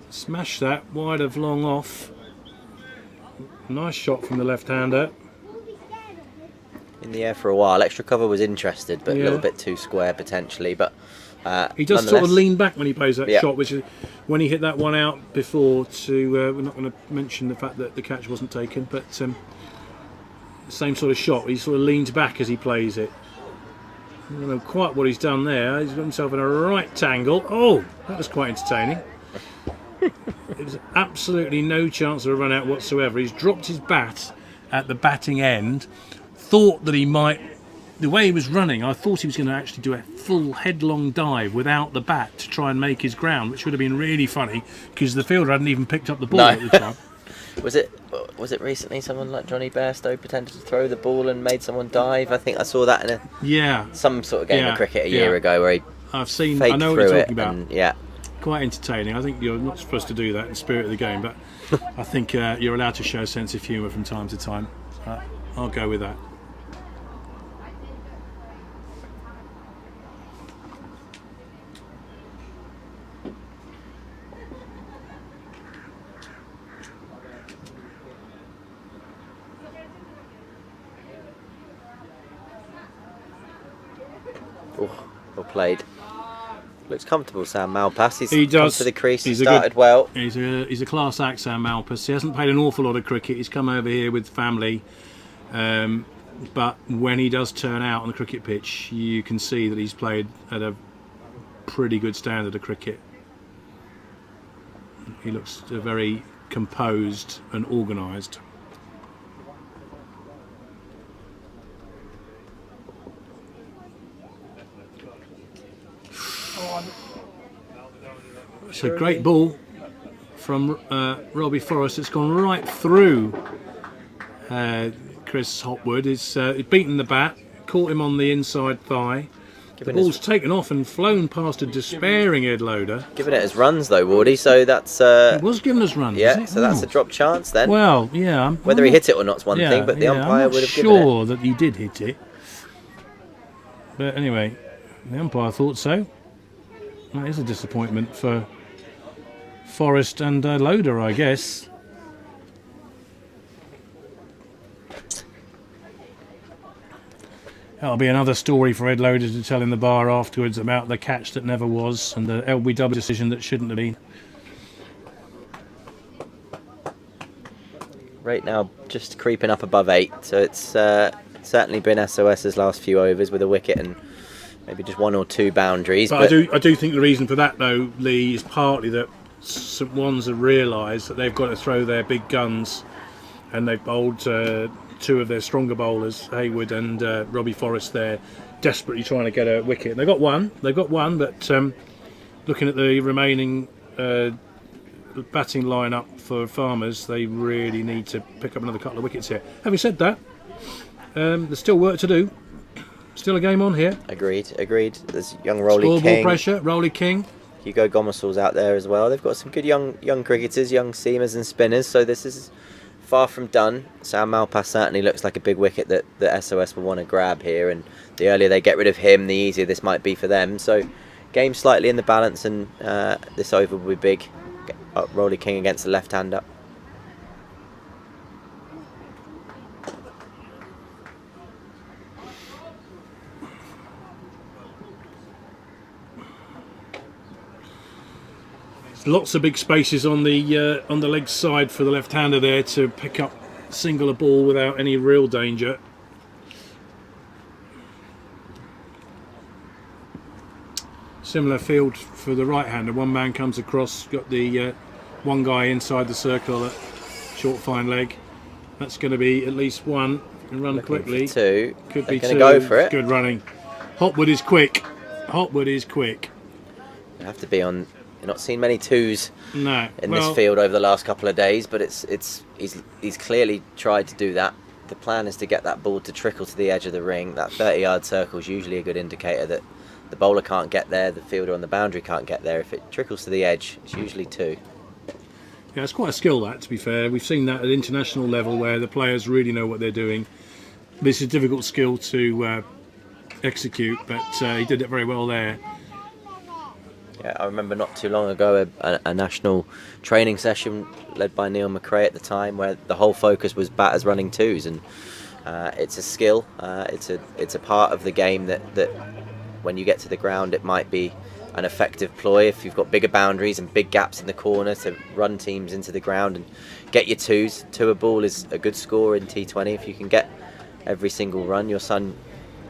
smashed that wide of long off. Nice shot from the left-hander. In the air for a while. Extra cover was interested, but a little bit too square potentially. But he does sort of lean back when he plays that shot, which is when he hit that one out before. We're not going to mention the fact that the catch wasn't taken, but same sort of shot. He sort of leans back as he plays it. I don't know quite what he's done there. He's got himself in a right tangle. Oh, that was quite entertaining. There was absolutely no chance of a run out whatsoever. He's dropped his bat at the batting end. Thought that he might, the way he was running, I thought he was going to actually do a full headlong dive without the bat to try and make his ground, which would have been really funny because the fielder hadn't even picked up the ball at the time. Was it recently someone like Johnny Bairstow pretended to throw the ball and made someone dive? I think I saw that in some sort of game of cricket a year ago where he I know what you're talking about. And, quite entertaining. I think you're not supposed to do that in the spirit of the game, but I think you're allowed to show a sense of humour from time to time. I'll go with that. Well played. Looks comfortable, Sam Malpass. He does. Come to the crease. He started well. He's a class act, Sam Malpass. He hasn't played an awful lot of cricket. He's come over here with family But when he does turn out on the cricket pitch, you can see that he's played at a pretty good standard of cricket. He looks very composed and organised. It's a great ball from Robbie Forrest. It's gone right through Chris Hopwood. He's beaten the bat, caught him on the inside thigh. The ball's taken off and flown past a despairing Ed Loader. Giving it as runs though, Wardy, so that's... it was given as runs, yeah, was it? so that's a drop chance then. Well, yeah. Whether he hit it or not's one thing, but the umpire would have given it. I'm not sure that he did hit it. But anyway, the umpire thought so. That is a disappointment for Forrest and Loader, I guess. That'll be another story for Ed Loader to tell in the bar afterwards about the catch that never was and the LBW decision that shouldn't have been. Right now, just creeping up above 8, so it's certainly been SOS's last few overs with a wicket and maybe just 1 or 2 boundaries. But I do think the reason for that, though, Lee, is partly that St Ones have realised that they've got to throw their big guns, and they've bowled 2 of their stronger bowlers, Hayward and Robbie Forrest, there, desperately trying to get a wicket. And they've got one, but looking at the remaining batting lineup for Farmers, they really need to pick up another couple of wickets here. Having said that, there's still work to do. Still a game on here. Agreed. There's young Rolly King. Scoreboard pressure, Rolly King. Hugo Gomersall's out there as well. They've got some good young cricketers, young seamers and spinners, so this is far from done. Sam Malpass certainly looks like a big wicket that SOS will want to grab here, and the earlier they get rid of him, the easier this might be for them. So game slightly in the balance, and this over will be big. Rolly King against the left-hander. Lots of big spaces on the leg side for the left-hander there to pick up single a ball without any real danger. Similar field for the right-hander. One man comes across, got the one guy inside the circle at short fine leg. That's going to be at least one. And run quickly. 2. Could be 2. Going to go for it. Good running. Hopwood is quick. You have to be on. You're not seen many 2s in this field over the last couple of days, but he's clearly tried to do that. The plan is to get that ball to trickle to the edge of the ring. That 30-yard circle is usually a good indicator that the bowler can't get there, the fielder on the boundary can't get there. If it trickles to the edge, it's usually 2. Yeah, it's quite a skill, that, to be fair. We've seen that at international level where the players really know what they're doing. This is a difficult skill to execute, but he did it very well there. Yeah, I remember not too long ago a national training session led by Neil McRae at the time, where the whole focus was batters running 2s, and it's a skill. It's a part of the game that when you get to the ground, it might be an effective ploy if you've got bigger boundaries and big gaps in the corner to run teams into the ground and get your 2s. 2 a ball is a good score in T20. If you can get every single run, your son,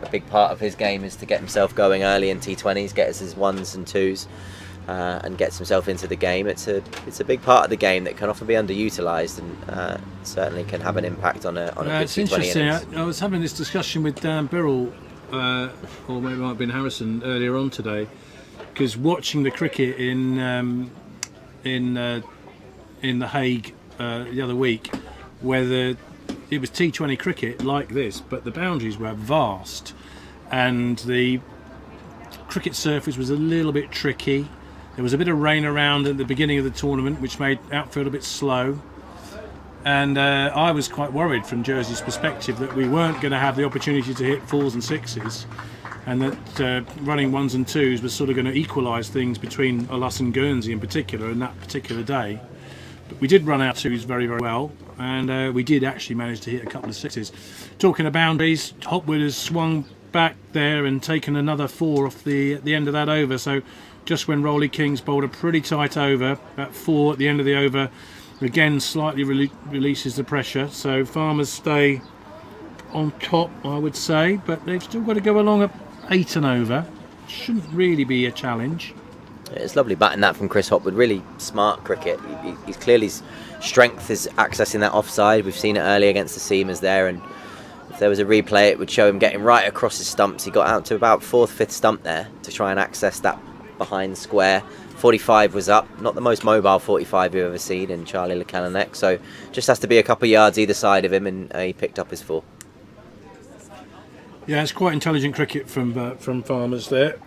a big part of his game is to get himself going early in T20s, get his 1s and 2s, and gets himself into the game. It's a big part of the game that can often be underutilised, and certainly can have an impact on a good it's T20 interesting. innings. I was having this discussion with Dan Birrell, or maybe it might have been Harrison earlier on today, because watching the cricket in The Hague the other week, where it was T20 cricket like this, but the boundaries were vast and the cricket surface was a little bit tricky. There was a bit of rain around at the beginning of the tournament, which made outfield a bit slow, and I was quite worried from Jersey's perspective that we weren't going to have the opportunity to hit 4s and 6s, and that running 1s and 2s was sort of going to equalise things between us and Guernsey in particular in that particular day. But we did run our 2s very, very well, and we did actually manage to hit a couple of 6s. Talking of boundaries, Hopwood has swung back there and taken another 4 off the end of that over. So just when Rolly King's bowled a pretty tight over, that 4 at the end of the over, again slightly releases the pressure. So Farmers stay on top, I would say, but they've still got to go along at 8 and over. Shouldn't really be a challenge. It's lovely batting that from Chris Hopwood. Really smart cricket. He's clearly, his strength is accessing that offside. We've seen it early against the seamers there, and if there was a replay, it would show him getting right across his stumps. He got out to about 4th, 5th stump there to try and access that behind square. 45 was up, not the most mobile 45 you've ever seen in Charlie Lecalanek, so just has to be a couple of yards either side of him, and he picked up his 4. Yeah, it's quite intelligent cricket from Farmers there.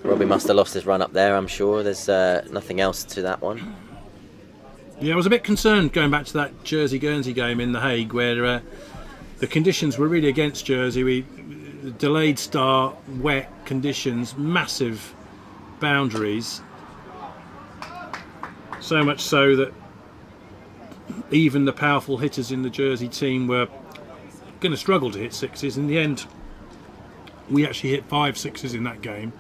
Robbie must have lost his run up there, I'm sure. There's nothing else to that one. Yeah, I was a bit concerned going back to that Jersey-Guernsey game in The Hague, where the conditions were really against Jersey. We delayed start, wet conditions, massive boundaries. So much so that even the powerful hitters in the Jersey team were going to struggle to hit sixes. In the end, we actually hit 5 sixes in that game.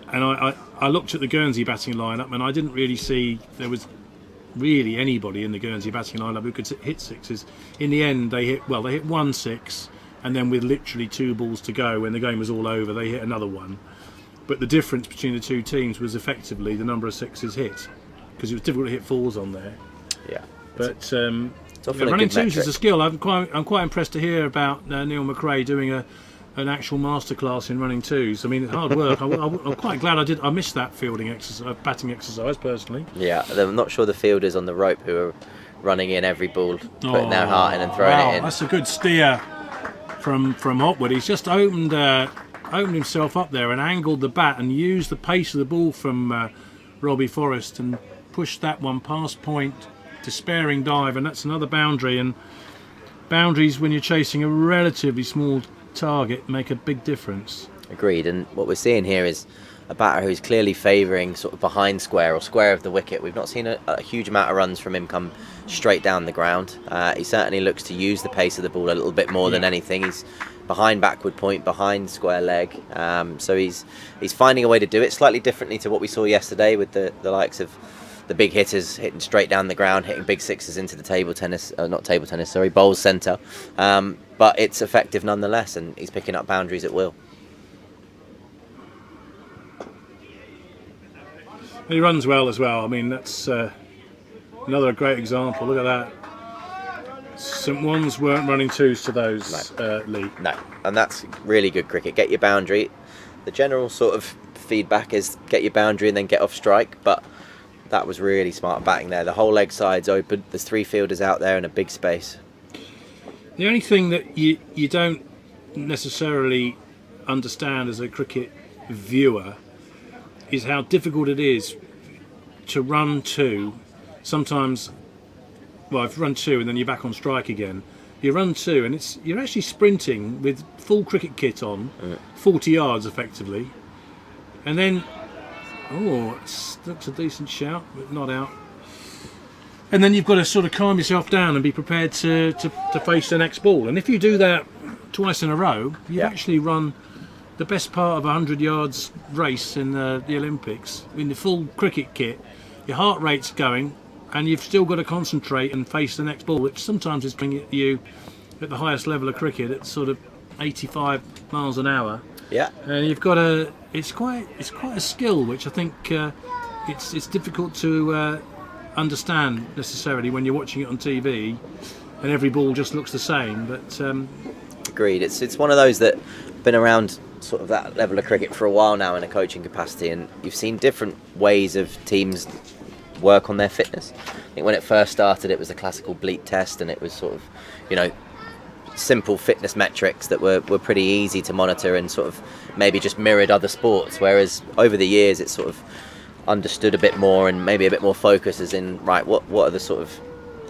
And I looked at the Guernsey batting lineup, and I didn't really see there was really anybody in the Guernsey batting lineup who could hit sixes. In the end, they hit 1 6, and then with literally 2 balls to go, when the game was all over, they hit another one. But the difference between the two teams was effectively the number of sixes hit, because it was difficult to hit 4s on there. Yeah. But often a running good 2s metric. is a skill. I'm quite impressed to hear about Neil McRae doing an actual masterclass in running 2s. I mean, it's hard work. I'm quite glad I missed that fielding exercise, batting exercise personally. Yeah, I'm not sure the fielders on the rope who are running in every ball, putting their heart in and throwing it in. That's a good steer from Hopwood. He's just opened himself up there and angled the bat and used the pace of the ball from Robbie Forrest and pushed that one past point, despairing dive, and that's another boundary. And boundaries, when you're chasing a relatively small target, make a big difference. Agreed, and what we're seeing here is a batter who's clearly favouring sort of behind square or square of the wicket. We've not seen a huge amount of runs from him come straight down the ground. He certainly looks to use the pace of the ball a little bit more than anything. He's behind backward point, behind square leg, so he's finding a way to do it slightly differently to what we saw yesterday with the likes of the big hitters hitting straight down the ground, hitting big sixes into the bowls centre. But it's effective nonetheless, and he's picking up boundaries at will. He runs well as well. I mean, that's another great example. Look at that. St Ones weren't running 2s to those, Lee. No, and that's really good cricket. Get your boundary. The general sort of feedback is get your boundary and then get off strike, but that was really smart batting there. The whole leg side's open. There's 3 fielders out there in a big space. The only thing that you don't necessarily understand as a cricket viewer is how difficult it is to run 2. Sometimes, well, if you run 2 and then you're back on strike again, you run 2 and you're actually sprinting with full cricket kit on, 40 yards effectively, and then looks a decent shout, but not out. And then you've got to sort of calm yourself down and be prepared to face the next ball. And if you do that twice in a row, you've actually run the best part of a 100 yards race in the Olympics in the full cricket kit. Your heart rate's going, and you've still got to concentrate and face the next ball, which sometimes is bringing it to you at the highest level of cricket at sort of 85 miles an hour. Yeah. And you've got to. It's quite a skill, which I think it's difficult to understand necessarily when you're watching it on TV, and every ball just looks the same. But agreed. It's one of those that been around sort of that level of cricket for a while now in a coaching capacity, and you've seen different ways of teams work on their fitness. I think when it first started, it was the classical bleat test, and it was sort of, simple fitness metrics that were pretty easy to monitor and sort of maybe just mirrored other sports, whereas over the years it's sort of understood a bit more and maybe a bit more focus as in, right, what are the sort of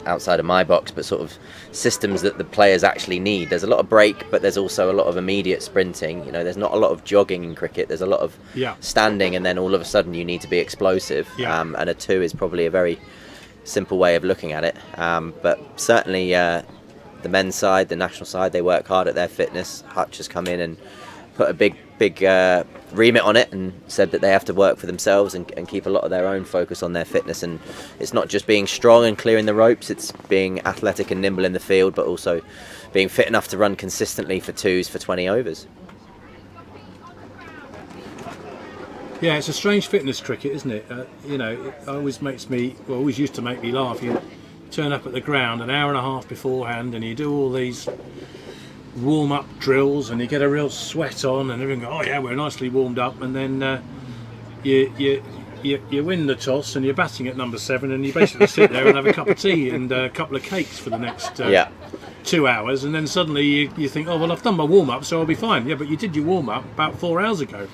outside of my box but sort of systems that the players actually need. There's a lot of break, but there's also a lot of immediate sprinting. There's not a lot of jogging in cricket. There's a lot of standing, and then all of a sudden you need to be explosive, and a 2 is probably a very simple way of looking at it, but certainly the men's side, the national side, they work hard at their fitness. Hutch has come in and put a big remit on it and said that they have to work for themselves and keep a lot of their own focus on their fitness. And it's not just being strong and clearing the ropes, it's being athletic and nimble in the field, but also being fit enough to run consistently for twos for 20 overs. Yeah, it's a strange fitness cricket, isn't it? You know, it always used to make me laugh. You turn up at the ground an hour and a half beforehand and you do all these warm-up drills and you get a real sweat on and everyone go, oh yeah, we're nicely warmed up, and then you win the toss and you're batting at number 7 and you basically sit there and have a cup of tea and a couple of cakes for the next 2 hours, and then suddenly you think, oh well, I've done my warm-up so I'll be fine. Yeah, but you did your warm-up about 4 hours ago.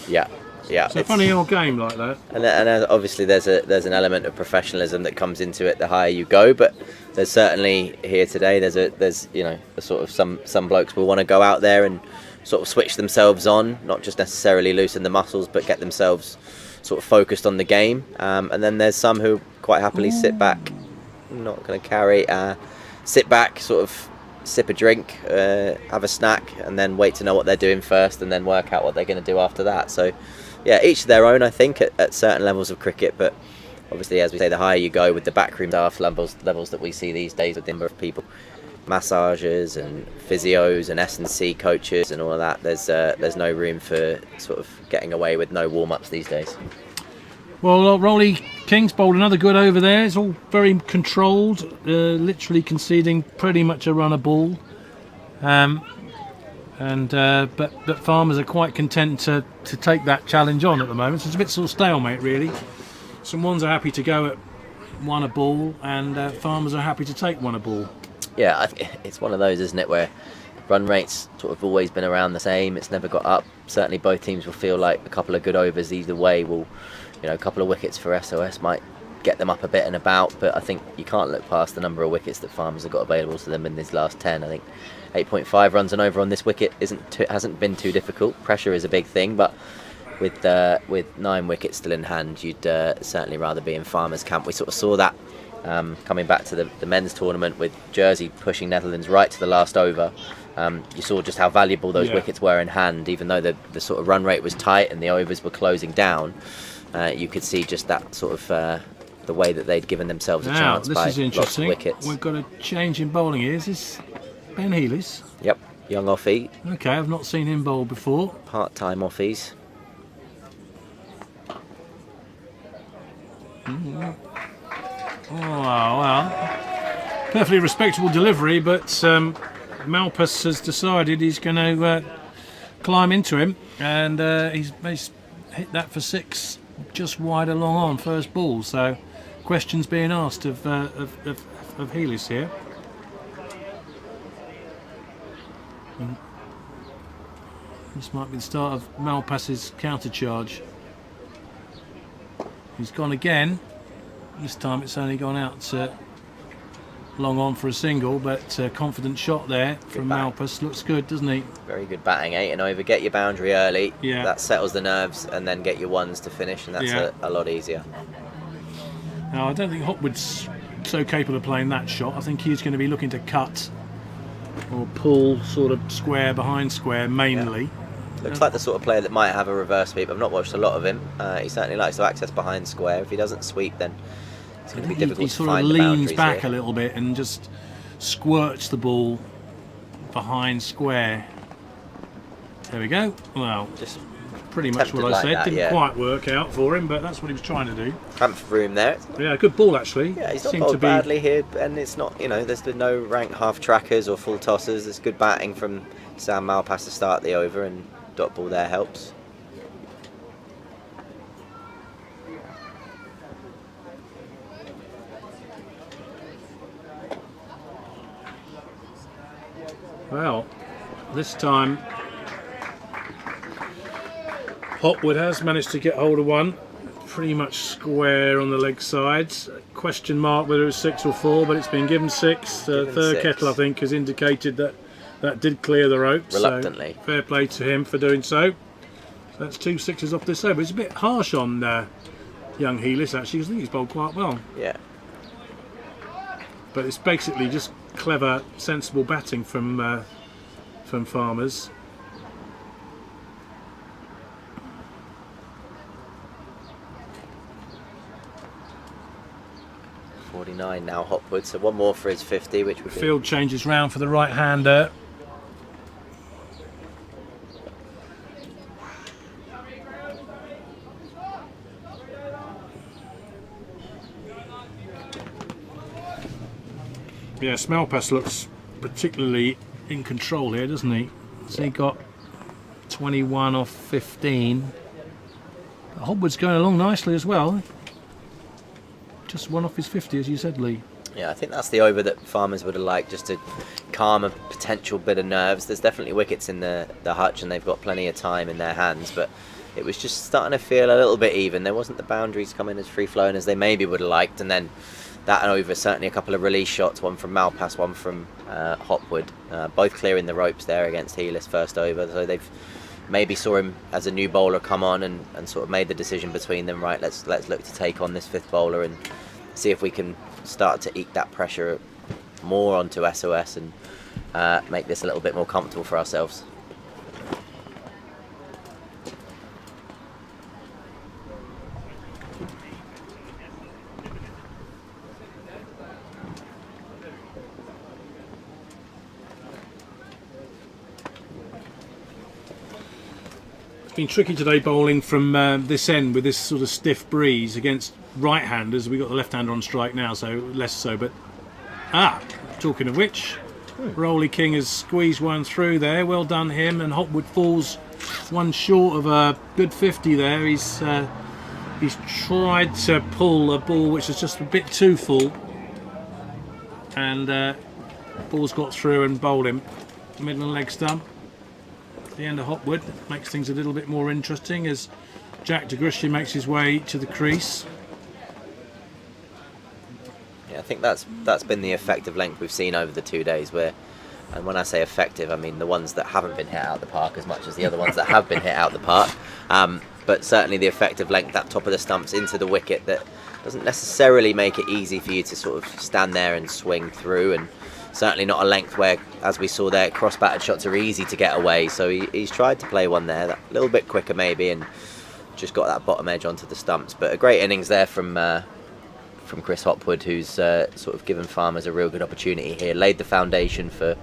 Yeah, it's a funny old game like that. And obviously there's an element of professionalism that comes into it the higher you go, but there's certainly here today there's you know, a sort of some blokes will want to go out there and sort of switch themselves on, not just necessarily loosen the muscles, but get themselves sort of focused on the game. And then there's some who quite happily sit back, not going to carry, sit back, sort of sip a drink, have a snack, and then wait to know what they're doing first, and then work out what they're going to do after that. So yeah, each their own, I think, at certain levels of cricket, but obviously, as we say, the higher you go with the backroom staff levels that we see these days with the number of people, massagers and physios and S&C coaches and all of that, there's no room for sort of getting away with no warm-ups these days. Well, Rolly King's bowled another good over there. It's all very controlled, literally conceding pretty much a run a ball. But farmers are quite content to take that challenge on at the moment. So it's a bit sort of stalemate, really. Some ones are happy to go at 1 a ball, and farmers are happy to take 1 a ball. Yeah, I think it's one of those, isn't it, where run rates sort of always been around the same. It's never got up. Certainly both teams will feel like a couple of good overs either way will, you know, a couple of wickets for SOS might get them up a bit and about, but I think you can't look past the number of wickets that farmers have got available to them in this last 10. I think 8.5 runs and over on this wicket hasn't been too difficult. Pressure is a big thing, but with 9 wickets still in hand, you'd certainly rather be in farmers' camp. We sort of saw that coming back to the men's tournament with Jersey pushing Netherlands right to the last over. You saw just how valuable those wickets were in hand, even though the sort of run rate was tight and the overs were closing down. You could see just that sort of the way that they'd given themselves a chance this by is interesting. lots of wickets. We've got a change in bowling here. Is this Ben Healis? Yep, young offie. Okay, I've not seen him bowl before. Part-time offies. Oh, well, perfectly respectable delivery, but Malpas has decided he's going to climb into him, and he's hit that for 6 just wide along on first ball. So questions being asked of Healis here. And this might be the start of Malpas's counter charge. He's gone again. This time it's only gone out long on for a single, but confident shot there from Malpas. Looks good, doesn't he? Very good batting, 8 and over. Get your boundary early. Yeah. That settles the nerves, and then get your ones to finish, and that's a lot easier. Now, I don't think Hopwood's so capable of playing that shot. I think he's going to be looking to cut or pull sort of square behind square mainly. Yeah. Looks like the sort of player that might have a reverse sweep. I've not watched a lot of him. He certainly likes to access behind square. If he doesn't sweep, then it's going to be difficult to find the boundaries. He sort of leans back a little bit and just squirts the ball behind square. There we go. Well, just pretty much what I said. That, didn't quite work out for him, but that's what he was trying to do. Cramped room there. Yeah, good ball actually. Yeah, he's not bowled badly here, and it's not, you know, there's been no rank half trackers or full tossers. There's good batting from Sam Malpas to start the over, and dot ball there helps. Well, this time Hopwood has managed to get hold of one, pretty much square on the leg sides. Question mark whether it was 6 or 4, but it's been given 6. Third 6. Kettle, I think, has indicated that did clear the ropes. Reluctantly. So fair play to him for doing so. So that's 2 6s off this over. It's a bit harsh on young Healis actually, because I think he's bowled quite well. Yeah. But it's basically just clever, sensible batting from farmers. 49 now, Hopwood. So one more for his 50, which would be... Field changes round for the right-hander. Yeah, Smelpass looks particularly in control here, doesn't he? So he got 21 off 15. But Hopwood's going along nicely as well. Just one off his 50, as you said, Lee. Yeah, I think that's the over that farmers would have liked, just to calm a potential bit of nerves. There's definitely wickets in the hutch and they've got plenty of time in their hands, but it was just starting to feel a little bit even. There wasn't the boundaries coming as free-flowing as they maybe would have liked, and then that over, certainly a couple of release shots, one from Malpass, one from Hopwood, both clearing the ropes there against Healis first over. So they've maybe saw him as a new bowler come on and sort of made the decision between them, right, let's look to take on this fifth bowler and see if we can start to eke that pressure more onto SOS and make this a little bit more comfortable for ourselves. Been tricky today bowling from this end with this sort of stiff breeze against right-handers. We've got the left-hander on strike now, so less so. But talking of which, Rolly King has squeezed one through there. Well done him, and Hopwood falls one short of a good 50 there. He's tried to pull a ball which is just a bit too full, and ball's got through and bowled him middle and leg stump. The end of Hopwood makes things a little bit more interesting as Jack DeGrushie makes his way to the crease. Yeah, I think that's been the effective length we've seen over the 2 days. And when I say effective, I mean the ones that haven't been hit out of the park as much as the other ones that have been hit out of the park. But certainly the effective length, that top of the stumps into the wicket, that doesn't necessarily make it easy for you to sort of stand there and swing through, and certainly not a length where, as we saw there, cross-batted shots are easy to get away. So he's tried to play one there, that a little bit quicker maybe, and just got that bottom edge onto the stumps. But a great innings there from Chris Hopwood, who's sort of given farmers a real good opportunity here, laid the foundation for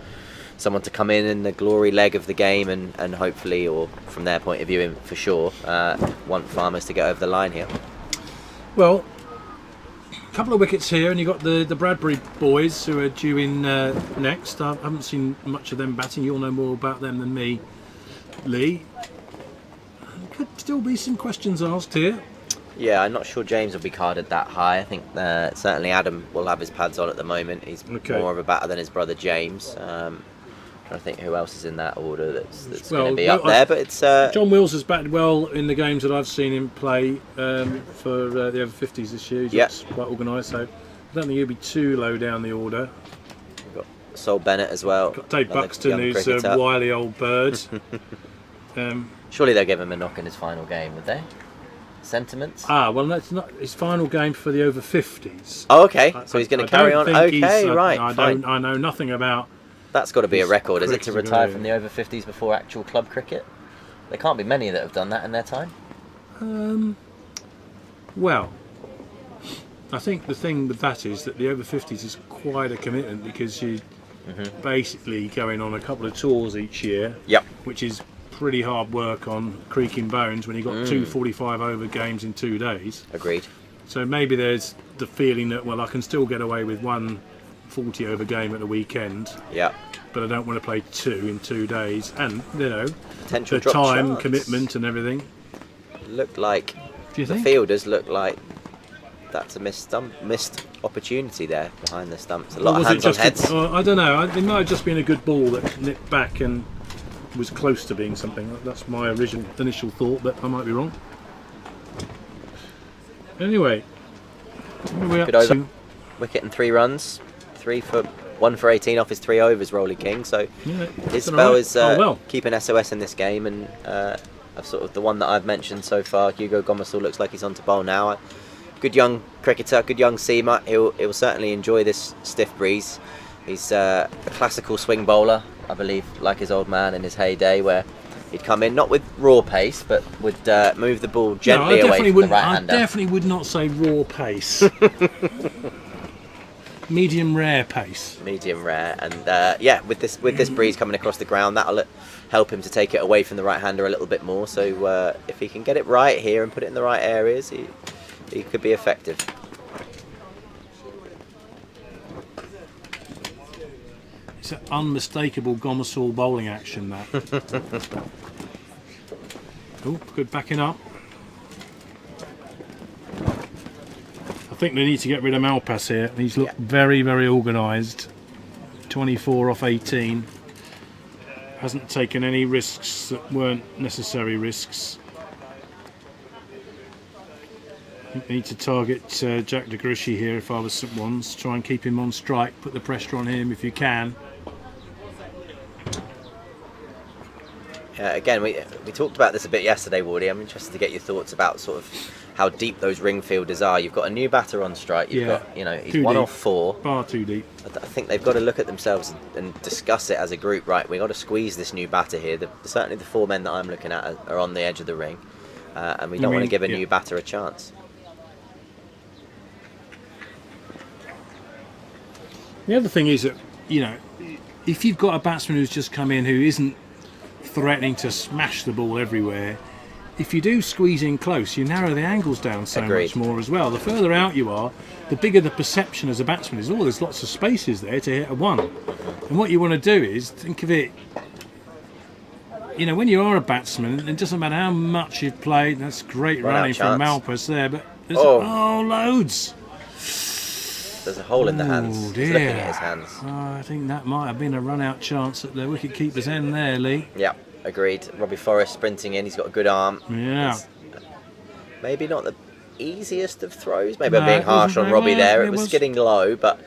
someone to come in the glory leg of the game and hopefully, or from their point of view for sure, want farmers to get over the line here. Well, a couple of wickets here, and you've got the Bradbury boys who are due in next. I haven't seen much of them batting. You'll know more about them than me, Lee. Could still be some questions asked here. Yeah, I'm not sure James will be carded that high. I think certainly Adam will have his pads on at the moment. He's more of a batter than his brother James. I think who else is in that order that's going to be up there, but it's John Wills has batted well in the games that I've seen him play for the over 50s this year. He's quite organised, so I don't think he'll be too low down the order. We've got Sol Bennett as well. Got Dave Buxton, who's a wily old bird. Surely they'll give him a knock in his final game, would they? Sentiments? Well, that's not his final game for the over 50s. Oh, okay. So he's going to carry on. Okay, right. I know nothing about. That's got to be a record, is it, to retire from the over 50s before actual club cricket? There can't be many that have done that in their time. Well, I think the thing with that is that the over 50s is quite a commitment, because you basically going on a couple of tours each year. Yep. Which is pretty hard work on creaking bones when you've got 2 45 over games in 2 days. Agreed. So maybe there's the feeling that, well, I can still get away with 1 40 over game at the weekend. Yeah. But I don't want to play 2 in 2 days, and potential the time shots. commitment and everything. Looked like the fielders look like that's a missed opportunity there behind the stumps. A lot of hands on heads. I don't know. It might have just been a good ball that nipped back and was close to being something. That's my initial thought, but I might be wrong. Anyway, what are we up to? Wicket and 3 runs. 1 for 18 off his 3 overs, Rolly King. So his spell is keeping SOS in this game, and sort of the one that I've mentioned so far, Hugo Gomersall, looks like he's on to bowl now. Good young cricketer, good young seamer. He'll certainly enjoy this stiff breeze. He's a classical swing bowler, I believe, like his old man in his heyday, where he'd come in not with raw pace, but would move the ball gently away from the right-hander. I definitely would not say raw pace. medium rare pace. Medium rare, and yeah, with this breeze coming across the ground, that'll help him to take it away from the right-hander a little bit more. So if he can get it right here and put it in the right areas, he could be effective. It's an unmistakable Gomersall bowling action, that. Oh, good backing up. I think they need to get rid of Malpass here. He's looked very, very organised. 24 off 18. Hasn't taken any risks that weren't necessary risks. I think they need to target Jack de Gruchy here if I was St Ones. Try and keep him on strike. Put the pressure on him if you can. Again, we talked about this a bit yesterday, Wardy. I'm interested to get your thoughts about sort of how deep those ring fielders are. You've got a new batter on strike. You've got, he's 1 off 4. Far too deep. I think they've got to look at themselves and discuss it as a group. Right, we've got to squeeze this new batter here. Certainly the 4 men that I'm looking at are on the edge of the ring, and we don't want to give a new batter a chance. The other thing is that, if you've got a batsman who's just come in who isn't threatening to smash the ball everywhere, if you do squeeze in close, you narrow the angles down so much more as well. The further out you are, the bigger the perception as a batsman is. There's lots of spaces there to hit a 1. And what you want to do is think of it, when you are a batsman, it doesn't matter how much you've played. That's great running from Malpass there, but there's loads. There's a hole in the hands. Oh, dear. He's looking at his hands. I think that might have been a run-out chance at the wicket-keeper's end there, Lee. Yeah, agreed. Robbie Forrest sprinting in. He's got a good arm. Yeah. It's maybe not the easiest of throws. Maybe I'm being harsh on Robbie there. It was skidding low, but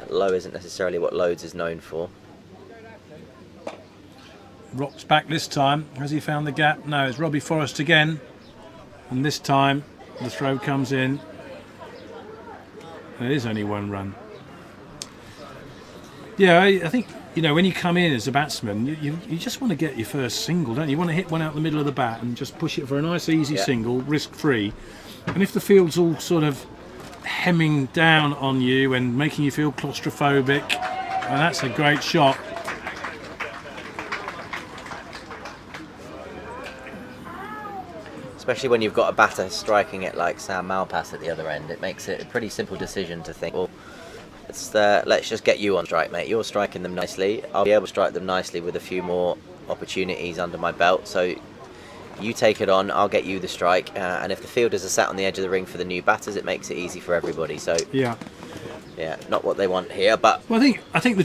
low isn't necessarily what Loads is known for. Rocks back this time. Has he found the gap? No, it's Robbie Forrest again. And this time, the throw comes in. There is only 1 run. Yeah, I think, when you come in as a batsman, you just want to get your first single, don't you? You want to hit one out the middle of the bat and just push it for a nice, easy single, risk-free. And if the field's all sort of hemming down on you and making you feel claustrophobic, and that's a great shot. Especially when you've got a batter striking it like Sam Malpass at the other end, it makes it a pretty simple decision to think, well, let's just get you on strike, mate. You're striking them nicely. I'll be able to strike them nicely with a few more opportunities under my belt. So you take it on, I'll get you the strike. And if the fielders are sat on the edge of the ring for the new batters, it makes it easy for everybody. So yeah, not what they want here. But well, I think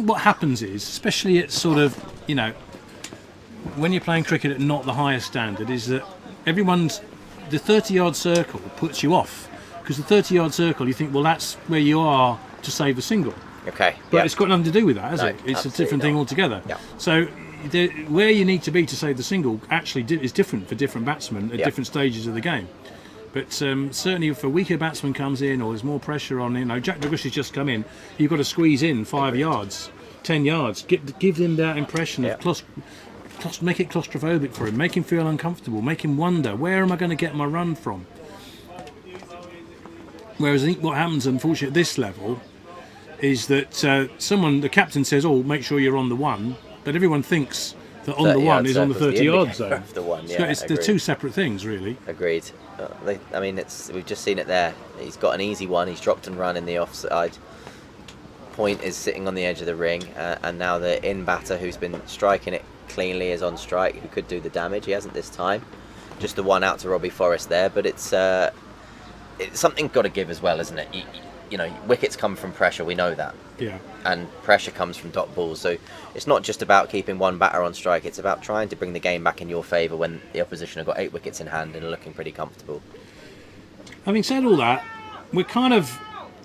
what happens is, especially at sort of, when you're playing cricket at not the highest standard, is that the 30-yard circle puts you off, because the 30-yard circle, you think, well, that's where you are to save a single. Okay. But it's got nothing to do with that, has it? It's a different thing altogether. Yeah. So where you need to be to save the single actually is different for different batsmen at different stages of the game. But certainly if a weaker batsman comes in or there's more pressure on, Jack de Gruchy's just come in, you've got to squeeze in 5 yards, 10 yards, give them that impression of make it claustrophobic for him, make him feel uncomfortable, make him wonder, where am I going to get my run from? Whereas I think what happens, unfortunately, at this level is that the captain says, make sure you're on the 1, but everyone thinks that on the 1 is on the 30-yard zone. The 1, they're 2 separate things, really. Agreed. We've just seen it there. He's got an easy 1, he's dropped and run in the offside. Point is sitting on the edge of the ring, and now the in batter who's been striking it cleanly is on strike, who could do the damage. He hasn't this time. Just the 1 out to Robbie Forrest there, but it's something got to give as well, isn't it? Wickets come from pressure, we know that. Yeah. And pressure comes from dot balls, so it's not just about keeping 1 batter on strike, it's about trying to bring the game back in your favour when the opposition have got 8 wickets in hand and are looking pretty comfortable. Having said all that, we're kind of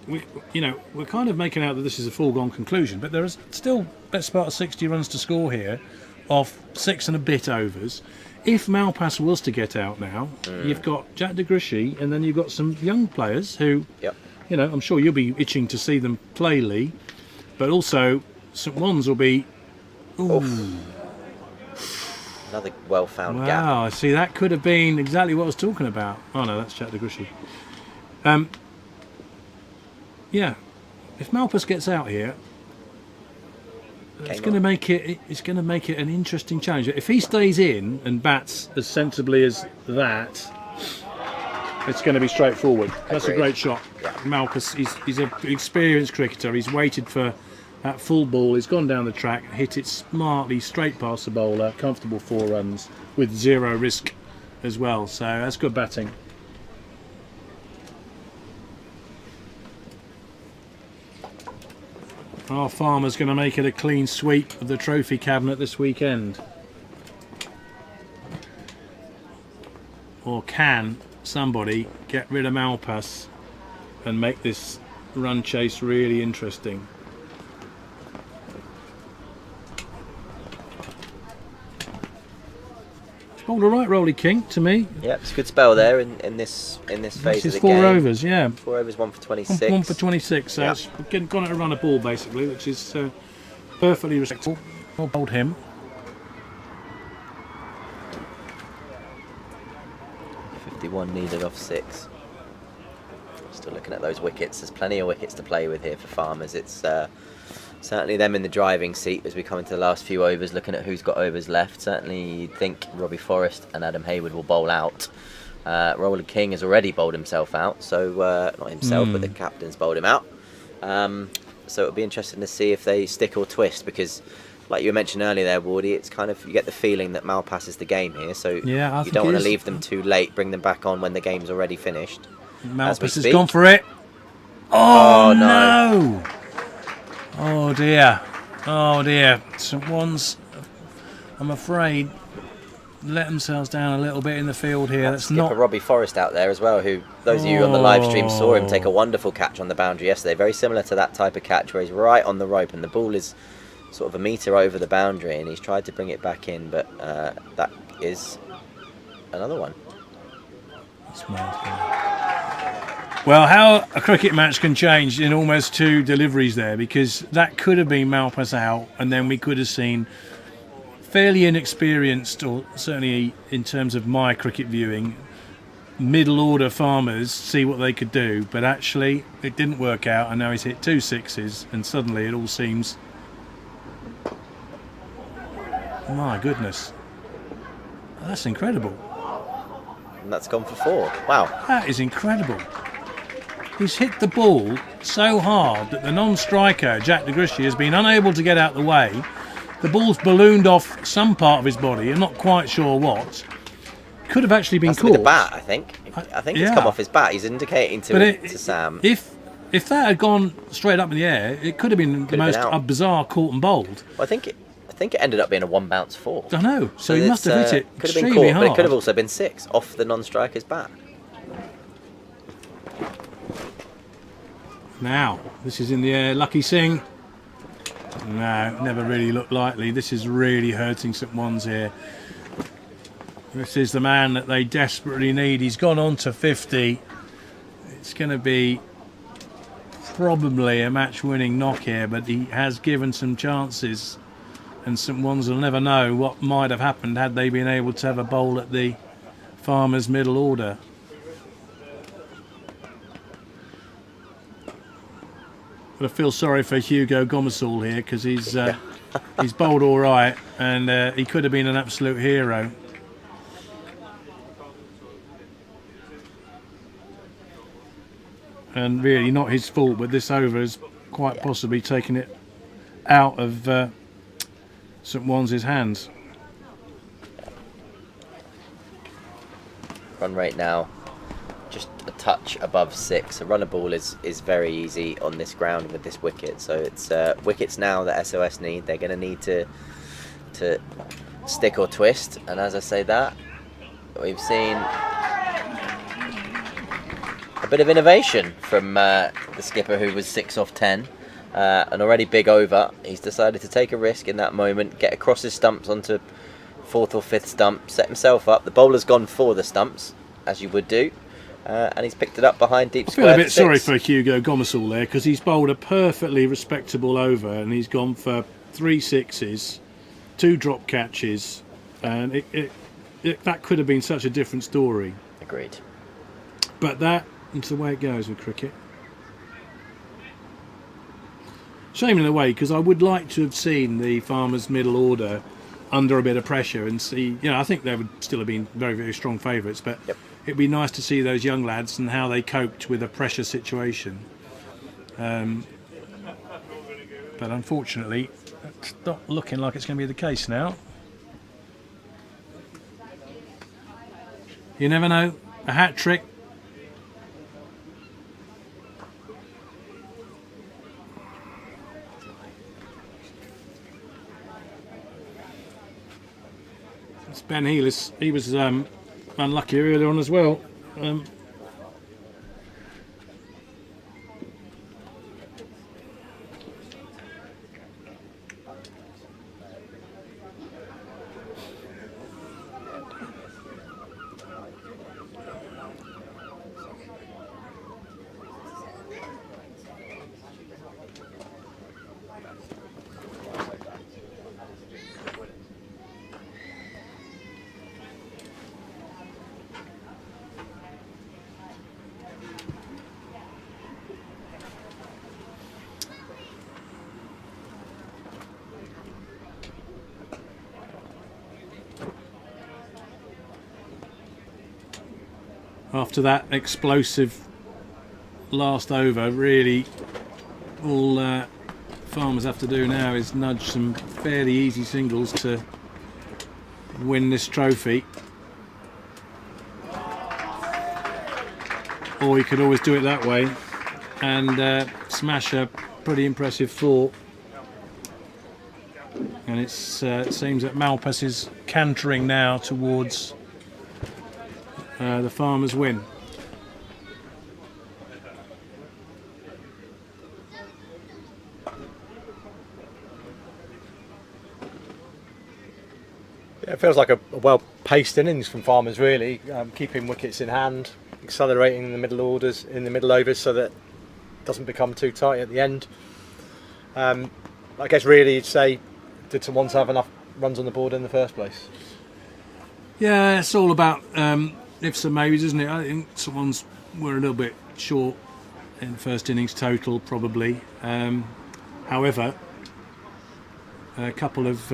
making out that this is a foregone conclusion, but there is still best part of 60 runs to score here off 6 and a bit overs. If Malpass was to get out now, you've got Jack de Gruchy, and then you've got some young players who, I'm sure you'll be itching to see them play, Lee, but also St Ones will be. Ooh. Another well-found gap. Wow, see, that could have been exactly what I was talking about. Oh no, that's Jack de Gruchy. if Malpas gets out here, it's going to make it. It's going to make it an interesting challenge. If he stays in and bats as sensibly as that, it's going to be straightforward. That's a great shot. Yeah. Malpas, he's an experienced cricketer. He's waited for that full ball. He's gone down the track, hit it smartly straight past the bowler. Comfortable 4 runs with 0 risk as well. So that's good batting. Our farmer's going to make it a clean sweep of the trophy cabinet this weekend. Or can somebody get rid of Malpas and make this run chase really interesting? It's bowled all right, Rolly King, to me. Yeah, it's a good spell there in this phase This of is the 4 game. overs, yeah. 4 overs, 1 for 26. 1 for 26, so it's gone at a run a ball basically, which is perfectly respectable. Well bowled him. 51 needed off 6. Still looking at those wickets. There's plenty of wickets to play with here for Farmers. It's certainly them in the driving seat as we come into the last few overs, looking at who's got overs left. Certainly you'd think Robbie Forrest and Adam Hayward will bowl out. Roland King has already bowled himself out, so not himself, but the captain's bowled him out. So it'll be interesting to see if they stick or twist, because like you mentioned earlier there, Wardy, it's kind of, you get the feeling that Malpas is the game here, so Yeah, I you think don't it want to is. leave them too late, bring them back on when the game's already finished. As we Malpas has speak. gone for it. Oh, no. no! Oh dear. Oh dear. St One's, I'm afraid, let themselves down a little bit in the field here. That's Skipper not. Robbie Forrest out there as well, who those of you on the live stream saw him take a wonderful catch on the boundary yesterday. Very similar to that type of catch where he's right on the rope and the ball is sort of a metre over the boundary, and he's tried to bring it back in, but that is another one. Well, how a cricket match can change in almost 2 deliveries there, because that could have been Malpas out, and then we could have seen fairly inexperienced, or certainly in terms of my cricket viewing, middle order Farmers see what they could do, but actually it didn't work out, and now he's hit 2 sixes, and suddenly it all seems, my goodness, that's incredible. And that's gone for 4. Wow. That is incredible. He's hit the ball so hard that the non-striker, Jack DeGrishy, has been unable to get out the way. The ball's ballooned off some part of his body, I'm not quite sure what. Could have actually been That's caught. with the bat, I think. I think it's yeah. come off his bat. He's indicating to Sam. If that had gone straight up in the air, it could have been the Could have most been out. bizarre caught and bowled. Well, I think it ended up being a 1 bounce 4. I know. So he must have hit it Could have been extremely caught, hard. but it could have also been 6 off the non-striker's bat. Now, this is in the air. Lucky Singh. No, never really looked likely. This is really hurting St One's here. This is the man that they desperately need. He's gone on to 50. It's going to be probably a match-winning knock here, but he has given some chances, and St One's will never know what might have happened had they been able to have a bowl at the Farmers' middle order. But I feel sorry for Hugo Gomersall here, because he's bowled all right, and he could have been an absolute hero. And really not his fault, but this over has quite possibly taken it out of St One's hands. Run rate now just a touch above 6. A runner ball is very easy on this ground with this wicket, so it's wickets now that SOS need. They're going to need to stick or twist, and as I say that, we've seen a bit of innovation from the skipper, who was 6 off 10. An already big over. He's decided to take a risk in that moment, get across his stumps onto 4th or 5th stump, set himself up. The bowler's gone for the stumps, as you would do, and he's picked it up behind deep I square. feel a bit for 6. sorry for Hugo Gomersall there, because he's bowled a perfectly respectable over, and he's gone for 3 sixes, 2 drop catches, and that could have been such a different story. Shame in a way, because I would like to have seen the Farmers' middle order under a bit of pressure and see. I think they would still have been very, very strong favourites, but it'd be nice to see those young lads and how they coped with a pressure situation. But unfortunately, it's not looking like it's going to be the case now. You never know. A hat trick. It's Ben Heelis. He was unlucky earlier on as well. After that explosive last over, really all Farmers have to do now is nudge some fairly easy singles to win this trophy. Or you could always do it that way and smash a pretty impressive 4. And it seems that Malpas is cantering now towards the Farmers' win. Yeah, it feels like a well-paced innings from Farmers, really, keeping wickets in hand, accelerating the middle orders in the middle overs so that it doesn't become too tight at the end. I guess really you'd say, did someone have enough runs on the board in the first place? Yeah, it's all about ifs and maybes, isn't it? I think we're a little bit short in the first innings total, probably. However, a couple of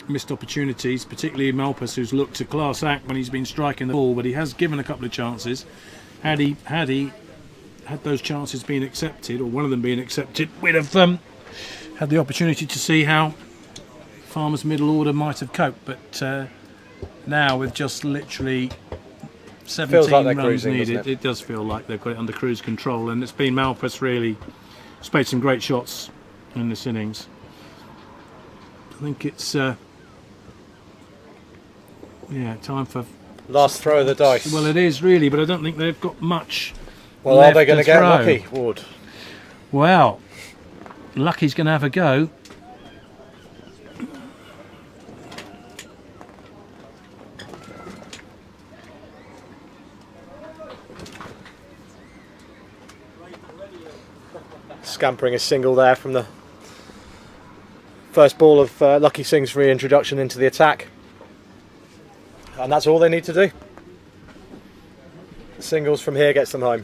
missed opportunities, particularly Malpas, who's looked a class act when he's been striking the ball, but he has given a couple of chances. Had those chances been accepted, or one of them being accepted, we'd have had the opportunity to see how Farmers' middle order might have coped. But now, with just literally 17 like runs cruising, needed, it does feel like they've got it under cruise control, and it's been Malpas really who's made some great shots in this innings. I think it's time for last throw of the dice. Well, it is really, but I don't think they've got much. Well, left are they going to get throw. lucky, Ward? Well, Lucky's going to have a go. Scampering a single there from the first ball of Lucky Singh's reintroduction into the attack, and that's all they need to do. Singles from here gets them home.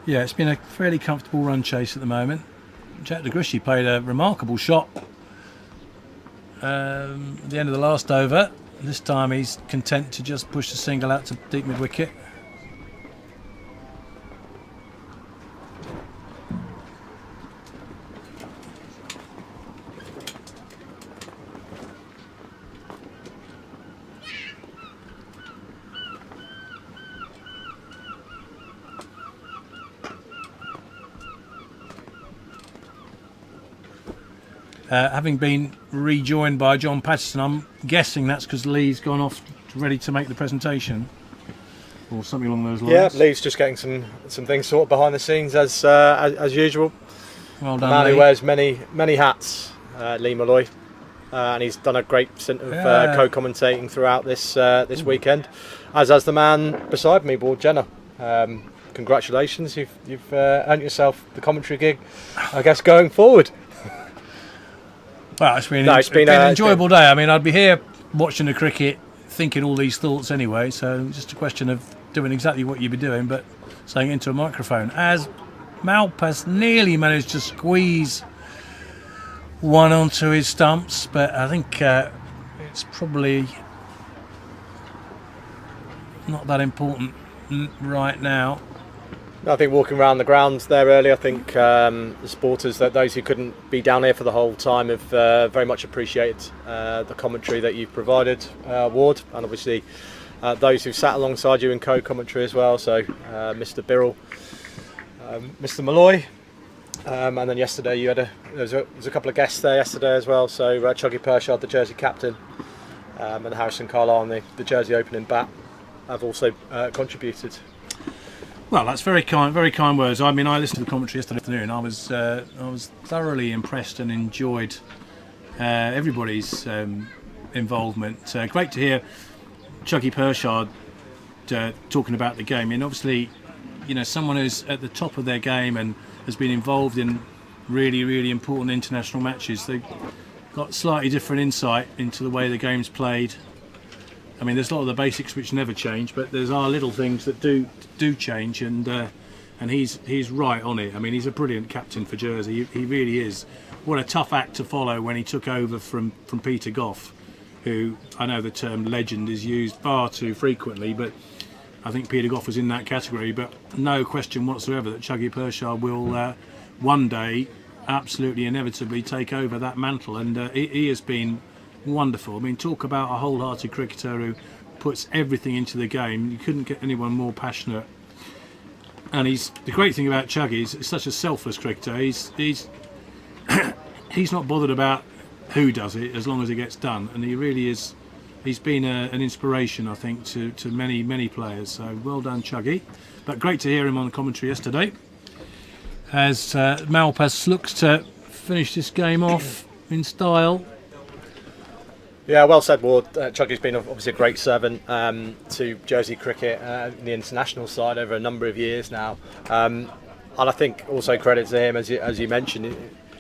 Yeah, it's been a fairly comfortable run chase at the moment. Jack DeGrushy played a remarkable shot at the end of the last over. This time he's content to just push the single out to deep mid wicket. Having been rejoined by John Patterson, I'm guessing that's because Lee's gone off ready to make the presentation or something along those lines. Yeah, Lee's just getting some things sorted behind the scenes as usual. Well The done, man Lee. who wears many hats, Lee Malloy, and he's done a great stint of co-commentating throughout this weekend, as has the man beside me, Ward Jenner. Congratulations, you've earned yourself the commentary gig, I guess, going forward. Well, it's been an enjoyable day. I mean, I'd be here watching the cricket, thinking all these thoughts anyway. So just a question of doing exactly what you'd be doing, but saying it into a microphone. As Malpas nearly managed to squeeze one onto his stumps, but I think it's probably not that important right now. I think walking around the grounds there earlier, I think the supporters, that those who couldn't be down here for the whole time, have very much appreciated the commentary that you've provided, Ward, and obviously those who sat alongside you in co-commentary as well. So Mr. Birrell, Mr. Malloy, and then yesterday you had there was a couple of guests there yesterday as well. So Chuggy Pershard, the Jersey captain, and Harrison Carlisle, the Jersey opening bat, have also contributed. Well, that's very kind words. I mean, I listened to the commentary yesterday afternoon. I was thoroughly impressed and enjoyed everybody's involvement. Great to hear Chuggy Pershard talking about the game. I mean, obviously, someone who's at the top of their game and has been involved in really, really important international matches. They've got slightly different insight into the way the game's played. I mean, there's a lot of the basics which never change, but there's our little things that do change, and he's right on it. I mean, he's a brilliant captain for Jersey. He really is. What a tough act to follow when he took over from Peter Goff, who, I know the term legend is used far too frequently, but I think Peter Goff was in that category. But no question whatsoever that Chuggy Pershard will one day absolutely inevitably take over that mantle, and he has been wonderful. I mean, talk about a wholehearted cricketer who puts everything into the game. You couldn't get anyone more passionate. And the great thing about Chuggy is he's such a selfless cricketer. He's not bothered about who does it as long as it gets done. And he really is. He's been an inspiration, I think, to many players. So well done, Chuggy. But great to hear him on the commentary yesterday, as Malpas looks to finish this game off in style. Yeah, well said, Ward. Chuggy's been obviously a great servant to Jersey cricket in the international side over a number of years now, and I think also credit to him, as you mentioned, he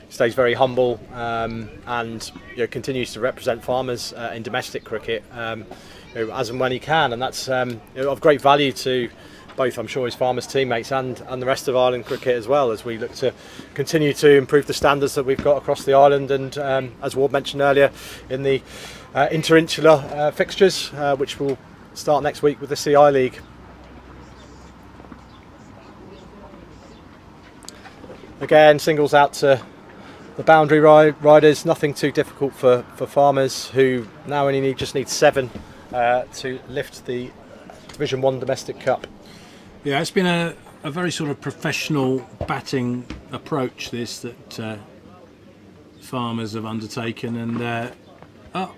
stays very humble and continues to represent farmers in domestic cricket as and when he can, and that's of great value to both, I'm sure, his farmers' teammates and the rest of Ireland cricket as well, as we look to continue to improve the standards that we've got across the island, and as Ward mentioned earlier, in the interinsular fixtures, which will start next week with the CI League. Again, singles out to the boundary riders. Nothing too difficult for farmers, who now only just need 7 to lift the Division 1 Domestic Cup. Yeah, it's been a very sort of professional batting approach, this, that farmers have undertaken. And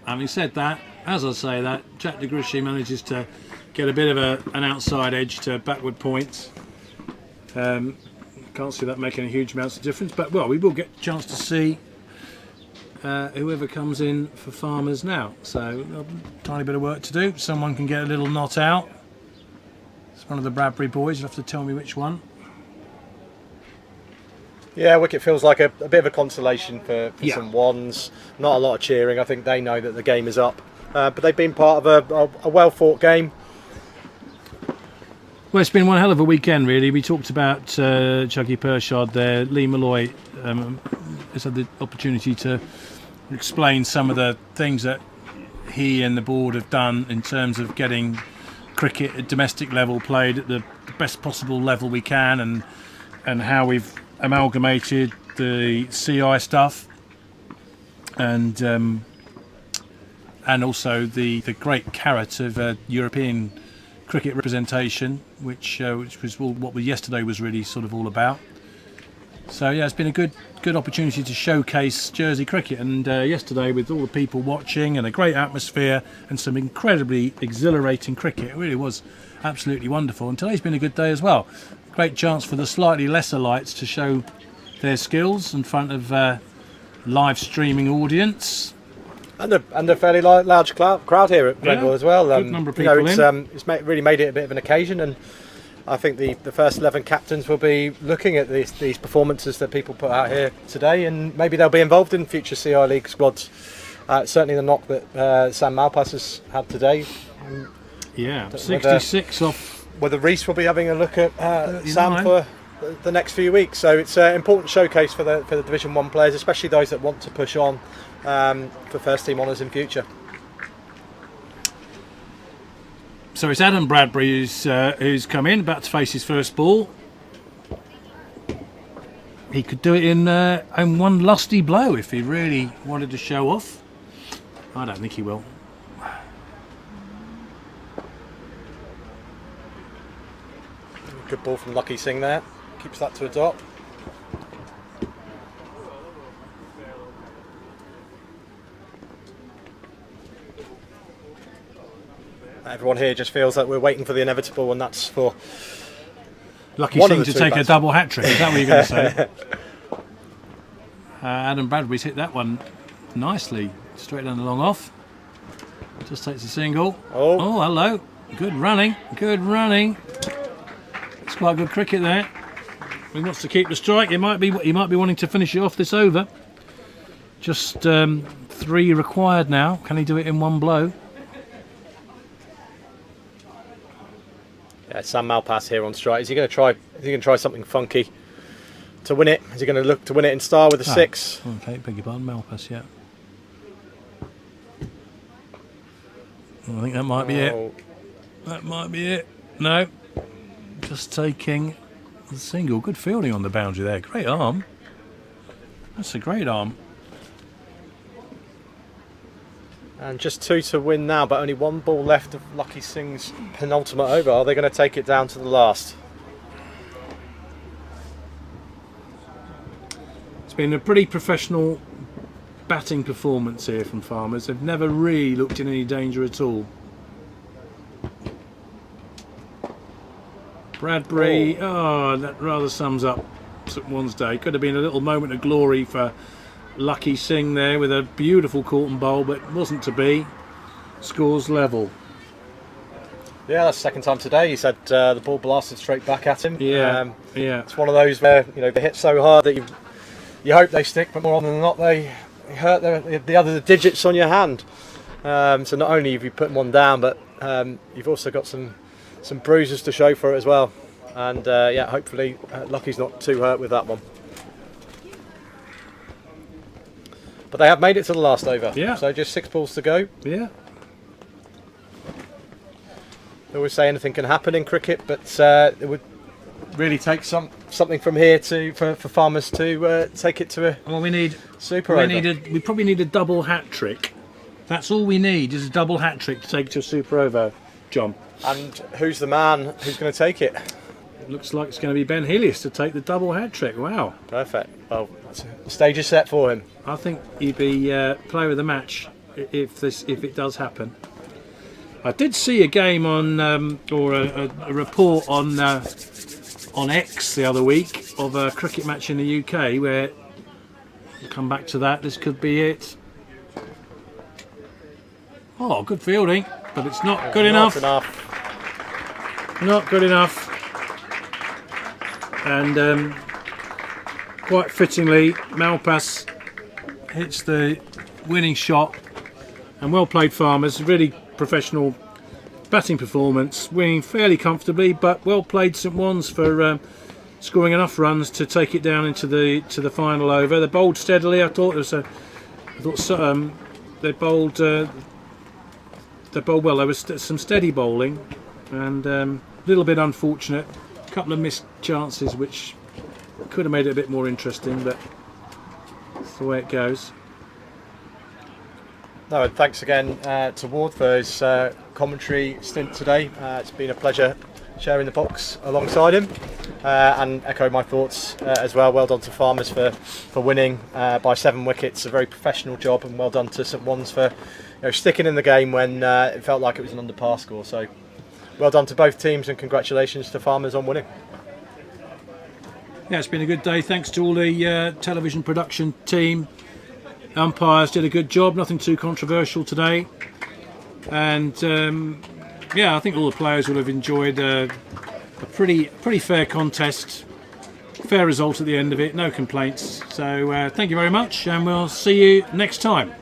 having said that, as I say that, Jack de Grishy manages to get a bit of an outside edge to backward points. Can't see that making a huge amounts of difference, but we will get a chance to see whoever comes in for farmers now. So a tiny bit of work to do. Someone can get a little knot out. It's one of the Bradbury boys. You'll have to tell me which one. Yeah, wicket feels like a bit of a consolation for some ones. Not a lot of cheering. I think they know that the game is up, but they've been part of a well fought game. Well, it's been one hell of a weekend, really. We talked about Chuggy Pershard there. Lee Malloy has had the opportunity to explain some of the things that he and the board have done in terms of getting cricket at domestic level played at the best possible level we can, and how we've amalgamated the CI stuff, and also the great carrot of European cricket representation, which was what yesterday was really sort of all about. So yeah, it's been a good opportunity to showcase Jersey cricket, and yesterday, with all the people watching and a great atmosphere and some incredibly exhilarating cricket, it really was absolutely wonderful. And today's been a good day as well. Great chance for the slightly lesser lights to show their skills in front of live streaming audience. And a fairly large crowd here at Glenville as well. Good number of people it's really made it a bit of an occasion, and I think the first 11 captains will be looking at these performances that people put out here today, and maybe they'll be involved in future CI League squads. Certainly the knock that Sam Malpas has had today. Yeah, 66 off. Whether Reece will be having a look at Sam for the next few weeks. So it's an important showcase for the Division 1 players, especially those that want to push on for first team honours in future. So it's Adam Bradbury who's come in, about to face his first ball. He could do it in one lusty blow if he really wanted to show off. I don't think he will. Good ball from Lucky Singh there. Keeps that to a dot. Everyone here just feels like we're waiting for the inevitable, and that's for Lucky Singh to take a double hat trick. Is that what you're going to say? Adam Bradbury's hit that one nicely, straight down the long off. Just takes a single. Oh, hello. Good running. Good running. It's quite good cricket there. He wants to keep the strike. He might be wanting to finish it off this over. Just 3 required now. Can he do it in one blow? Yeah, Sam Malpass here on strike. Is he going to try something funky to win it? Is he going to look to win it in style with a 6? Okay, beg your pardon, Malpass. Yeah. I think that might be it. That might be it. No. Just taking the single. Good fielding on the boundary there. Great arm. That's a great arm. And just 2 to win now, but only 1 ball left of Lucky Singh's penultimate over. Are they going to take it down to the last? It's been a pretty professional batting performance here from Farmers. They've never really looked in any danger at all. Bradbury, that rather sums up St One's day. Could have been a little moment of glory for Lucky Singh there with a beautiful caught and bowl, but wasn't to be. Scores level. Yeah, that's the second time today. He said the ball blasted straight back at him. Yeah, It's one of those where they hit so hard that you hope they stick, but more often than not they hurt the other digits on your hand. So not only have you put one down, but you've also got some bruises to show for it as well. And hopefully Lucky's not too hurt with that one. But they have made it to the last over. Yeah. So just 6 balls to go. Yeah. They always say anything can happen in cricket, but it would really take something from here for Farmers to take it to a we need super over. We probably need a double hat trick. That's all we need is a double hat trick to take it to a super over, John. And who's the man who's going to take it? Looks like it's going to be Ben Helios to take the double hat trick. Wow. Perfect. Well, the stage is set for him. I think he'd be player of the match if it does happen. I did see a game on a report on X the other week of a cricket match in the UK where we'll come back to that. This could be it. Oh, good fielding, but it's not good enough. Not good enough. And quite fittingly, Malpass hits the winning shot. And well played, Farmers. Really professional batting performance, winning fairly comfortably, but well played St One's for scoring enough runs to take it down into the final over. They bowled steadily. I thought they bowled well. There was some steady bowling, and a little bit unfortunate. A couple of missed chances which could have made it a bit more interesting, but that's the way it goes. No, and thanks again to Ward for his commentary stint today. It's been a pleasure sharing the box alongside him, and echo my thoughts as well. Well done to Farmers for winning by 7 wickets. A very professional job, and well done to St One's for sticking in the game when it felt like it was an under par score. So well done to both teams, and congratulations to Farmers on winning. Yeah, it's been a good day. Thanks to all the television production team. Umpires did a good job. Nothing too controversial today. And I think all the players will have enjoyed a pretty fair contest. Fair result at the end of it. No complaints. So thank you very much, and we'll see you next time.